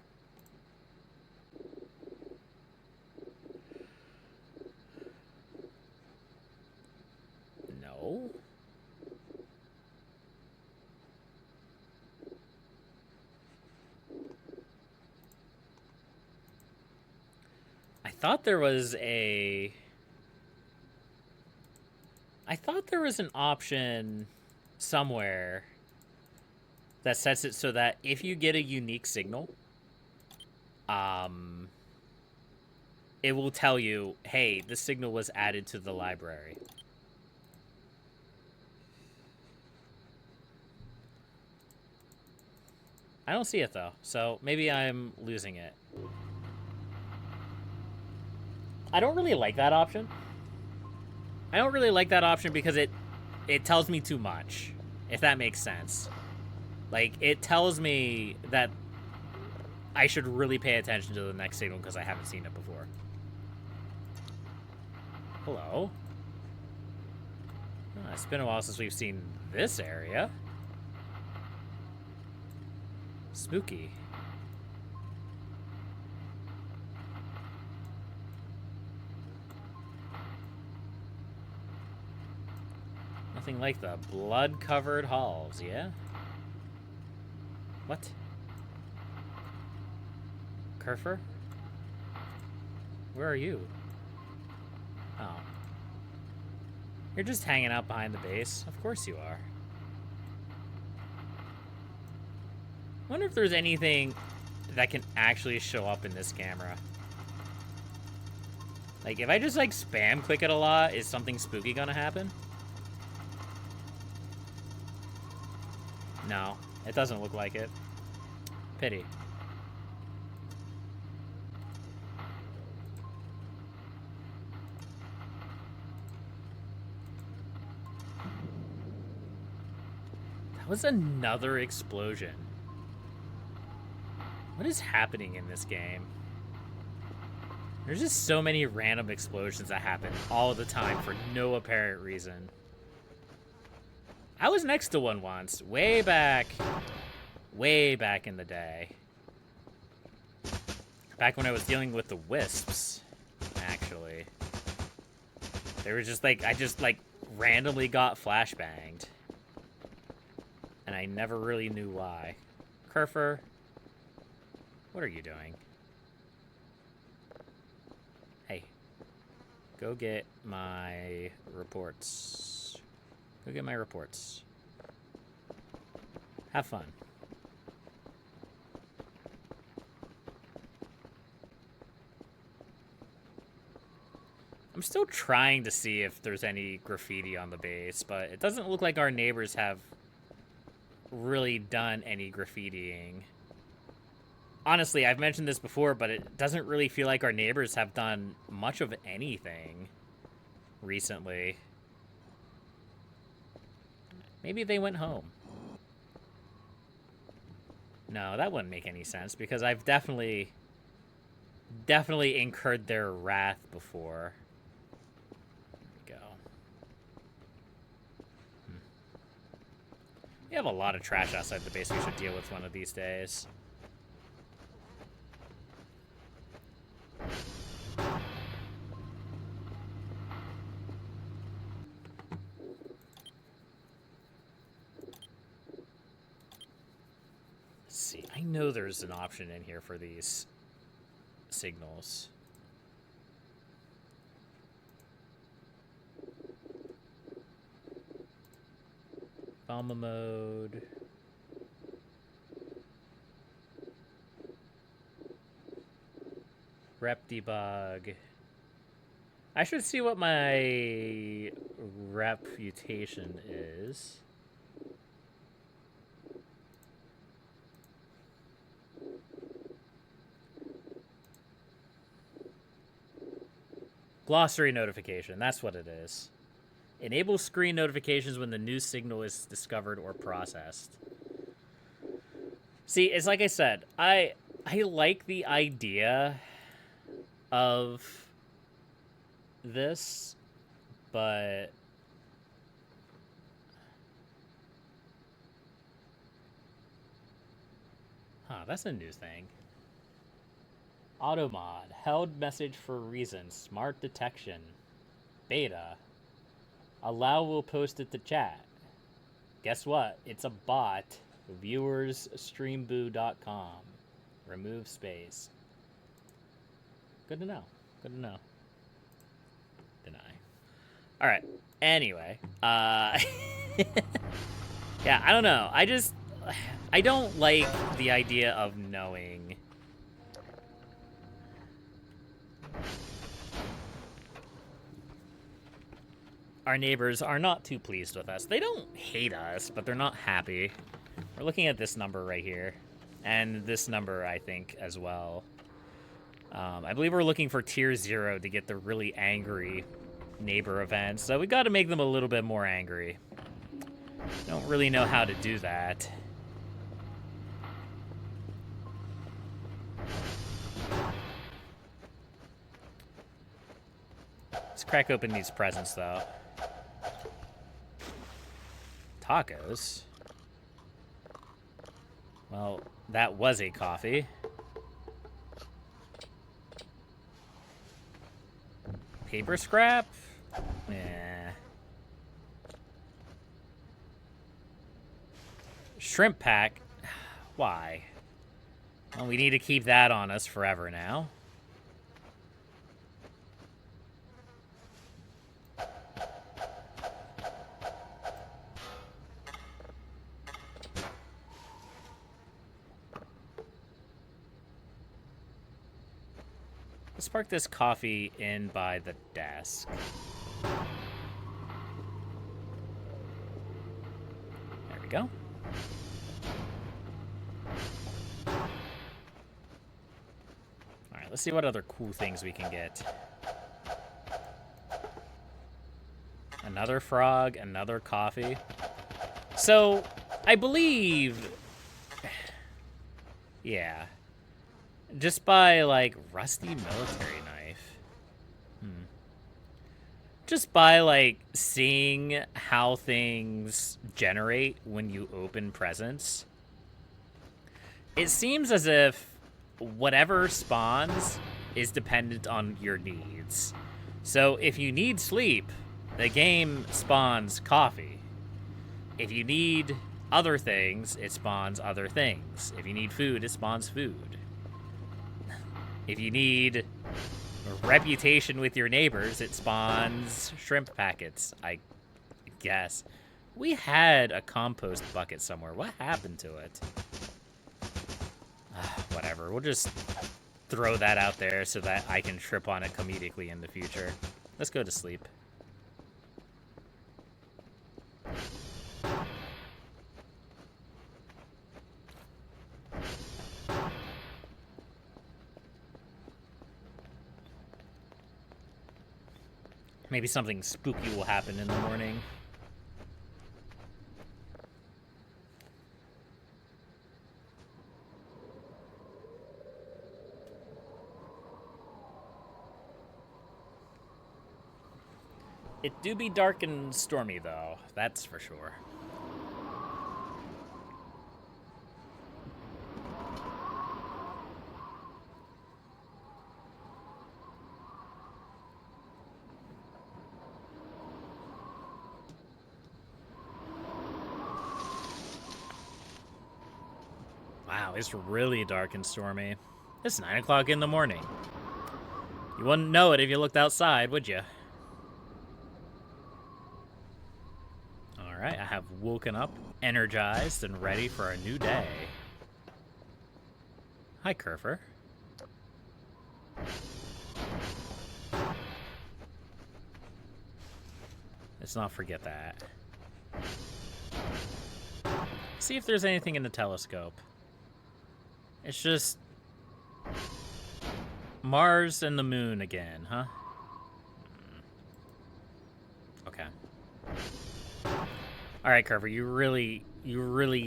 No. I thought there was an option somewhere that sets it so that if you get a unique signal, it will tell you, hey, this signal was added to the library. I don't see it, though, so maybe I'm losing it. I don't really like that option. I don't really like that option because it tells me too much, if that makes sense. Like, it tells me that I should really pay attention to the next signal because I haven't seen it before. Hello? Oh, it's been a while since we've seen this area. Spooky. Nothing like the blood-covered halls, yeah? What? Kerfer? Where are you? Oh. You're just hanging out behind the base. Of course you are. I wonder if there's anything that can actually show up in this camera. Like, if I just, like, spam click it a lot, is something spooky gonna happen? No, it doesn't look like it. Pity. That was another explosion. What is happening in this game? There's just so many random explosions that happen all the time for no apparent reason. I was next to one once, way back in the day. Back when I was dealing with the wisps, actually. They were just like, I just like randomly got flashbanged. And I never really knew why. Kerfer, what are you doing? Hey, go get my reports. Go get my reports. Have fun. I'm still trying to see if there's any graffiti on the base, but it doesn't look like our neighbors have really done any graffitiing. Honestly, I've mentioned this before, but it doesn't really feel like our neighbors have done much of anything recently. Maybe they went home. No, that wouldn't make any sense because I've definitely incurred their wrath before. There we go. We have a lot of trash outside the base we should deal with one of these days. Let's see. I know there's an option in here for these signals. Bomba mode. Rep debug. I should see what my reputation is. Glossary notification, that's what it is. Enable screen notifications when the new signal is discovered or processed. See, it's like I said, I like the idea of this, but that's a new thing. Automod, held message for reason, smart detection, beta. Allow will post it to chat. Guess what? It's a bot. Viewers streamboo.com. Remove space. Good to know. Good to know. Deny. Alright. Anyway. Yeah, I don't know. I don't like the idea of knowing. Our neighbors are not too pleased with us. They don't hate us, but they're not happy. We're looking at this number right here. And this number, I think, as well. I believe we're looking for tier 0 to get the really angry neighbor events. So we got to make them a little bit more angry. Don't really know how to do that. Let's crack open these presents, though. Tacos? Well, that was a coffee. Paper scrap? Yeah. Shrimp pack? Why? Well, we need to keep that on us forever now. Let's park this coffee in by the desk. There we go. Alright, let's see what other cool things we can get. Another frog, another coffee. So, I believe... Yeah. Just by, like, rusty military knife. Just by, like, seeing how things generate when you open presents. It seems as if whatever spawns is dependent on your needs. So if you need sleep, the game spawns coffee. If you need other things, it spawns other things. If you need food, it spawns food. If you need a reputation with your neighbors, it spawns shrimp packets, I guess. We had a compost bucket somewhere. What happened to it? Whatever. We'll just throw that out there so that I can trip on it comedically in the future. Let's go to sleep. Maybe something spooky will happen in the morning. It do be dark and stormy, though. That's for sure. Wow, it's really dark and stormy. It's 9 o'clock in the morning. You wouldn't know it if you looked outside, would you? Alright, I have woken up, energized, and ready for a new day. Hi, Kerfer. Let's not forget that. See if there's anything in the telescope. It's just Mars and the moon again, huh? Okay. All right, Carver, you really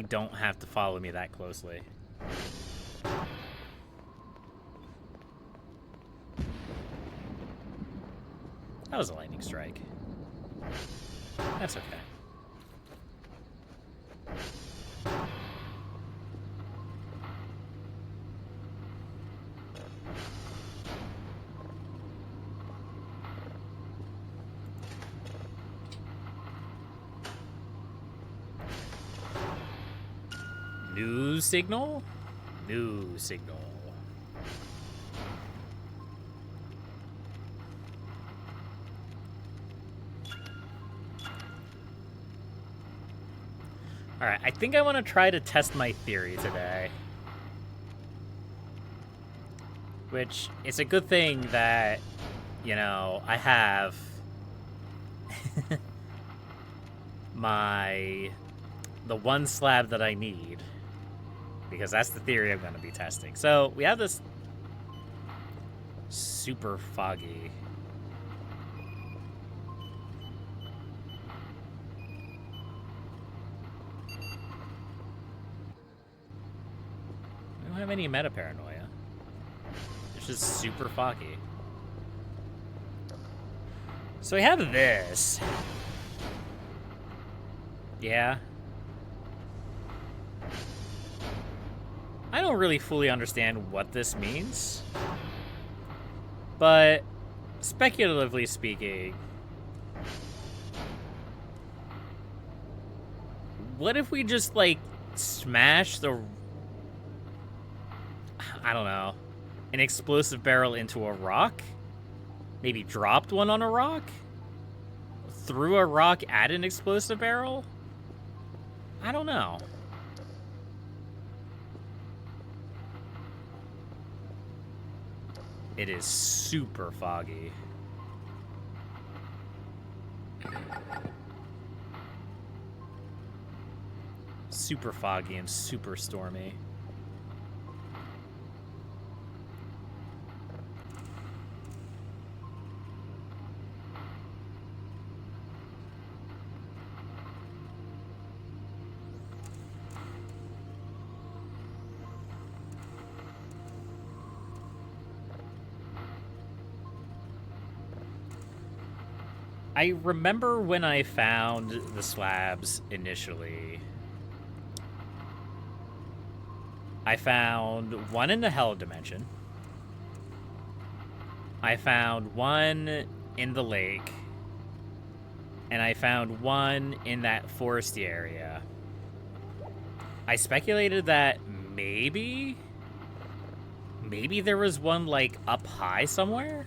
don't have to follow me that closely. That was a lightning strike. That's okay. New signal? New signal. Alright, I think I want to try to test my theory today. Which, it's a good thing that, you know, I have the one slab that I need. Because that's the theory I'm going to be testing. So, we have this super foggy. I don't have any meta paranoia. It's just super foggy. So we have this. Yeah. I don't really fully understand what this means. But speculatively speaking, what if we just like smash I don't know, an explosive barrel into a rock? Maybe dropped one on a rock? Threw a rock at an explosive barrel? I don't know. It is super foggy. Super foggy and super stormy. I remember when I found the slabs initially. I found one in the hell dimension. I found one in the lake. And I found one in that foresty area. I speculated that maybe there was one like up high somewhere.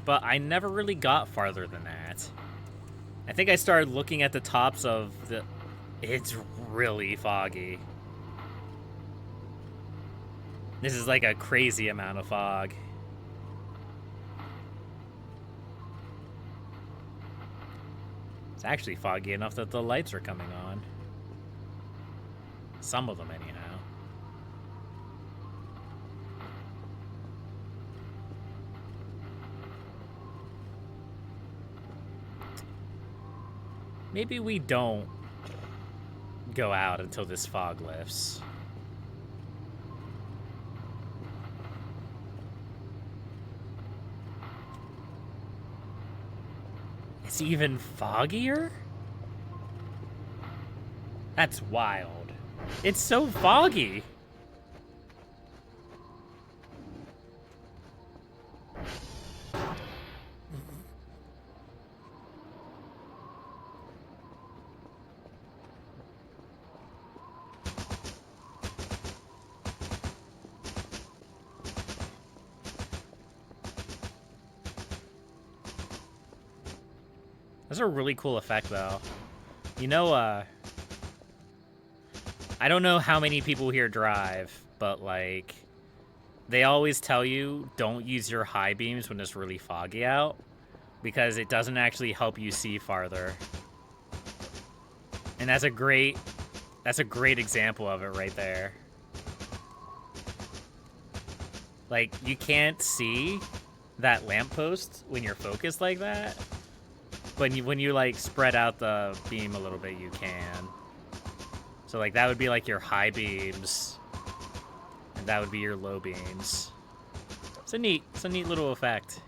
But I never really got farther than that. I think I started looking at the tops of the... It's really foggy. This is like a crazy amount of fog. It's actually foggy enough that the lights are coming on. Some of them, anyhow. Maybe we don't go out until this fog lifts. It's even foggier? That's wild. It's so foggy. That's a really cool effect, though. You know, I don't know how many people here drive, but, like, they always tell you don't use your high beams when it's really foggy out, because it doesn't actually help you see farther. And that's a great example of it right there. Like, you can't see that lamppost when you're focused like that. But when you like spread out the beam a little bit, you can. So like that would be like your high beams, and that would be your low beams. It's a neat little effect.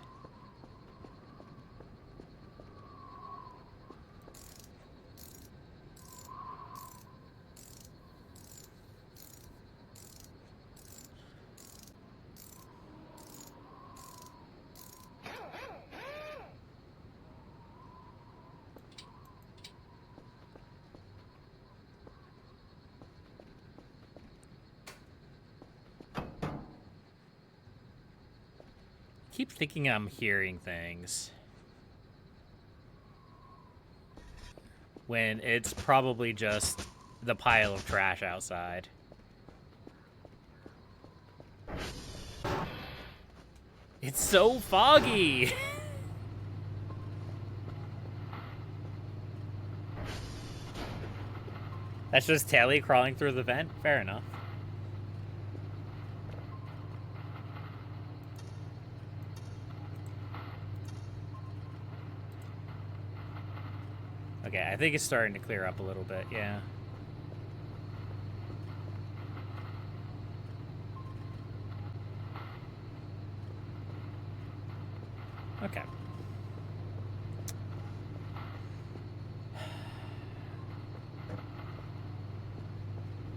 Keep thinking I'm hearing things. when it's probably just the pile of trash outside. It's so foggy! That's just Tally crawling through the vent? Fair enough. Okay, I think it's starting to clear up a little bit, yeah. Okay.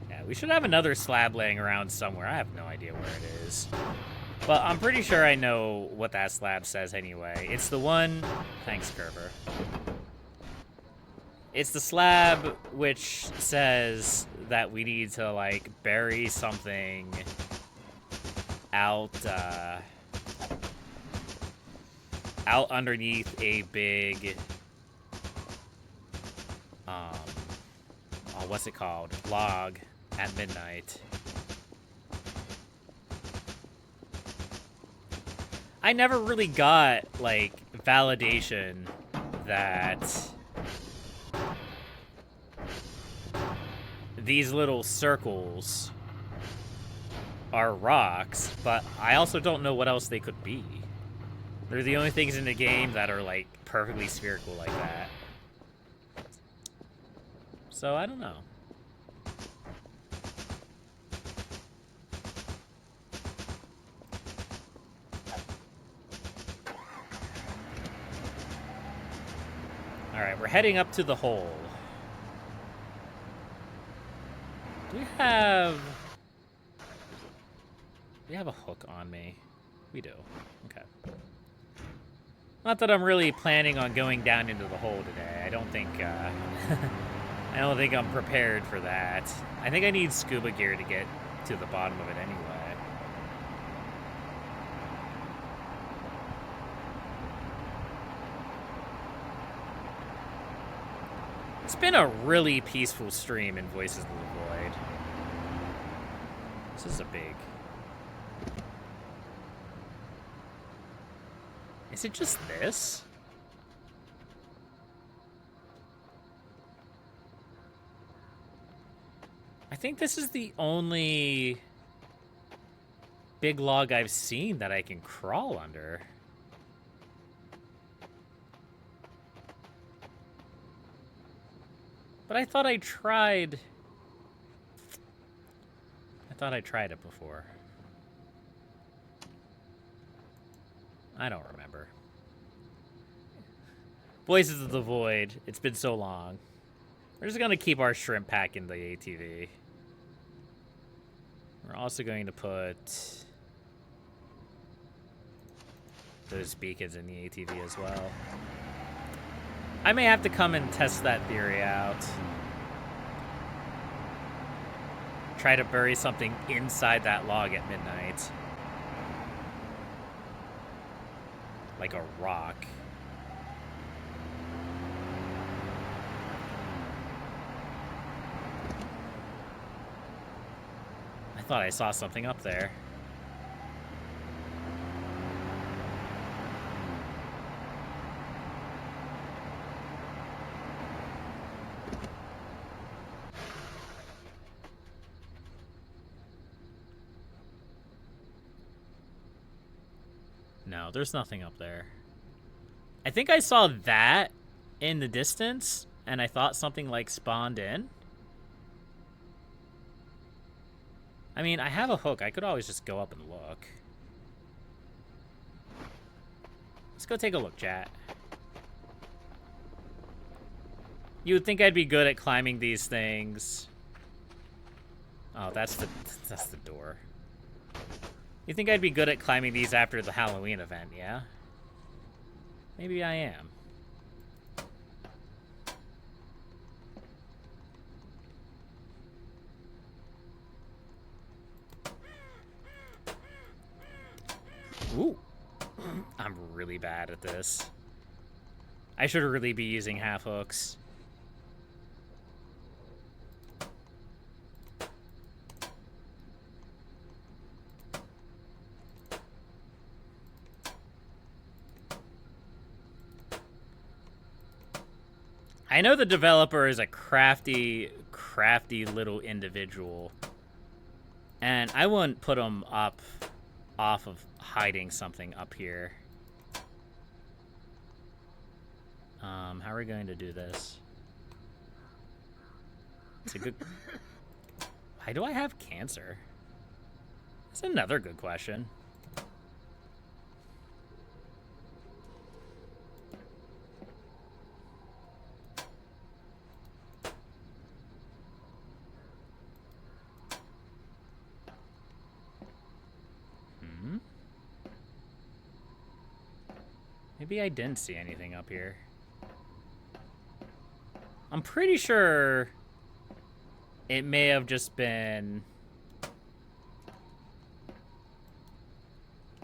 Yeah, we should have another slab laying around somewhere. I have no idea where it is. But I'm pretty sure I know what that slab says anyway. It's the one... Thanks, Curver. It's the slab which says that we need to, like, bury something out, out underneath a big, oh, what's it called? Log at midnight. I never really got, like, validation that these little circles are rocks, but I also don't know what else they could be. They're the only things in the game that are, like, perfectly spherical like that. So, I don't know. Alright, we're heading up to the hole. Do we have a hook on me? We do. Okay. Not that I'm really planning on going down into the hole today. I don't think, I don't think I'm prepared for that. I think I need scuba gear to get to the bottom of it anyway. It's been a really peaceful stream in Voices of the Void. This is a big... Is it just this? I think this is the only big log I've seen that I can crawl under. But I thought I tried... it before. I don't remember. Voices of the Void. It's been so long. We're just gonna keep our shrimp pack in the ATV. We're also going to put those beacons in the ATV as well. I may have to come and test that theory out. Try to bury something inside that log at midnight. Like a rock. I thought I saw something up there. No, there's nothing up there. I think I saw that in the distance, and I thought something like spawned in. I mean, I have a hook. I could always just go up and look. Let's go take a look, chat. You would think I'd be good at climbing these things. Oh, that's the door. You think I'd be good at climbing these after the Halloween event, yeah? Maybe I am. Ooh. I'm really bad at this. I should really be using half hooks. I know the developer is a crafty little individual. And I wouldn't put him off of hiding something up here. How are we going to do this? It's a good... Why do I have cancer? That's another good question. Maybe I didn't see anything up here. I'm pretty sure it may have just been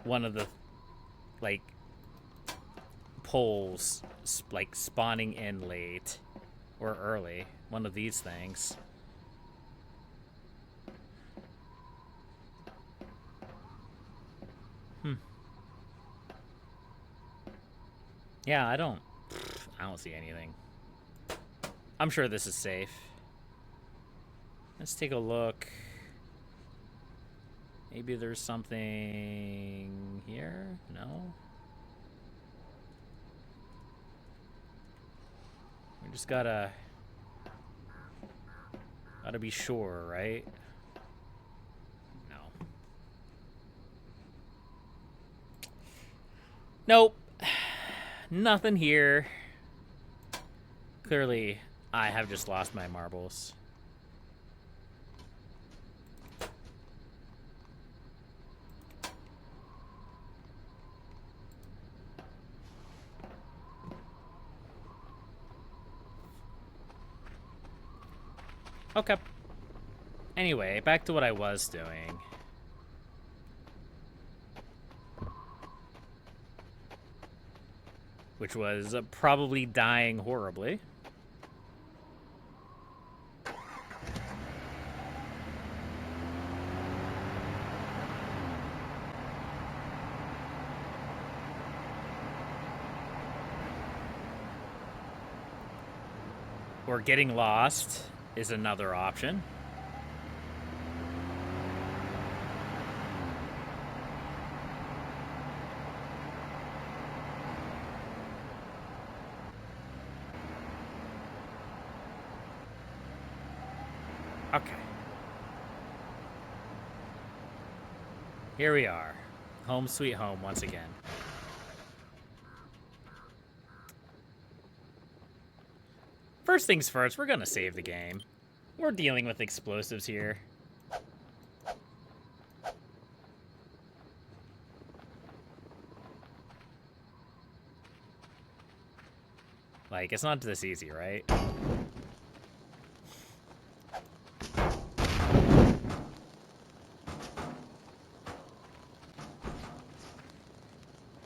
one of the, like, poles, like, spawning in late or early. One of these things. Yeah, I don't see anything. I'm sure this is safe. Let's take a look. Maybe there's something here? No? We just gotta be sure, right? No. Nope. Nothing here. Clearly, I have just lost my marbles. Okay. Anyway, back to what I was doing. Which was probably dying horribly. Or getting lost is another option. Okay. Here we are. Home sweet home once again. First things first, we're gonna save the game. We're dealing with explosives here. Like, it's not this easy, right?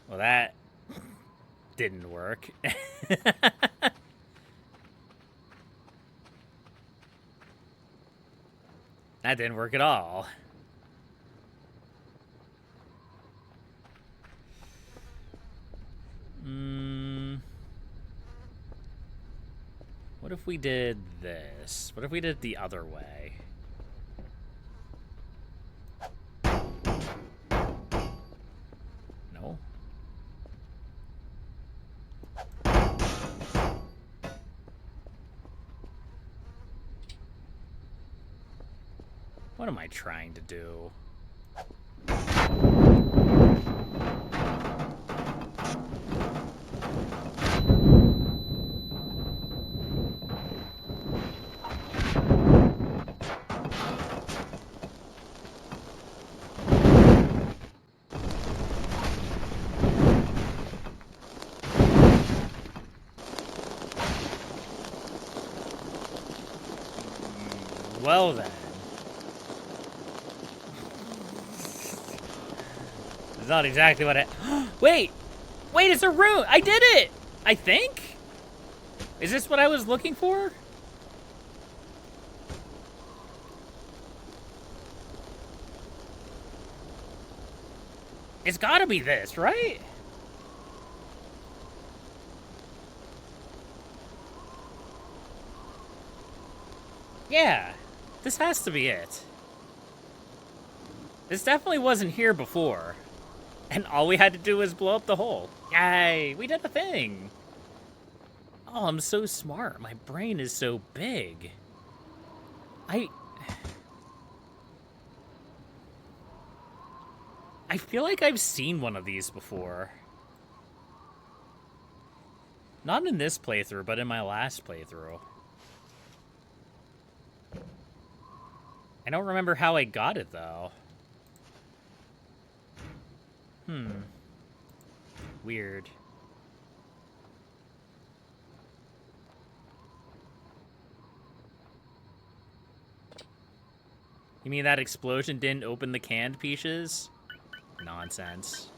Well, that didn't work. That didn't work at all. What if we did this? What if we did it the other way? No? What am I trying to do? Well then. It's not exactly what I... Wait! Wait, it's a room! I did it! I think? Is this what I was looking for? It's gotta be this, right? Yeah, this has to be it. This definitely wasn't here before. And all we had to do was blow up the hole. Yay, we did a thing. Oh, I'm so smart. My brain is so big. I feel like I've seen one of these before. Not in this playthrough, but in my last playthrough. I don't remember how I got it, though. Weird. You mean that explosion didn't open the canned peaches? Nonsense.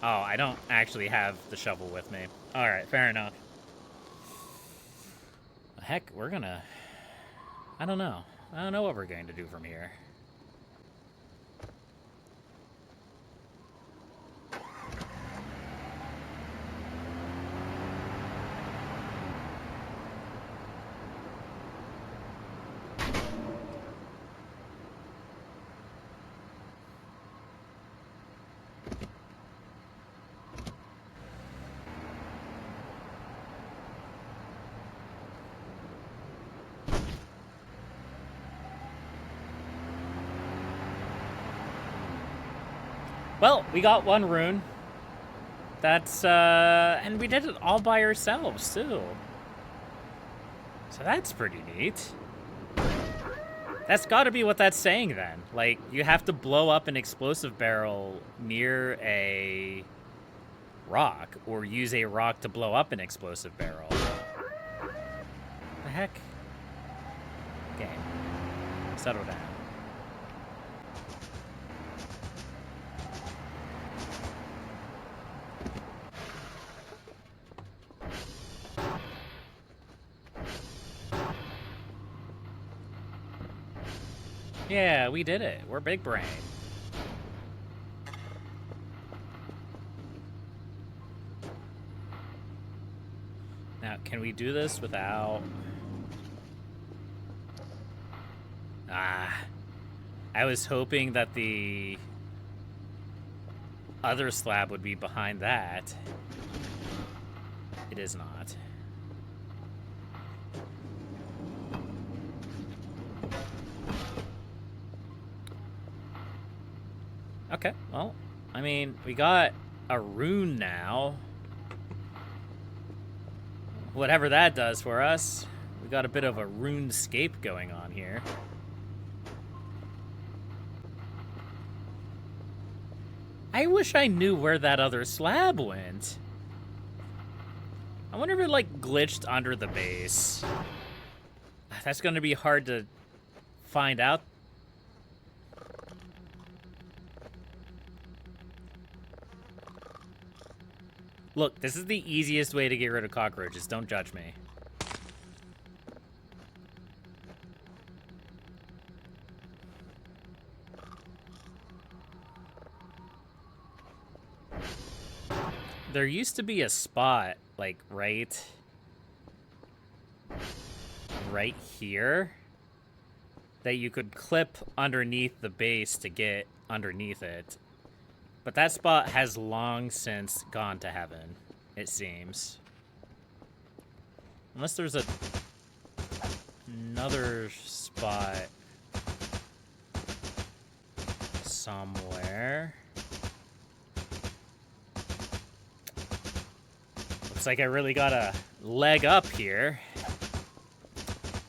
Oh, I don't actually have the shovel with me. Alright, fair enough. Heck, we're gonna... I don't know. I don't know what we're going to do from here. Well, we got one rune. That's, and we did it all by ourselves, too. So that's pretty neat. That's gotta be what that's saying, then. Like, you have to blow up an explosive barrel near a rock, or use a rock to blow up an explosive barrel. The heck? Game. Settle down. Yeah, we did it. We're big brain. Now, can we do this without... I was hoping that the other slab would be behind that. It is not. Okay, well, I mean, we got a rune now. Whatever that does for us. We got a bit of a runescape going on here. I wish I knew where that other slab went. I wonder if it, like, glitched under the base. That's gonna be hard to find out. Look, this is the easiest way to get rid of cockroaches. Don't judge me. There used to be a spot, like, right here that you could clip underneath the base to get underneath it. But that spot has long since gone to heaven, it seems. Unless there's another spot somewhere. Looks like I really got a leg up here.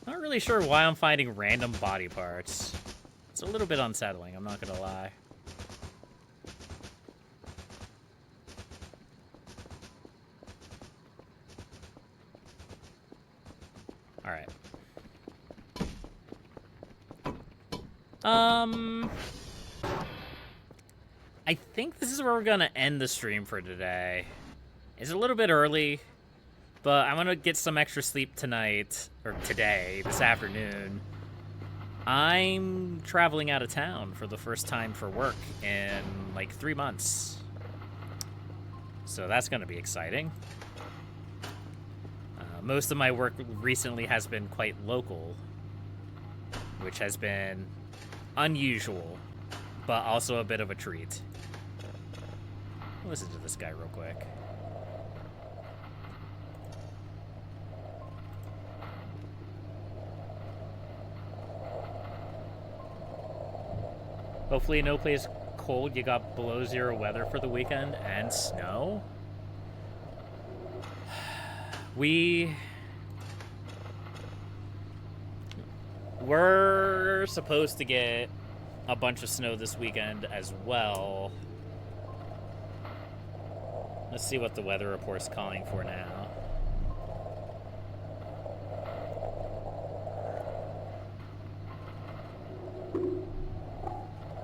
Not really sure why I'm finding random body parts. It's a little bit unsettling, I'm not gonna lie. Alright. I think this is where we're gonna end the stream for today. It's a little bit early. But I'm gonna get some extra sleep tonight, or today, this afternoon. I'm traveling out of town for the first time for work in like 3 months. So that's gonna be exciting. Most of my work recently has been quite local, which has been unusual, but also a bit of a treat. Listen to this guy real quick. Hopefully no place cold. You got below 0 weather for the weekend and snow. We're supposed to get a bunch of snow this weekend as well. Let's see what the weather report's calling for now.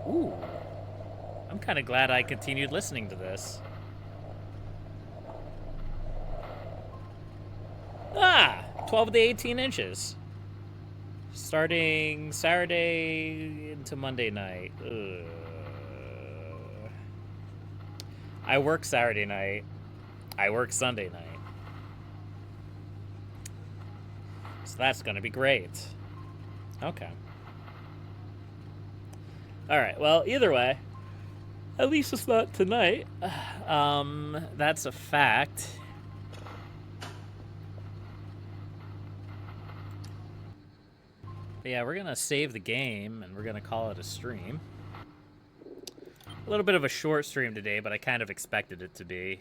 Ooh. I'm kind of glad I continued listening to this. 12 to 18 inches. Starting Saturday into Monday night. Ugh. I work Saturday night. I work Sunday night. So that's gonna be great. Okay. Alright, well, either way, at least it's not tonight. That's a fact. But yeah, we're gonna save the game, and we're gonna call it a stream. A little bit of a short stream today, but I kind of expected it to be.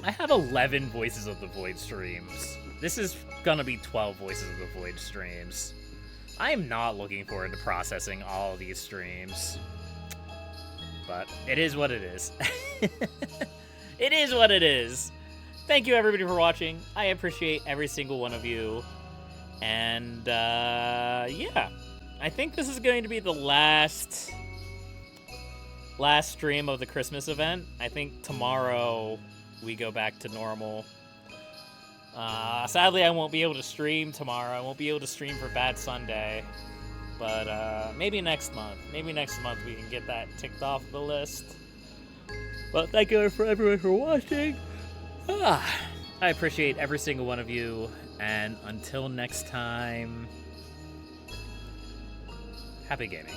I have 11 Voices of the Void streams. This is gonna be 12 Voices of the Void streams. I am not looking forward to processing all of these streams. But it is what it is. It is what it is. Thank you, everybody, for watching. I appreciate every single one of you. And, yeah. I think this is going to be the last stream of the Christmas event. I think tomorrow we go back to normal. Sadly, I won't be able to stream tomorrow. I won't be able to stream for Bad Sunday. But, maybe next month. Maybe next month we can get that ticked off the list. Well, thank you for everyone for watching. I appreciate every single one of you, and until next time, happy gaming.